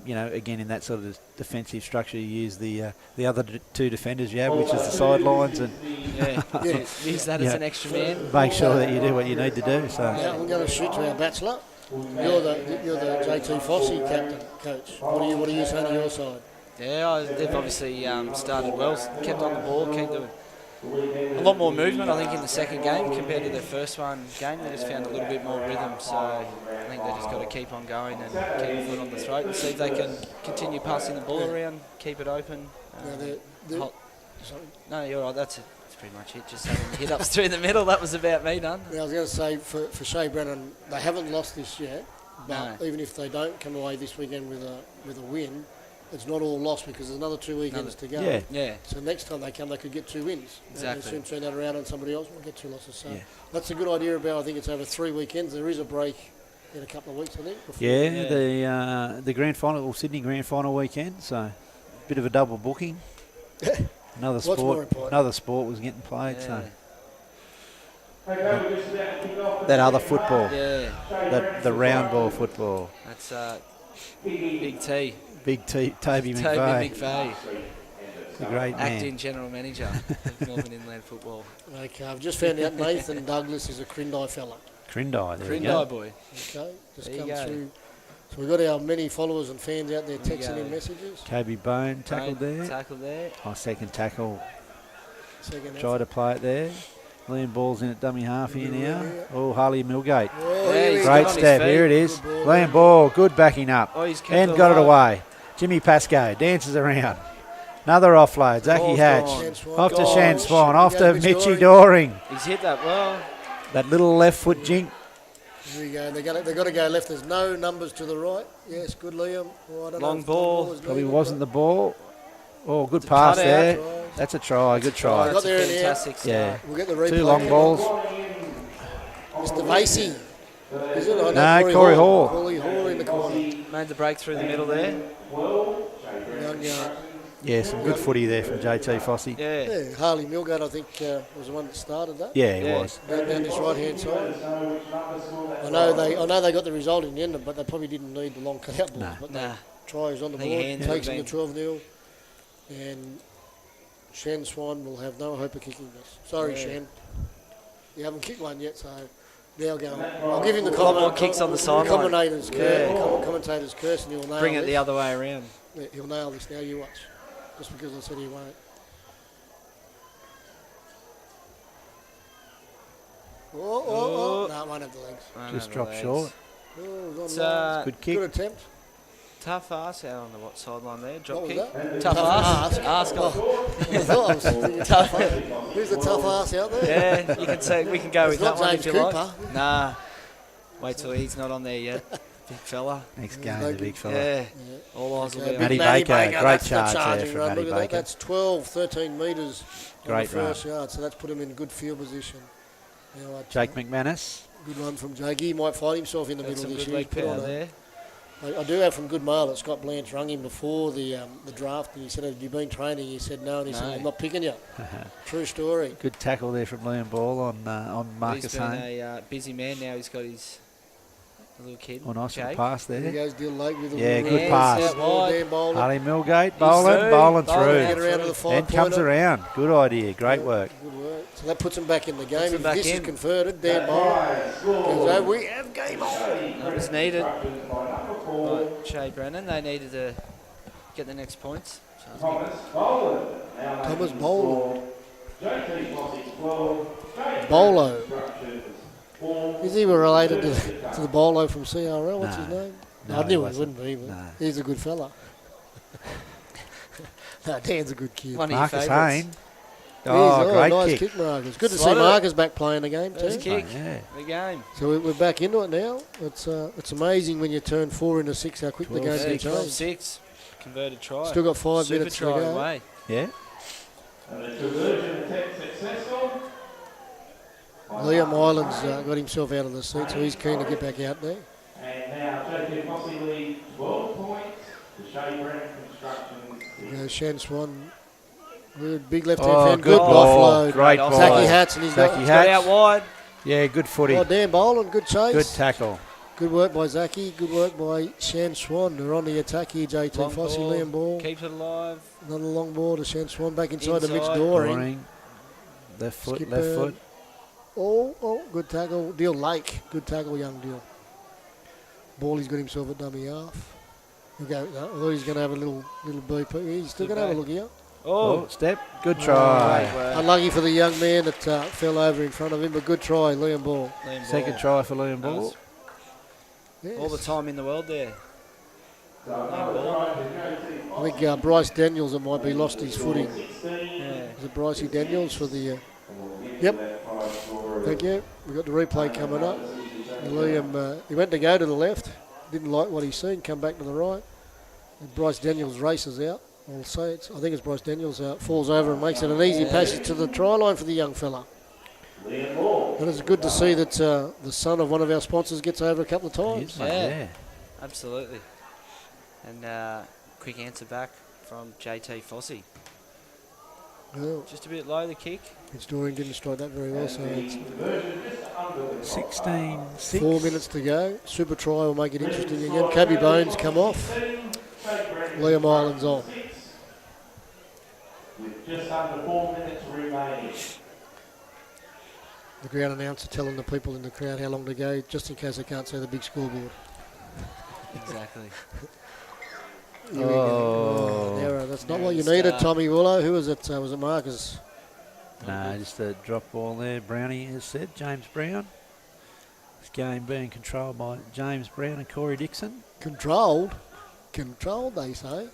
you know, again, in that sort of defensive structure, you use the other two defenders you have, which is the sidelines, and use that as an extra man. Make sure that you do what you need to do. So Now I'm going to shoot to our bachelor. You're the JT Fossey captain, coach. What are you saying to your side? Yeah, they've obviously started well, kept on the ball, kept doing a lot more movement, I think, in the second game compared to their first game. They just found a little bit more rhythm, so I think they just got to keep on going and keep the foot on the throat and see if they can continue passing the ball around, keep it open. No, you're right, that's pretty much it. Just having the hit-ups through the middle, that was about me done. Now, I was going to say, for Shay Brennan, they haven't lost this yet, but even if they don't come away this weekend with a win, it's not all lost because there's another 2 weekends to go. Yeah. So next time they come, they could get 2 wins. Exactly. And soon turn that around and somebody else will get 2 losses. So that's a good idea about, I think it's over 3 weekends. There is a break in a couple of weeks, I think. the grand final, or Sydney grand final weekend, so a bit of a double booking. Another sport was getting played, so that other football, the round ball football. That's Big T. Big T, Toby McVeigh. The great man. Acting General Manager of Northern Inland Football. Okay, I've just found out Nathan Douglas is a Crindai fella. Crindai, there you Crindai go. boy. Okay, just There you come go. So we've got our many followers and fans out there There you texting go. in messages. Kobe Bone tackled there. Tackle there. Second tackle. Second Try to play it there. Liam Ball's in at dummy half here now. Yeah. Oh, Harley Millgate. Oh, Yeah, he's Great got on his step. feet. Here it is. Good ball, Liam Ball, good backing up. Oh, he's kept And got it alive. away. Jimmy Pascoe dances around. Another offload. Zachy Ball's Hatch. gone. Shan Swan. Off to Goal. Shan Swan. Off to Mitch Mitchy Doring. Doring. He's hit that well. That little left foot jink. Here we go. They've got to go left. There's no numbers to the right. Yes, good Liam. Oh, I don't Long know if ball. is Probably needed, wasn't the but ball. Oh, good It's a pass cutout. there. Try. That's a try. Good try. Got That's there a in the end. fantastic start. Yeah. We'll get the replay. Two long balls. Mr. Vasey. Is it? Oh, No, Corey Hall. Corey Hall in the corner. Made the break through the middle there. Young yard. Yeah, some good footy there from JT Fossey. Yeah. Yeah, Harley Millgate, I think, was the one that started that. Yeah, he Yeah. was. Down this right-hand side. I know they got the result in the end, but they probably didn't need the long cut-out balls. Nah. But Nah. try is on the They board, handed takes it him to back. 12-0, and Shan Swan will have no hope of kicking this. Sorry, Yeah. Shan. You haven't kicked one yet, so now go. I'll give him the Couple more kicks on the sideline. commentator's Yeah. commentator's curse, and he'll nail Bring it this. the other way around. Yeah, he'll nail this now, you watch. Just because I said he won't. Oh. No, it won't have the legs. Just dropped short. Oh, he's on It's line. Good kick. Good attempt. tough ass out on the sideline there. Drop What was kick. that? Tough ass. Ass Oh, goal. I thought I was thinking tough ass. Who's the tough ass out there? Yeah, you can say we can go with It's that not one James if you Cooper. like. Nah. Wait till he's not on there yet. Big fella. Next game, the big fella. Yeah. All eyes will Okay, be on Matty big him. Baker, great that's the charge there charging from run. Matty Look at that. Baker. That's 12, 13 metres on Great the first yard, so that's put him in good field position. Now, Jake McManus. good run from Jake. He might find himself in the That's middle some this good year. leg He's put power on a- there. I do have from good mail that Scott Blanche rung him before the draft, and he said, "Have you been training?" He said, "No," and he said, No. "I'm not picking you." True story. Good tackle there from Liam Ball on Marcus He's been Hayne. a busy man now. He's got his little kid. Oh, nice little Jake. pass There there. goes Dill Lake with a Yeah, little good hands pass. out wide. Dan Bowler. Harley Millgate, bowling through. bowling Bowling through. Get around to the And 5-pointer. comes around. Good idea. Great work. Good work. So that puts him back in the game. Puts him If back this is in. converted, Dan Bowler goes, "Oh, we have game on." That was needed. Right, Shay Brennan, they needed to get the next points. So Thomas Bowler. Bolo. Is he related to the Bolo from CRL? What's his No. name? No, I he knew he wasn't. wouldn't be, but No. he's a good fella. No, Dan's a good kid. one of your Marcus favourites. Hayne. Oh, great nice kick. Marcus. Good to see Slotted it. Marcus back playing the game First too. kick. Yeah. The game. So we're back into it now. It's amazing when you turn 4 into 6 how quick the game 12-6. can change. 12-6. Converted try. Still got 5 Super minutes to try go. away. Yeah. Liam Ireland's got himself out of the seat, so he's keen to get back out there. And now JT Fossey leads 12 points to Shay Brennan Construction. Goes Shan Swan. Good big left hand Oh, fan. good Good ball. offload. Great Zachy ball. Zachy Hats, and he's Zachy got. Got Hatch. out wide. Yeah, good footy. Oh, Dan Boland, good chase. Good tackle. Good work by Zachy. Good work by Shan Swan. They're on the attack here. JT Long Fossey, ball. Liam Ball. Keeps it alive. Another long ball to Shan Swan. Back inside to Mitch Inside. Doring. Doring. Left foot, Skip left burn. foot. Oh, good tackle. Deal Lake. Good tackle, young Deal. Ball, he's got himself a dummy half. He'll go, no, I thought he was going to have a little beep. He's still Good going to have a back. look here. Oh, step. Good try. Great work. Unlucky for the young man that fell over in front of him, but good try, Liam Ball. Liam Second Ball. try for Liam That Ball. was Yes. all the time in the world there. Liam Ball. I think Bryce Daniels that might be lost his footing. Yeah. Is it Brycey Daniels for the... Yep. Thank you. We've got the replay coming up. Liam, he went to go to the left. Didn't like what he's seen. Come back to the right. And Bryce Daniels races out. I'll say I think it's Bryce Daniels falls over and makes it an easy passage to the try line for the young fella. And it's good to see that the son of one of our sponsors gets over a couple of times. Yes, mate, Yeah. yeah. Absolutely. And quick answer back from JT Fossey. Well, Just a bit low, the kick. Mitch Doring didn't strike that very well, so it's 16-6. 4 minutes to go. Super try will make it interesting again. Kobe Bones come off. Liam Ireland's on. With just under 4 minutes remaining. The ground announcer telling the people in the crowd how long to go, just in case they can't see the big scoreboard. Exactly. Here we go. Oh, an error. That's not what you needed, Tommy Willow. Who was it? Was it Marcus? No, just a drop ball there. Brownie has said, James Brown. This game being controlled by James Brown and Corey Dixon. Controlled? Controlled, they say.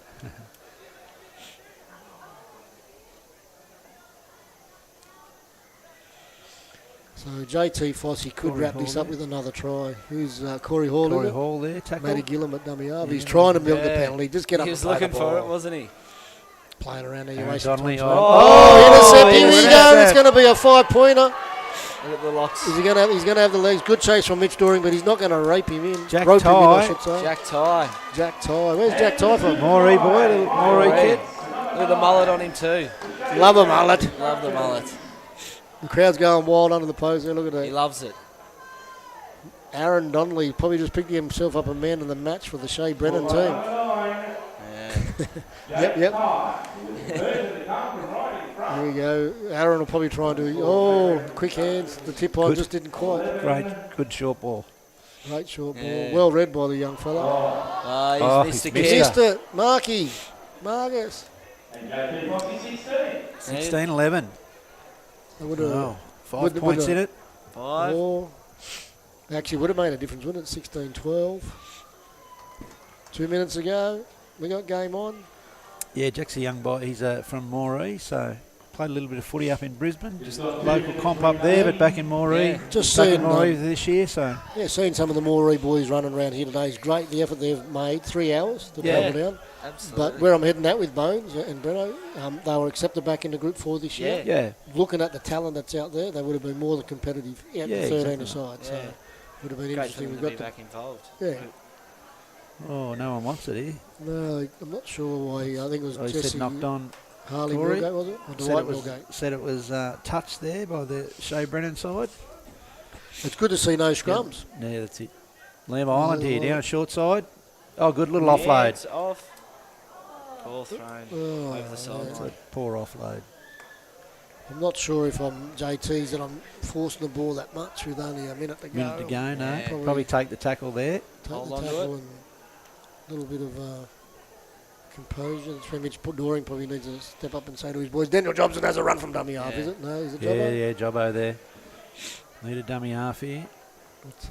So JT Fossey could Corey wrap this Hall up there. with another try. Who's Corey Hall? Corey is it? Hall there, tackle. Matty Gillum at dummy half. He's trying to milk the Yeah. penalty. Just get up He and was play looking the for it, ball. wasn't he? Playing around there. Aaron You're wasting Donnelly. time. Oh, Intercept. Here we intercept. go. It's going to be a 5-pointer. Look at the locks. He's going to have the legs. Good chase from Mitch Doring, but he's not going to rape him in. Jack Rope him in, I Ty. should say. Jack Ty. Jack Ty. Where's Jack Ty from? Moree boy, little Moree kid. Look at the mullet on him too. Love a mullet. Love the mullet. The crowd's going wild under the post there. Look at He that. loves it. Aaron Donnelly probably just picked himself up a man in the match for the Shay Brennan team. Yeah. Yep. Here we go. Aaron will probably try and do. Quick hands. The tip line Good. just didn't quite. Great, good short ball. Great short ball. Yeah. Well read by the young fella. He's missed he's again. missed Missed it. Marky. Marcus. 16-11. That would have. Oh, 5 Would- points would- in it. 5. Actually, would have made a difference, wouldn't it? 16-12. 2 minutes ago, we got game on. Yeah, Jack's a young boy. He's from Moree, so played a little bit of footy up in Brisbane. Just local comp up there, but back in Moree. Yeah. Just back in seeing, Moree this year, so yeah, seeing some of the Moree boys running around here today is great. The effort they've made, 3 hours to Yeah. travel down. Absolutely. But where I'm heading at with Bones and Brenno, they were accepted back into Group 4 this year. yeah. Looking at the talent that's out there, they would have been more than competitive at Yeah, the 13 exactly. aside. So Yeah. would have been Great for interesting. them We've to be got back involved. yeah. Oh, no one wants it here. No, I'm not sure why. I think it was Oh, he Jesse said knocked on. Harley Corey. Millgate, was it? Or Said Dwight it was, Millgate. said it was touched there by the Shay Brennan side. It's good to see no scrums. Yeah, that's it. Liam Island here, down short side. Oh, good little offload. It's off. Ball thrown Oh, over the sideline. Poor offload. I'm not sure if I'm JT's and I'm forcing the ball that much with only a minute to go. Minute to go, no. Yeah. Probably take the tackle there. Take Hold the on to tackle it. and a little bit of composure. That's where Mitch Doring probably needs to step up and say to his boys, Daniel Jobson has a run from dummy half, Yeah. is it? No, is it Yeah, Jobbo? yeah, Jobbo there. Need a dummy half here. It's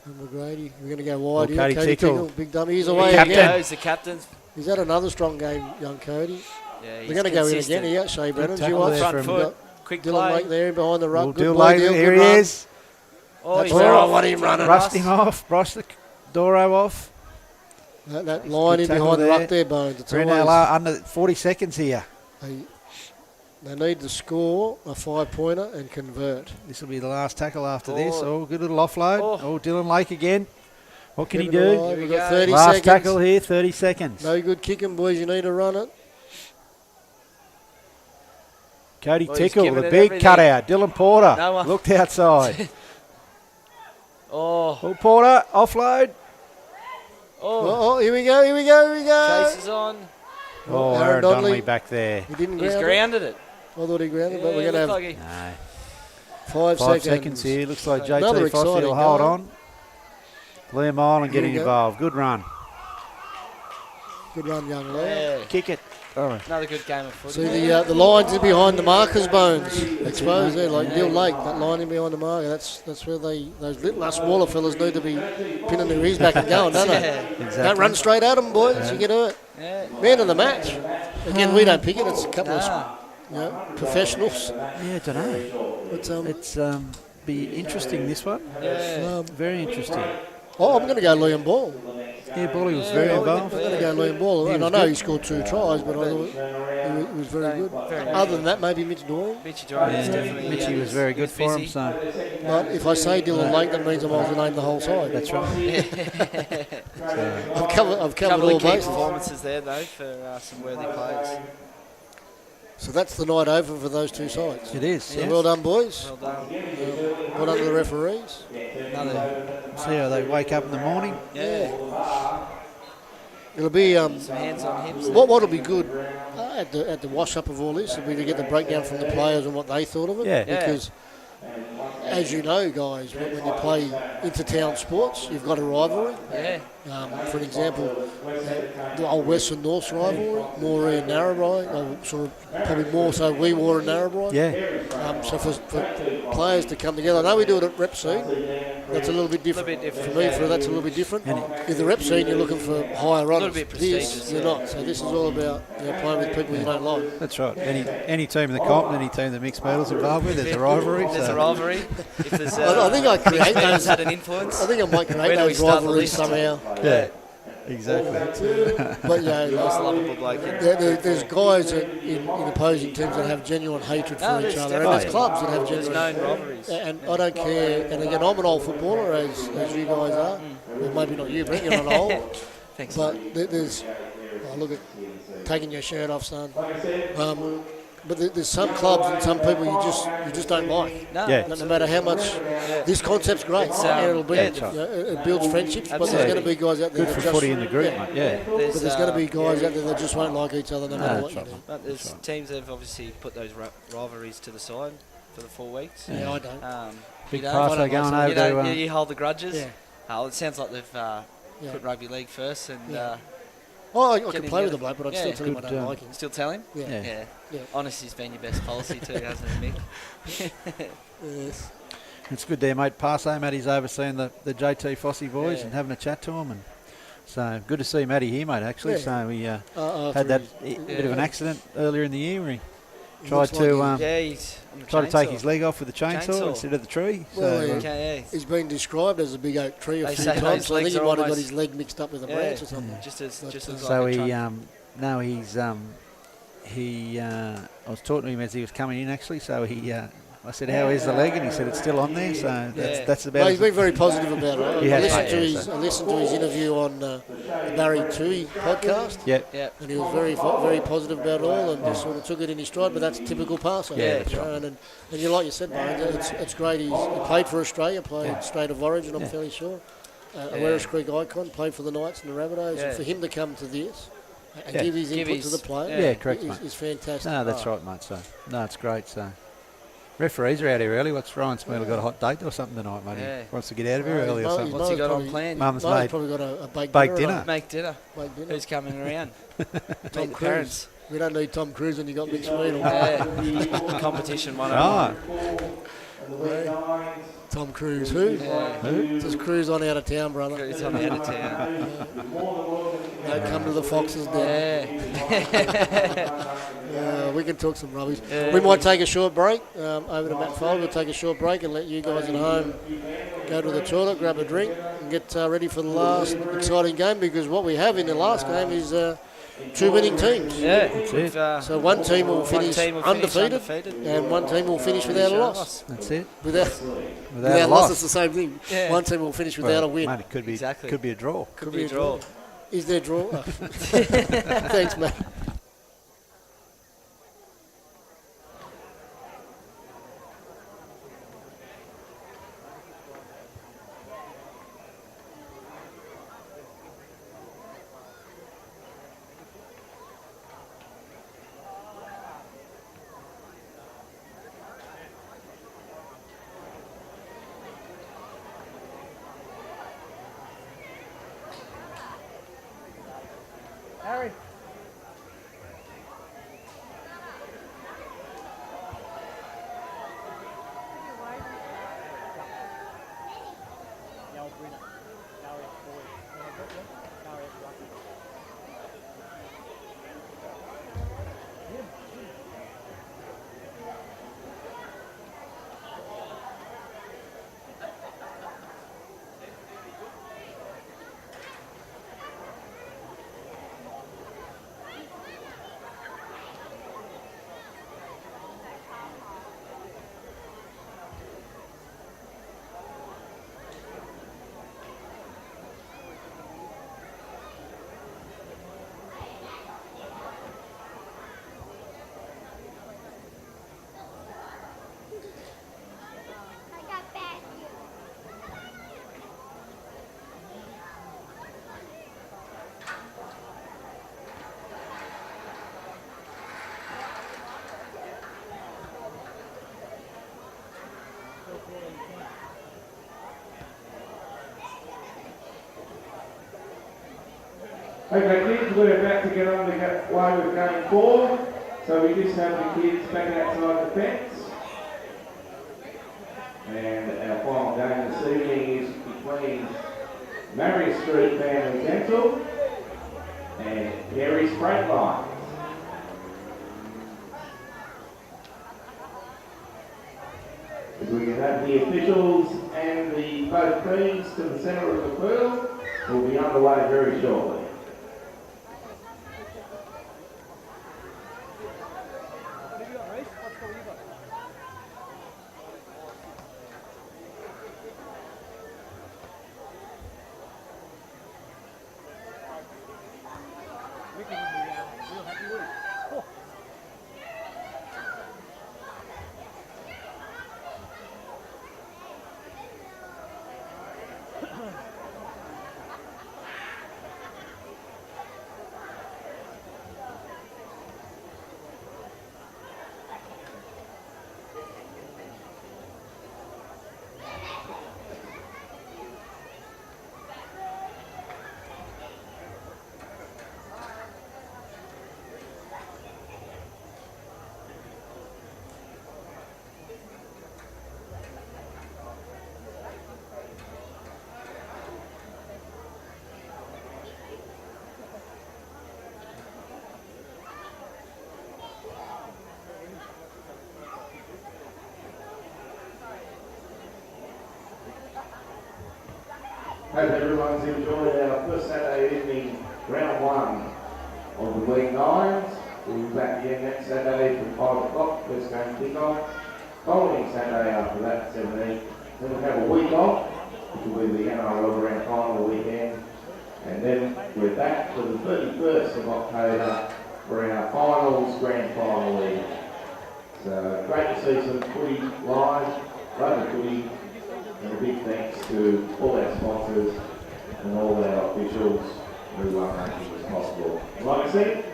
McGrady. We're going to go wide Oh, here. Cody Tickle. Big dummy. He's Here away he again. goes, the captain. He's had another strong game, young Cody. Yeah, We're going to go in again here. Shay Brennan. tackle You want there Front from- foot, quick Dylan play. Lake there behind the ruck. We'll Good do play, later. Dylan, Here good he run. is. Oh, he's That's there all off. what him running. Brushed him off. Brushed the Doro off. That line in tackle behind the there. ruck there, Bones. It's Brennan always, under 40 seconds here. they need to score a 5-pointer and convert. This will be the last tackle after Oh. this. Oh, good little offload. Oh. Oh, Dylan Lake again. What can he Keep it do? alive. Here We've we got go. 30 Last seconds. tackle here, 30 seconds. No good kicking, boys. You need to run it. Cody Well, he's Tickle, giving the it big everything. cutout. Dylan Porter No one- looked outside. Oh, Oh, Porter, offload. oh. Here we go. Here we go. Here we go. Chase is on. Oh, Aaron Aaron Donnelly. Donnelly back there. He didn't He's ground it. grounded it. I thought he grounded, but Yeah, we're going to have looked like he- No. 5 5 seconds. seconds here. Looks like Another JT Fossey will exciting hold goal. on. Liam Island Here we getting go. involved. Good run. Good run, young Liam. Yeah. Kick it. Oh. Another good game of footy. See the lines in behind the markers, Bones. Exposed there, like Neil Lake, that line in behind the marker. That's where those little smaller fellas need to be pinning their ears back and going, don't they? Yeah. Exactly. Don't run straight at them, boys. You get hurt. Yeah. Man of the match. Again, we don't pick it. It's a couple Nah. of professionals. Yeah, I don't know. But, It's be interesting, this one. Yeah. Very interesting. I'm going to go Liam Ball. Yeah, Bolly was very I'm involved. going to go Liam Ball. He And I was know good. he scored 2 tries, but I thought he was very good. Other than that, maybe Mitch Doyle. Mitchy Doran is definitely. Mitchy was very good for him, so But if I say Dylan Lake, that means I might as well name the whole side. that's right. I've covered Couple all of key bases. performances there though for some worthy players. So that's the night over for those 2 sides. It is. So Yeah. well done, boys. Well done. Well done to the referees. Another. See how they wake up in the morning. Yeah. It'll be Some hands on him. what'll be good at the wash up of all this will be to get the breakdown from the players and what they thought of it. Yeah. Yeah. Because as you know, guys, when you play inter-town sports, you've got a rivalry, Yeah. For an example, the old Western North rivalry, Moree and Narrabri, or sort of probably more so Weewar and Narrabri. Yeah. So for players to come together, I know we do it at rep scene. That's a little bit different. For me, that's a little bit different. If the rep scene, you're looking for higher runners. A little bit prestigious. This, you're not. So this is all about playing with people you don't like. That's right. Any team in the comp, any team that mixed medals involved with, there's a rivalry. There's a rivalry. If there's, I think I create those those. had an influence. I think I might create Where do we those start the rivalries list? somehow. Yeah, exactly. But yeah, Most lovable bloke. there's guys in opposing teams that have genuine hatred for each other, and there's clubs that have There's genuine. known rivalries. And I don't care. And again, I'm an old footballer, as you guys are. Well, maybe not you, Brent. You're not old. Thanks. But there's. Oh, look at taking your shirt off, son. But there's some clubs and some people you just don't like. No. Yeah. No matter how much. This concept's great. And it'll be. It builds friendships, but there's going to be guys out there Good that for just. footy in the group, mate. Yeah. But there's going to be guys out there that just won't like each other no matter what you do. But there's teams that have obviously put those rivalries to the side for the 4 weeks. Yeah, I don't. Big you pass don't- going you over don't- to. you hold the grudges. Yeah. It sounds like they've put rugby league first and I Get could in play with there. the bloke, but I'd Yeah. still tell him I Good, don't like him. still tell him. Yeah. Yeah. Honesty's been your best policy too, hasn't it, Mick? Yes. It's good there, mate. Passo, Matty's overseeing the JT Fossey boys and having a chat to them. And so good to see Matty here, mate, actually. Yeah. So we After had that his- bit of an accident earlier in the year where he He tried looks like to Yeah, he's on the tried to take chainsaw. his leg off with the chainsaw instead of the tree. Well, So, yeah. Okay, He's been described as a big oak tree a They few say times, those so I think legs he are might have got almost- his leg mixed up with a branch or something. Just as But, looks so like a he trunk. now he's I was talking to him as he was coming in actually. So he I said, "How is the leg?" And he said, "It's still on there." So that's about. Well, he's been very positive about it. He I has, listened to his interview on the Barry Toohey podcast. Yep. And he was very positive about it all and just sort of took it in his stride. But that's typical passer. Yeah, that's you know, and you like you said, Bones, it's great. He played for Australia, played State of Origin, I'm fairly sure. A Werris Creek icon, played for the Knights and the Rabbitohs. And for him to come to this and give his input to the player Yeah, correct, mate. is fantastic. No, that's right, mate. So no, it's great. So referees are out here early. What's Ryan Smeal got a hot date or something tonight, mate? Yeah. He wants to get out of here early or something. What's he got on plan? Mum's Mum's made probably got a baked dinner. dinner. Make dinner. Baked dinner. Who's coming around? Tom Meet the Cruise. parents. We don't need Tom Cruise when you got mixed meat. Yeah. Competition 101. Ah, Tom Cruise. Who? Just cruise on out of town, brother. Cruise on out of town. Don't come to the Foxes down. We can talk some rubbish. We might take a short break over to Matt Fold. We'll take a short break and let you guys at home go to the toilet, grab a drink, and get ready for the last exciting game, because what we have in the last game is 2 winning teams. Yeah. That's it. So one team will finish undefeated, and one team will finish without a loss. That's it. Without Without a loss, loss. it's the same thing. Yeah. One team will finish without a win. Mate, it could be Exactly. could be a draw. Could be a draw. Is there a draw? Oh. Thanks, mate. Harry. Okay, kids, we're about to get underway with game 4. So we just have the kids back outside the fence. And our final game this evening is between Marius Street Family Dental and Careys Freight Line. If we can have the officials and the both teams to the centre of the field, we'll be underway very shortly. Hope everyone's enjoyed our first Saturday evening, round 1 of the WEG 9’s. We'll be back again next Saturday from 5 o'clock, first game kick-off. Following Saturday after that, 17th. Then we'll have a week off, which will be the NRL Grand Final weekend. And then we're back for the 31st of October for our finals, Grand Final evening. So great to see some footy live, love the footy. And a big thanks to all our sponsors and all our officials who are making this possible. And like I said,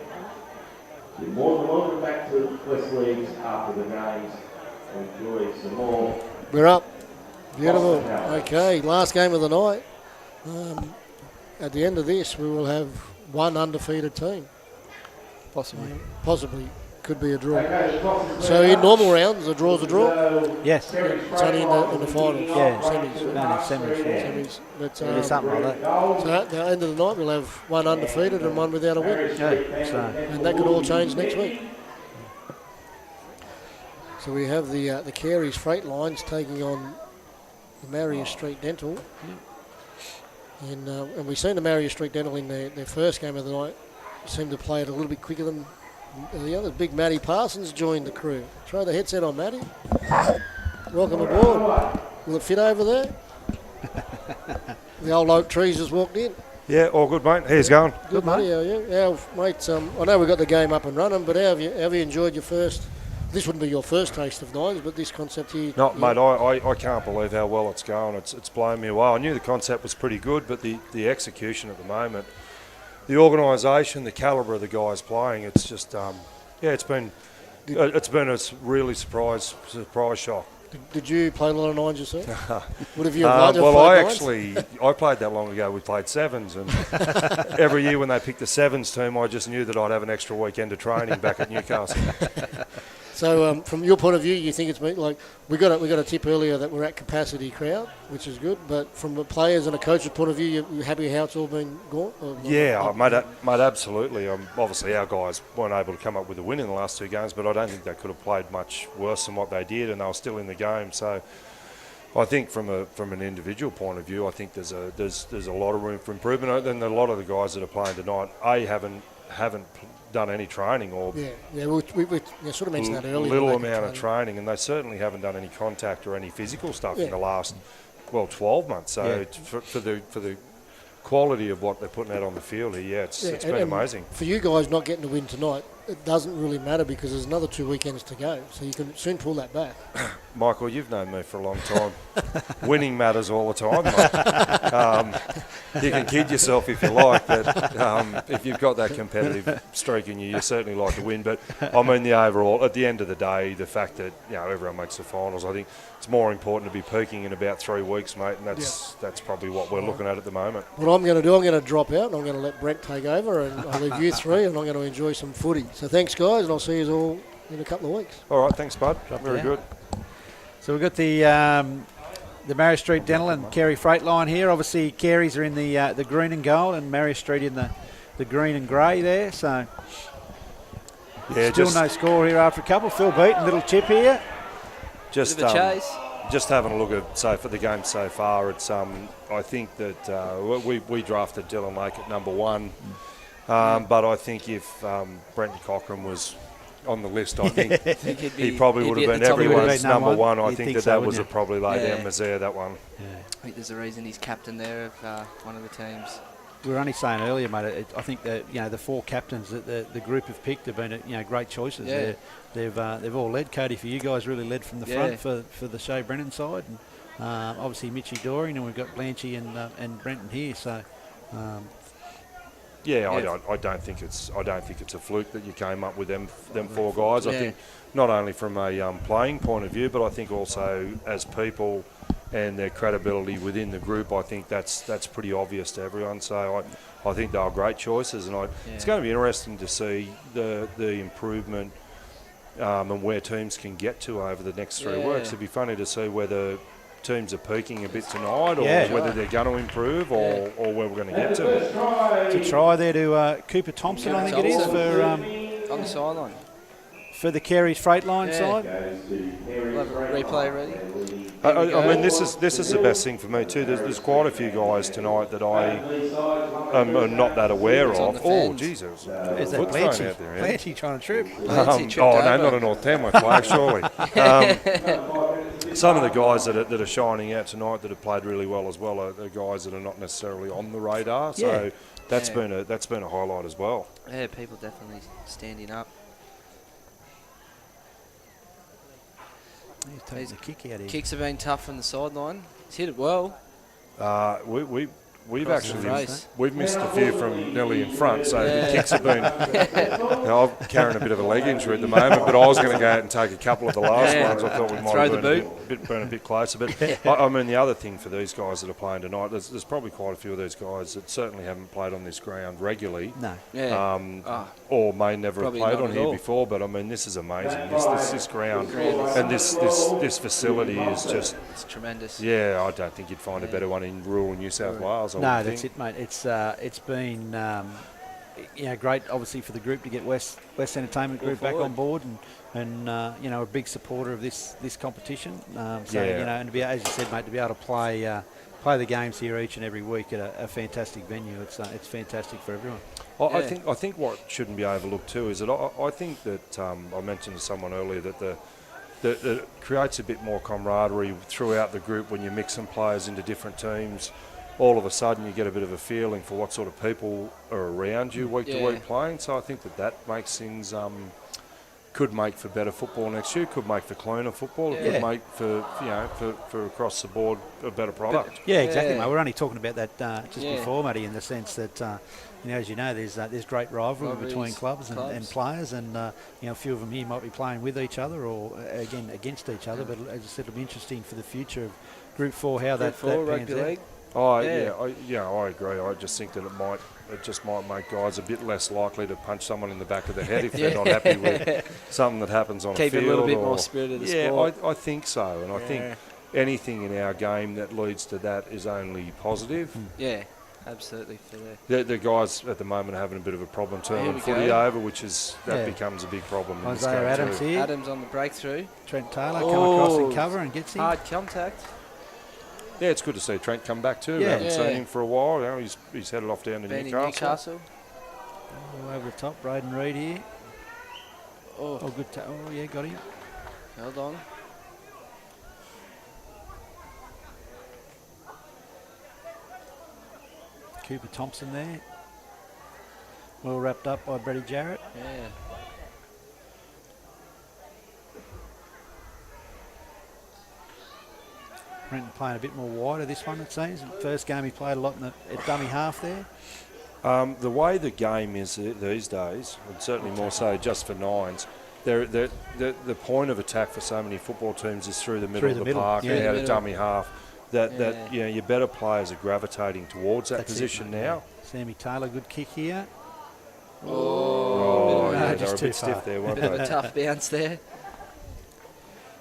you're more than welcome back to West Leagues after the games and enjoy some more. We're up. Beautiful. Okay, last game of the night. At the end of this, we will have one undefeated team. Possibly. Could be a draw. So in normal rounds, a draw's a draw? Yes. It's only in the finals. Yeah, semis. yeah. Semis. But, Something like that. So at the end of the night, we'll have one undefeated and one without a win. Yeah, so. And that could all change next week. So we have the Careys Freight Lines taking on the Marius Street Dental. And we've seen the Marius Street Dental in their first game of the night seem to play it a little bit quicker than the other. Big Matty Parsons joined the crew. Throw the headset on, Matty. Welcome aboard. Will it fit over there? The old oak trees just walked in. Yeah, all good, mate. How's it going? Good, mate. How are you? Mate, I know we got the game up and running, but how have you enjoyed your first? This wouldn't be your first taste of 9’s, but this concept here. No, mate, I can't believe how well it's going. It's blown me away. I knew the concept was pretty good, but the execution at the moment, the organisation, the calibre of the guys playing, it's just it's been a really surprise shock. Did you play a lot of 9’s yourself? Would have you I played that long ago. We played 7s, and every year when they picked the 7s team, I just knew that I'd have an extra weekend of training back at Newcastle. So from your point of view, you think it's been like we got a tip earlier that we're at capacity crowd, which is good. But from the players and a coach's point of view, you're happy how it's all been gone? Yeah, mate, absolutely. Obviously, our guys weren't able to come up with a win in the last 2 games, but I don't think they could have played much worse than what they did, and they were still in the game. So I think from an individual point of view, I think there's a lot of room for improvement. And a lot of the guys that are playing tonight, haven't done any training or we sort of mentioned that earlier. Little amount of training, and they certainly haven't done any contact or any physical stuff in the last 12 months. So for the quality of what they're putting out on the field here, it's been amazing. For you guys not getting to win tonight, it doesn't really matter because there's another 2 weekends to go, so you can soon pull that back. Michael, you've known me for a long time. Winning matters all the time, mate. You can kid yourself if you like, but if you've got that competitive streak in you, you certainly like to win. But I mean, the overall, at the end of the day, the fact that everyone makes the finals, I think it's more important to be peaking in about 3 weeks, mate, and that's probably what we're looking at the moment. What I'm going to do, I'm going to drop out and I'm going to let Brent take over, and I'll leave you three, and I'm going to enjoy some footy. So thanks, guys, and I'll see you all in a couple of weeks. All right, thanks, bud. Very good. So we've got the Marius Street Dental and Carey Freight line here. Obviously, Careys are in the green and gold, and Marius Street in the green and grey there. So still no score here after a couple. Phil Beaton, little chip here. Bit of a chase. Just having a look at for the game so far, it's I think that we drafted Dylan Lake at number 1, but I think if Brenton Cochran was on the list, I think he probably would have been everyone's number 1. I think that was probably laid down Mazaire, that one. Yeah. I think there's a reason he's captain there of one of the teams. We were only saying earlier, mate. I think that the 4 captains that the group have picked have been great choices. Yeah. They've all led. Cody, for you guys, really led from the front for the Shay Brennan side, and obviously Mitchy Doring, and we've got Blanchy and Brenton here. So. I don't think it's a fluke that you came up with them 4 guys. I think not only from a playing point of view, but I think also as people and their credibility within the group. I think that's pretty obvious to everyone. So I think they are great choices, and it's going to be interesting to see the improvement and where teams can get to over the next 3 weeks. It'd be funny to see whether teams are peaking a bit tonight, or whether they're going to improve, or where we're going to get to. To try there to Cooper Thompson, I think it is, for on the sideline for the Careys Freight Line side. We'll have a replay ready. I mean, this is the best thing for me too. There's quite a few guys tonight that I am not that aware of. Oh, Jesus! Is that Blanchy? Blanchy trying to trip? No, not a North Tamworth player, surely. Some of the guys that are shining out tonight that have played really well as well are the guys that are not necessarily on the radar. So that's been a highlight as well. Yeah, people definitely standing up. He's taking the kick out here. Kicks have been tough on the sideline. He's hit it well. We've missed a few from nearly in front, so the kicks have been. I'm carrying a bit of a leg injury at the moment, but I was going to go out and take a couple of the last ones. I thought we might have been a bit closer. But I mean, the other thing for these guys that are playing tonight, there's probably quite a few of these guys that certainly haven't played on this ground regularly. No. Or may never have played on here before. But I mean, this is amazing. This ground and this facility is just. It's tremendous. Yeah, I don't think you'd find a better one in rural New South Wales. No, that's it, mate. It's been great, obviously, for the group to get West Entertainment Group back on board, and a big supporter of this competition. And to be, as you said, mate, to be able to play the games here each and every week at a fantastic venue, it's fantastic for everyone. I think what shouldn't be overlooked too is that I think that I mentioned to someone earlier that that creates a bit more camaraderie throughout the group when you're mixing players into different teams. All of a sudden you get a bit of a feeling for what sort of people are around you week to week playing. So I think that makes things could make for better football next year, could make for cleaner football, it could make for across the board a better product. Exactly, mate. We're only talking about that just before, Matty, in the sense that as you know, there's great rivalry between clubs and players, and a few of them here might be playing with each other or again against each other. But as I said, it'll be interesting for the future of Group 4 how that pans out. I agree. I just think that it just might make guys a bit less likely to punch someone in the back of the head if they're not happy with something that happens on a field. Keep a little bit more spirit of the sport. I think so, and I think anything in our game that leads to that is only positive. Yeah, absolutely. For the guys at the moment are having a bit of a problem turning footy over, that becomes a big problem in this game Adams too. here. Adams on the breakthrough. Trent Taylor come across and cover and gets him. Hard contact. Yeah, it's good to see Trent come back too. We haven't seen him for a while. He's headed off down to Newcastle. Over the top, Braden Reid here. Good. Got him. Held on. Cooper Thompson there. Well wrapped up by Brady Jarrett. Yeah. Brennan playing a bit more wider this one, it seems. First game he played a lot in the at dummy half there. The way the game is these days, and certainly more so just for 9's, the point of attack for so many football teams is through the middle of the park and out of dummy half. That you know, your better players are gravitating towards that position now. Sammy Taylor, good kick here. Yeah, they were a bit stiff there, weren't Bit of a they? tough bounce there.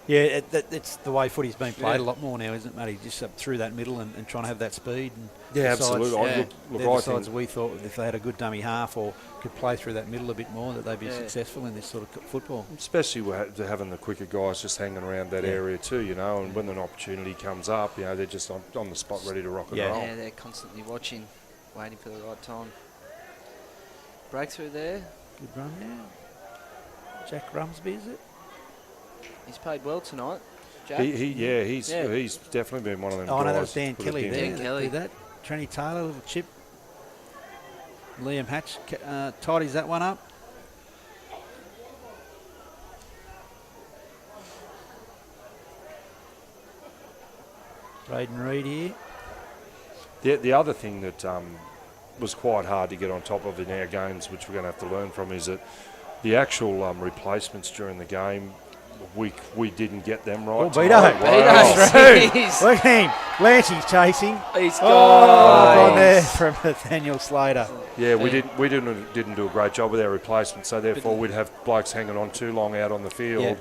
Yeah, it's the way footy's been played a lot more now, isn't it, Matty? Just up through that middle and trying to have that speed. And Yeah, absolutely. They're the I sides think we thought if they had a good dummy half or could play through that middle a bit more, that they'd be successful in this sort of football. especially with having the quicker guys just hanging around that area too, you know, and when an opportunity comes up, you know, they're just on the spot ready to rock and roll. Yeah, they're constantly watching, waiting for the right time. Breakthrough there. Good run there. Jack Rumsby, is it? He's played well tonight. Jack. He's definitely been one of them guys. Oh, no, that was Dan with Kelly a there. ding. Dan Kelly. Did that. Trenny Taylor, little chip. Liam Hatch tidies that one up. Braden Reid here. The other thing that was quite hard to get on top of in our games, which we're going to have to learn from, is that the actual replacements during the game, we didn't get them right. Oh, Beto. Jeez. Look at him. Lancey's chasing. He's gone there from Nathaniel Slater. Yeah, we didn't do a great job with our replacements, so therefore we'd have blokes hanging on too long out on the field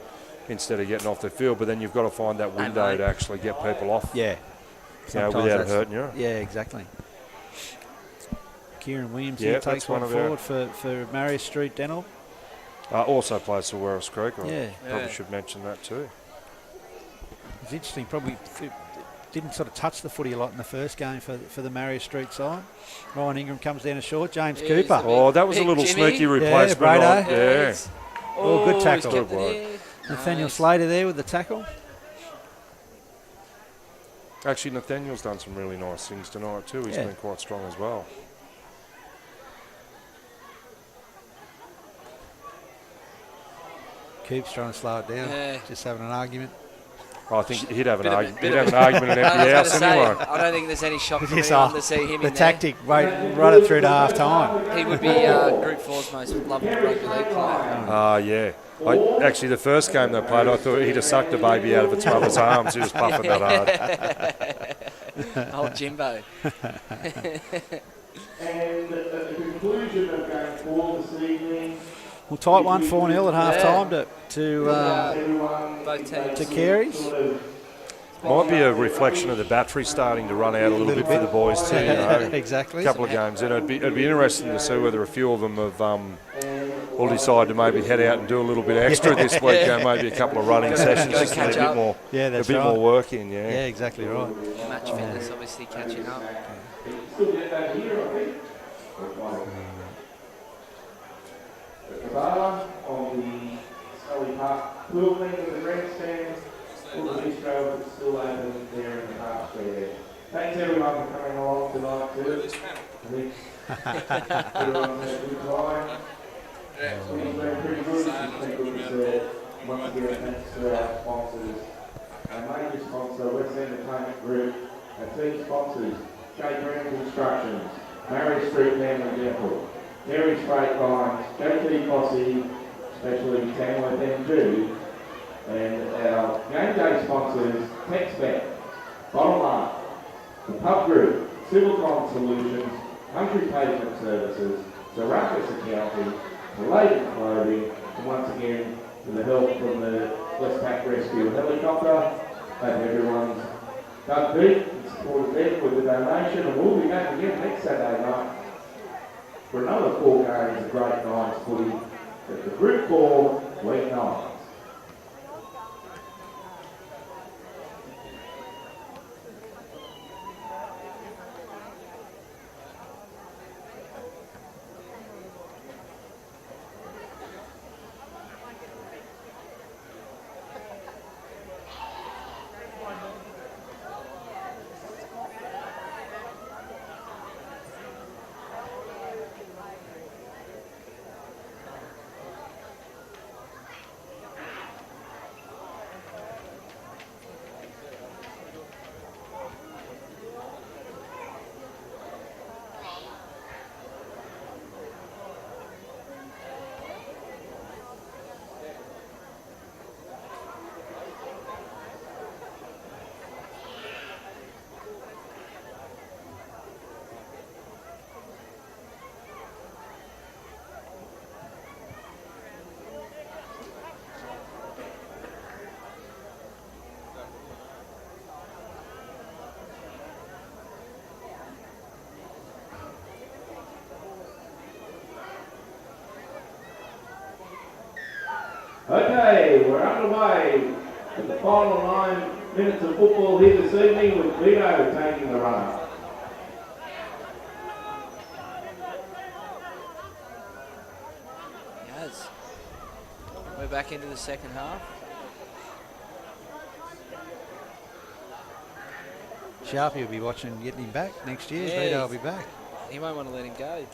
instead of getting off the field. But then you've got to find that window to actually get people off. Yeah. You know, without it hurting you. Yeah, exactly. Kieran Williams here takes one forward for Marius Street Dental. Also plays for Werris Creek. I Yeah. probably should mention that too. It's interesting, probably didn't sort of touch the footy a lot in the first game for the Marius Street side. Ryan Ingram comes down a short. James Cooper. Oh, that was a little Jimmy. sneaky replacement. Brado. Yeah. Oh, good tackle. He's kept it in. Nathaniel Slater there with the tackle. Actually, Nathaniel's done some really nice things tonight too. He's been quite strong as well. Coops trying to slow it down. Yeah. Just having an argument. I think he'd have an Bit of a- argument. bit He'd of have an a- argument in I was empty gonna house say, anyway. I don't think there's any shock for Yes, anyone to see him the in tactic, run it through to half time. there. He would be Group 4's most loved rugby league player. Yeah. Actually, the first game they played, I thought he'd have sucked the baby out of its mother's arms. He was puffing that hard. Old Jimbo. And at the conclusion of game 4 this evening, Well, tight one, 4-0 at half time Both teams. to Careys. Might be a reflection of the battery starting to run out a little bit for the boys too. You know. Exactly. A couple of games in. It'd be interesting to see whether a few of them have will decide to maybe head out and do a little bit extra this week. Maybe a couple of running sessions just to get a bit more, that's a bit right. more work in. Yeah. Yeah, exactly right. Match fitness obviously catching up. still get that here, I think. The bar on the Scully Park pool thing with the grandstand, all the bistro is still open there in the park there. Thanks everyone for coming along tonight too. I think everyone had a good time. It's been pretty good. I think it was, once again, thanks to our sponsors. Our major sponsor, West Entertainment Group, our team sponsors, Shay Brennan Constructions, Marius Street Family Dental, Careys Freight Lines, JT Fossey, especially Tamworth M2, and our game day sponsors, TextBet, Bottom Line, the Pub Group, Civilcom Solutions, Country Pavement Services, Zaracus Accounting, Related Clothing, and once again, with the help from the Westpac Rescue Helicopter. Hope everyone's done beat and supported them with the donation, and we'll be back again next Saturday night for another 4 games of great 9's footy at the Group 4 Week 9. Okay, we're underway with the final 9 minutes of football here this evening with Vito taking the runner. Yes. We're back into the second half. Sharpie will be watching getting him back next year. Yeah, Vito will be back. He won't want to let him go.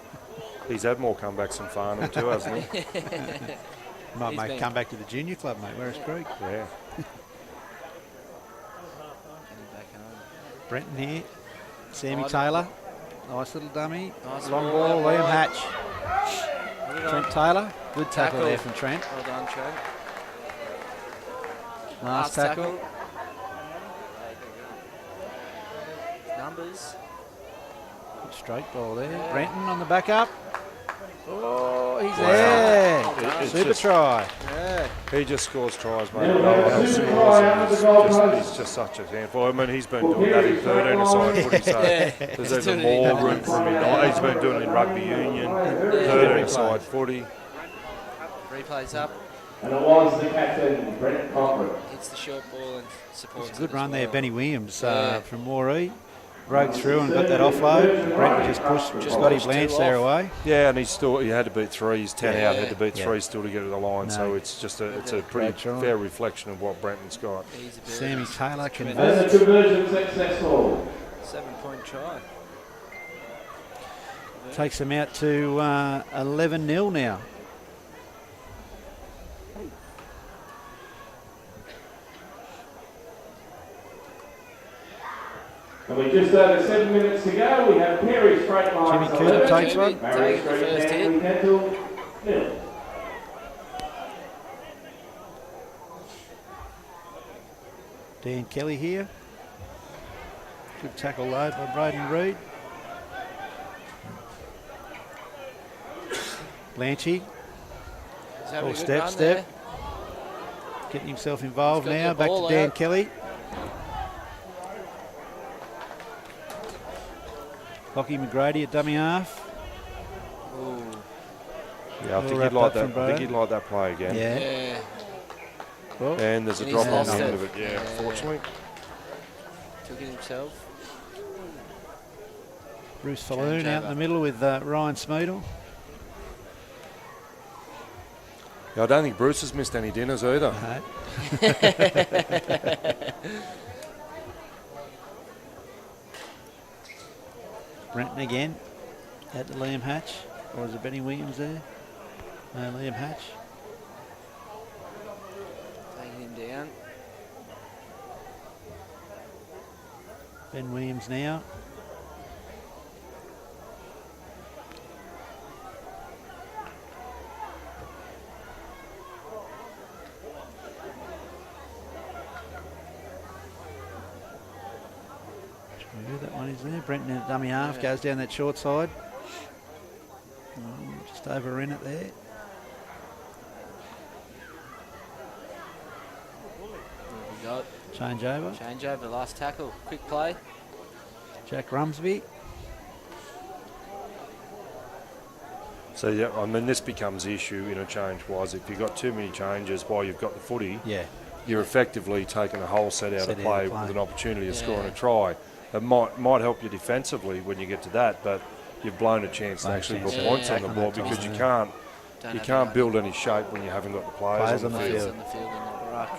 He's had more comebacks than Farnham too, hasn't he? Might He's been- come back to the junior club, mate, Werris Creek. Yeah. Getting back home. Brenton here. Sammy Nice. Taylor. Nice little dummy. Nice Long ball, ball, that Liam wide. Hatch. Put it on. Trent Taylor. Good tackle Tackle. there from Trent. Well done, Trent. Nice tackle. Numbers. Good straight ball there. Brenton on the back up. Oh, he's Wow. there. It's Super just- try. Yeah. He just scores tries, mate. Yeah, No one else super scores, try and under the goal post. he's just such a handful. I mean, he's been doing that in 13-a-side footy, so Yeah. there's He's even doing it in more room for him. He's been doing it in rugby union, 13-a-side footy. Replays up. And it was the captain, Brennan Cochran. Hits the short ball and supports It's a good it run as there, well. Benny Williams Yeah. from Moree. Broke through and got that offload. Brenton just got his lance there away. Yeah, and he had to beat three. He's 10 out, had to beat Yeah. three still to get to the line. So it's just it's a pretty Great try. fair reflection of what Brenton's got. His abilities. Sammy Taylor And the converts. conversion successful. 7-point try. Takes them out to 11-0 now. And with just over 7 minutes to go, we have Careys straight lines. Jimmy Cooper 11, takes one. Marius Taking the Street, first hit. Manly Dental, 0. Dan Kelly here. Good tackle load by Braden Reid. Blanchy. He's having Oh, a good step, run step. there. Getting himself involved He's got now. the Back ball to Dan out. Kelly. Lockie McGrady at dummy half. Ooh. Yeah, I think Well he'd like wrapped that. up from I think Braden. he'd like that play again. Yeah. Yeah. Well, And there's a And drop he's off lost the end it. of it. Yeah, Yeah. fortunately. Took it himself. Bruce Falloon Change out in over. the middle with Ryan Smeedle. Yeah, I don't think Bruce has missed any dinners either. No. Brenton again at the Liam Hatch. Or is it Benny Williams there? No, Liam Hatch. Taking him down. Ben Williams now. Who that one is there? Brenton at dummy half, Yeah. goes down that short side. Just overrun it there. We got Change over. change over, last tackle. Quick play. Jack Rumsby. So yeah, I mean, this becomes the issue interchange-wise. If you've got too many changes while you've got the footy, Yeah. you're effectively taking a whole set out of play with an opportunity of Yeah. scoring a try. It might help you defensively when you get to that, but you've blown a chance to Blown a actually chance put to points on attack the on board that because time, you yeah. Don't can't have build any shape when you haven't got the players on the players field. on the field in the ruck.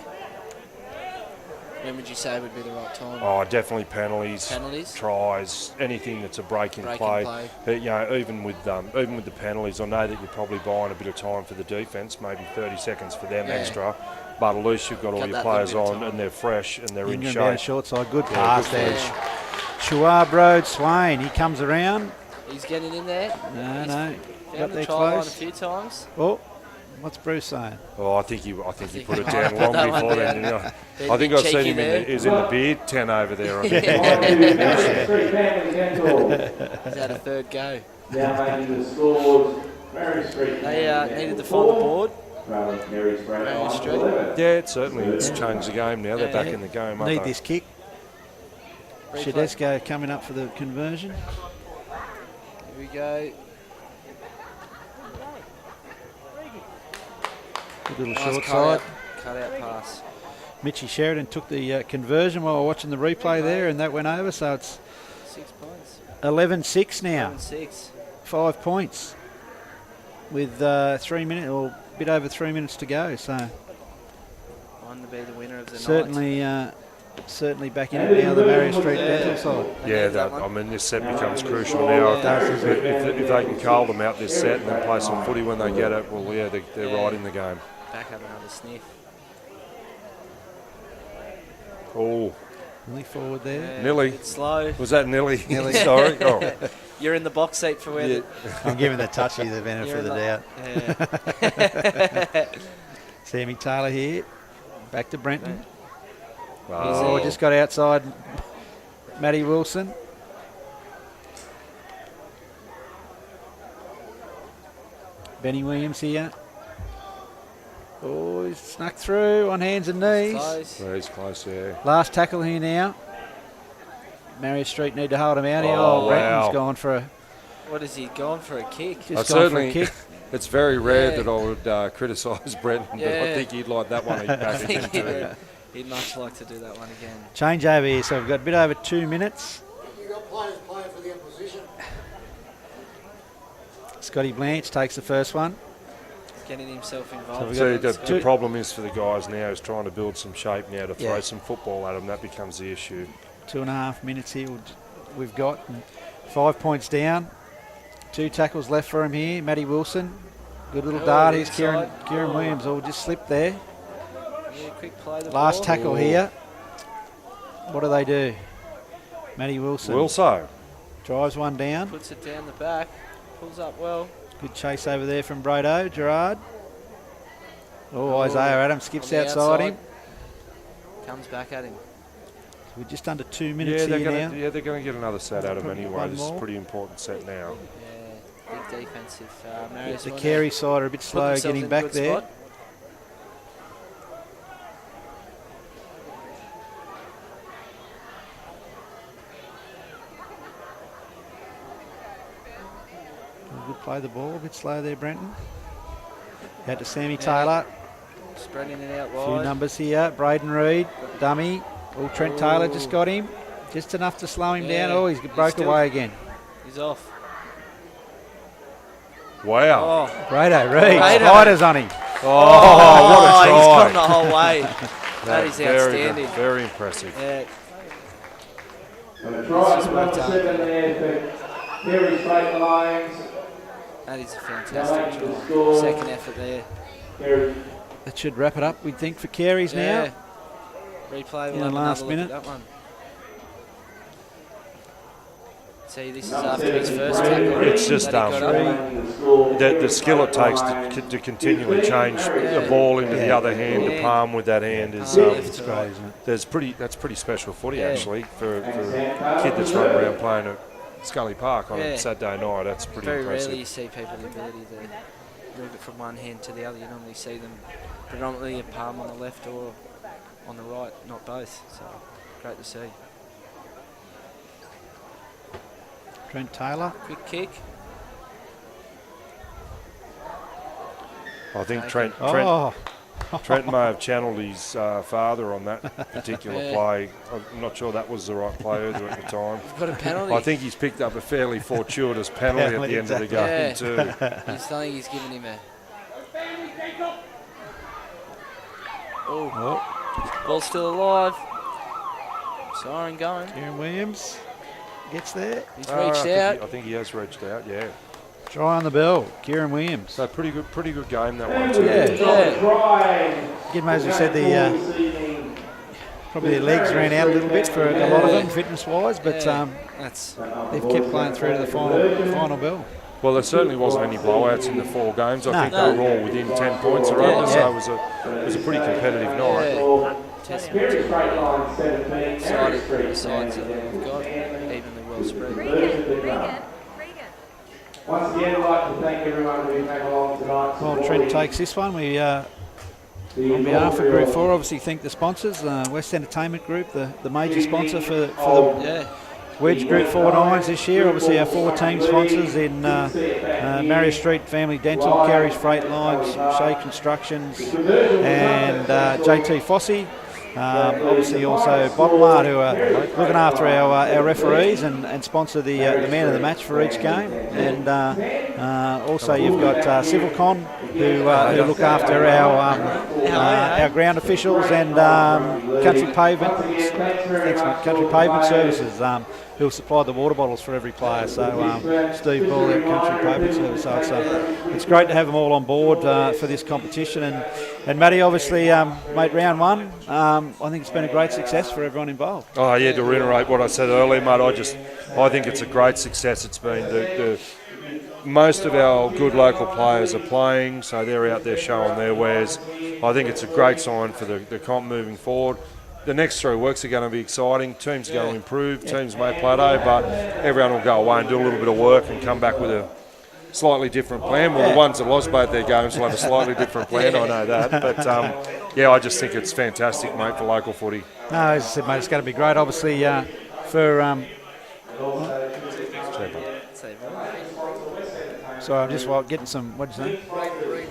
When would you say would be the right time? Oh, definitely penalties, Penalties? tries, anything that's a break in Break in play. play. But even with the penalties, I know that you're probably buying a bit of time for the defence, maybe 30 seconds for them Yeah. extra. But at least you've got all Got your that players little bit of on time. and they're fresh and they're in Ingram down shape. short side. Good Yeah, pass good there. finish. Schwab Road Swain. He comes around. He's getting in there. No, He's no. found Got the there try line a close. few times. Oh, what's Bruce saying? Oh, I think he put it think down he long put that one before down. then. Didn't he? Bit I think I seen cheeky him there. he was in the beard 10 over there. I think. Marius Street, Manly Dental. He's had a third go. Now making the scores. Marius Street. They needed to find the board. Careys straight Marius lines, Street. 11. Yeah, it's changed the game now. They're Yeah. back in the game, aren't Need they? this kick. Replay. Shedesco coming up for the conversion. Here we go. Good little Nice short cut side. out, cut out pass. Mitchy Sheridan took the conversion while watching the replay there, and that went over. So it's 6 points. 11-6 now. 11-6. 5 points with 3 minutes or a bit over 3 minutes to go. So One to be the winner of the night. certainly back in it now. The Marius Street Dental side. Yeah, I mean, this set becomes crucial now. If they can cull them out this set and then play some footy when they get it, well, yeah, they're right in the game. Back up another sniff. Oh, Nearly forward there. Yeah, Nilly. It's slow. Was that Nilly? Sorry. Oh. You're in the box seat for where I'm giving the touchy the benefit of the doubt. Yeah. Sammy Taylor here. Back to Brenton. Oh, Just got outside Matty Wilson. Benny Williams here. Oh, he's snuck through on hands and knees. Close. yeah, he's close, yeah. Last tackle here now. Marius Street need to hold him out here. Oh, Brenton's wow. gone for a What is he going for a kick? just gone for a certainly, kick. it's very rare Yeah. that I would criticise Brennan, but I Yeah. think he'd like that one I back think again too. he'd much like to do that one again. Change over here, so we've got a bit over 2 minutes. You've got players playing for the opposition. Scotty Blanche takes the first one. Getting himself So involved. we've So got the problem is for the guys now is trying to build some shape now to throw Yeah. some football at them. That becomes the issue. 2.5 minutes here we've got. And 5 points down. 2 tackles left for him here. Matty Wilson. Good little dart. Here's Kieran Williams. All just slipped there. Yeah, quick play the Last ball. tackle here. What do they do? Matty Wilson Wilso. drives one down. Puts it down the back. Pulls up well. Good chase over there from Brado. Gerard. Oh, Isaiah Adams skips On the outside him. Comes back at him. We're just under 2 minutes Yeah, they're here going now. they're going to get another set out of him Probably anyway. one This is a more. pretty important set now. Yeah, big defensive. Marius The wanna Careys side are a bit put slow themselves getting in a back good there. spot. Good play the ball, a bit slow there, Brenton. Out to Sammy Taylor. Spreading it out A few wide. numbers here. Braden Reid, dummy. Oh, Trent Taylor just got him. Just enough to slow him Yeah, down. Oh, he's broke still- away again. He's off. Wow. Oh, Brado Reid, Brado. spiders on him. Oh, what a he's try. gone the whole way. That is Very, outstanding. very impressive. Yeah, And the try for number 7 there for Careys Straight Lions. that is a Going fantastic to the try. score. Second effort there. Careys. That should wrap it up, we'd think, for Careys Yeah. now. Replay. In We'll the have last another look minute. at that one. See, this is after his first tackle. It's just that he got up. the skill it takes to continually change the ball into the other hand, to Yeah. palm with that hand is Left to right. that's pretty special footy Yeah. actually for a kid that's running around playing at Scully Park on Yeah. a Saturday night. That's pretty Very impressive. rarely you see people the ability to move it from one hand to the other. You normally see them predominantly a palm on the left or on the right, not both. So great to see. Trent Taylor. Quick kick. I think Okay. Trent may have channeled his father on that particular Yeah. play. I'm not sure that was the right play either at the time. Got a penalty. I think he's picked up a fairly fortuitous penalty at the end of the game Yeah. too. I think he's given him a. Oh, ball's still alive. Siren going. Kieran Williams gets there. He's I reached think out. I think he has reached out. Yeah. Try on the bell. Kieran Williams. So pretty good game that one too. Yeah. Gidmo, as we said, probably their legs ran out a little bit for a lot of them, fitness-wise, but That's they've kept playing through to the final bell. Well, there certainly wasn't any blowouts in the 4 games. I No. think they were all within 10 points or over, Yeah. so it was a pretty competitive night. yeah. Testament Careys to Straight Line 17. the sides that we've got, evenly well spread. Once again, I'd like to thank everyone who came along tonight. Well, Trent takes this one. We, on behalf of Group 4, obviously thank the sponsors, West Entertainment Group, the major sponsor for Yeah. Wedge Group 4-9s this year. Obviously our 4 team sponsors in Marius Street Family Dental, Careys Freight Lines, Shay Constructions and JT Fossey. Obviously also Bottomart, who are looking after our referees and sponsor the man of the match for each game. And also you've got Civilcon, who look after our ground officials, and Country Pavement Services, who'll supply the water bottles for every player. So Steve Ball, our Country Pavement Service. So it's great to have them all on board for this competition. And Matty, obviously, mate, round one, I think it's been a great success for everyone involved. Oh yeah, to reiterate what I said earlier, mate, I think it's a great success. It's been most of our good local players are playing, so they're out there showing their wares. I think it's a great sign for the comp moving forward. The next 3 weeks are going to be exciting. Teams are going to improve. Teams may plateau, but everyone will go away and do a little bit of work and come back with a slightly different plan. Well, the ones that lost both their games will have a slightly different plan, I know that. But, I just think it's fantastic, mate, for local footy. No, as I said, mate, it's going to be great. Obviously, for... Sorry, I'm just getting some... What did you say?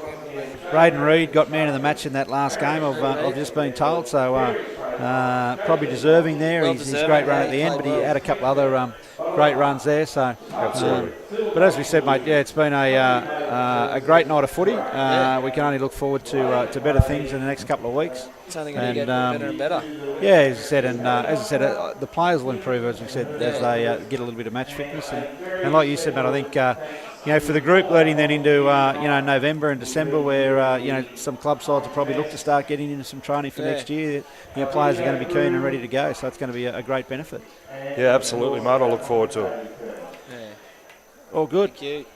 Braden Reid got man of the match in that last game, I've just been told. So probably deserving there. He's great run at the end, but he had a couple other great runs there. So absolutely. But as we said, mate, it's been a great night of footy. We can only look forward to better things in the next couple of weeks. It's only going to get better and better. Yeah, as I said, the players will improve, as we said, as they get a little bit of match fitness. And like you said, mate, I think for the group leading then into November and December, where some club sides will probably look to start getting into some training for next year. Players are going to be keen and ready to go, so it's going to be a great benefit. Yeah, absolutely, mate. I look forward to it. All good. Thank you.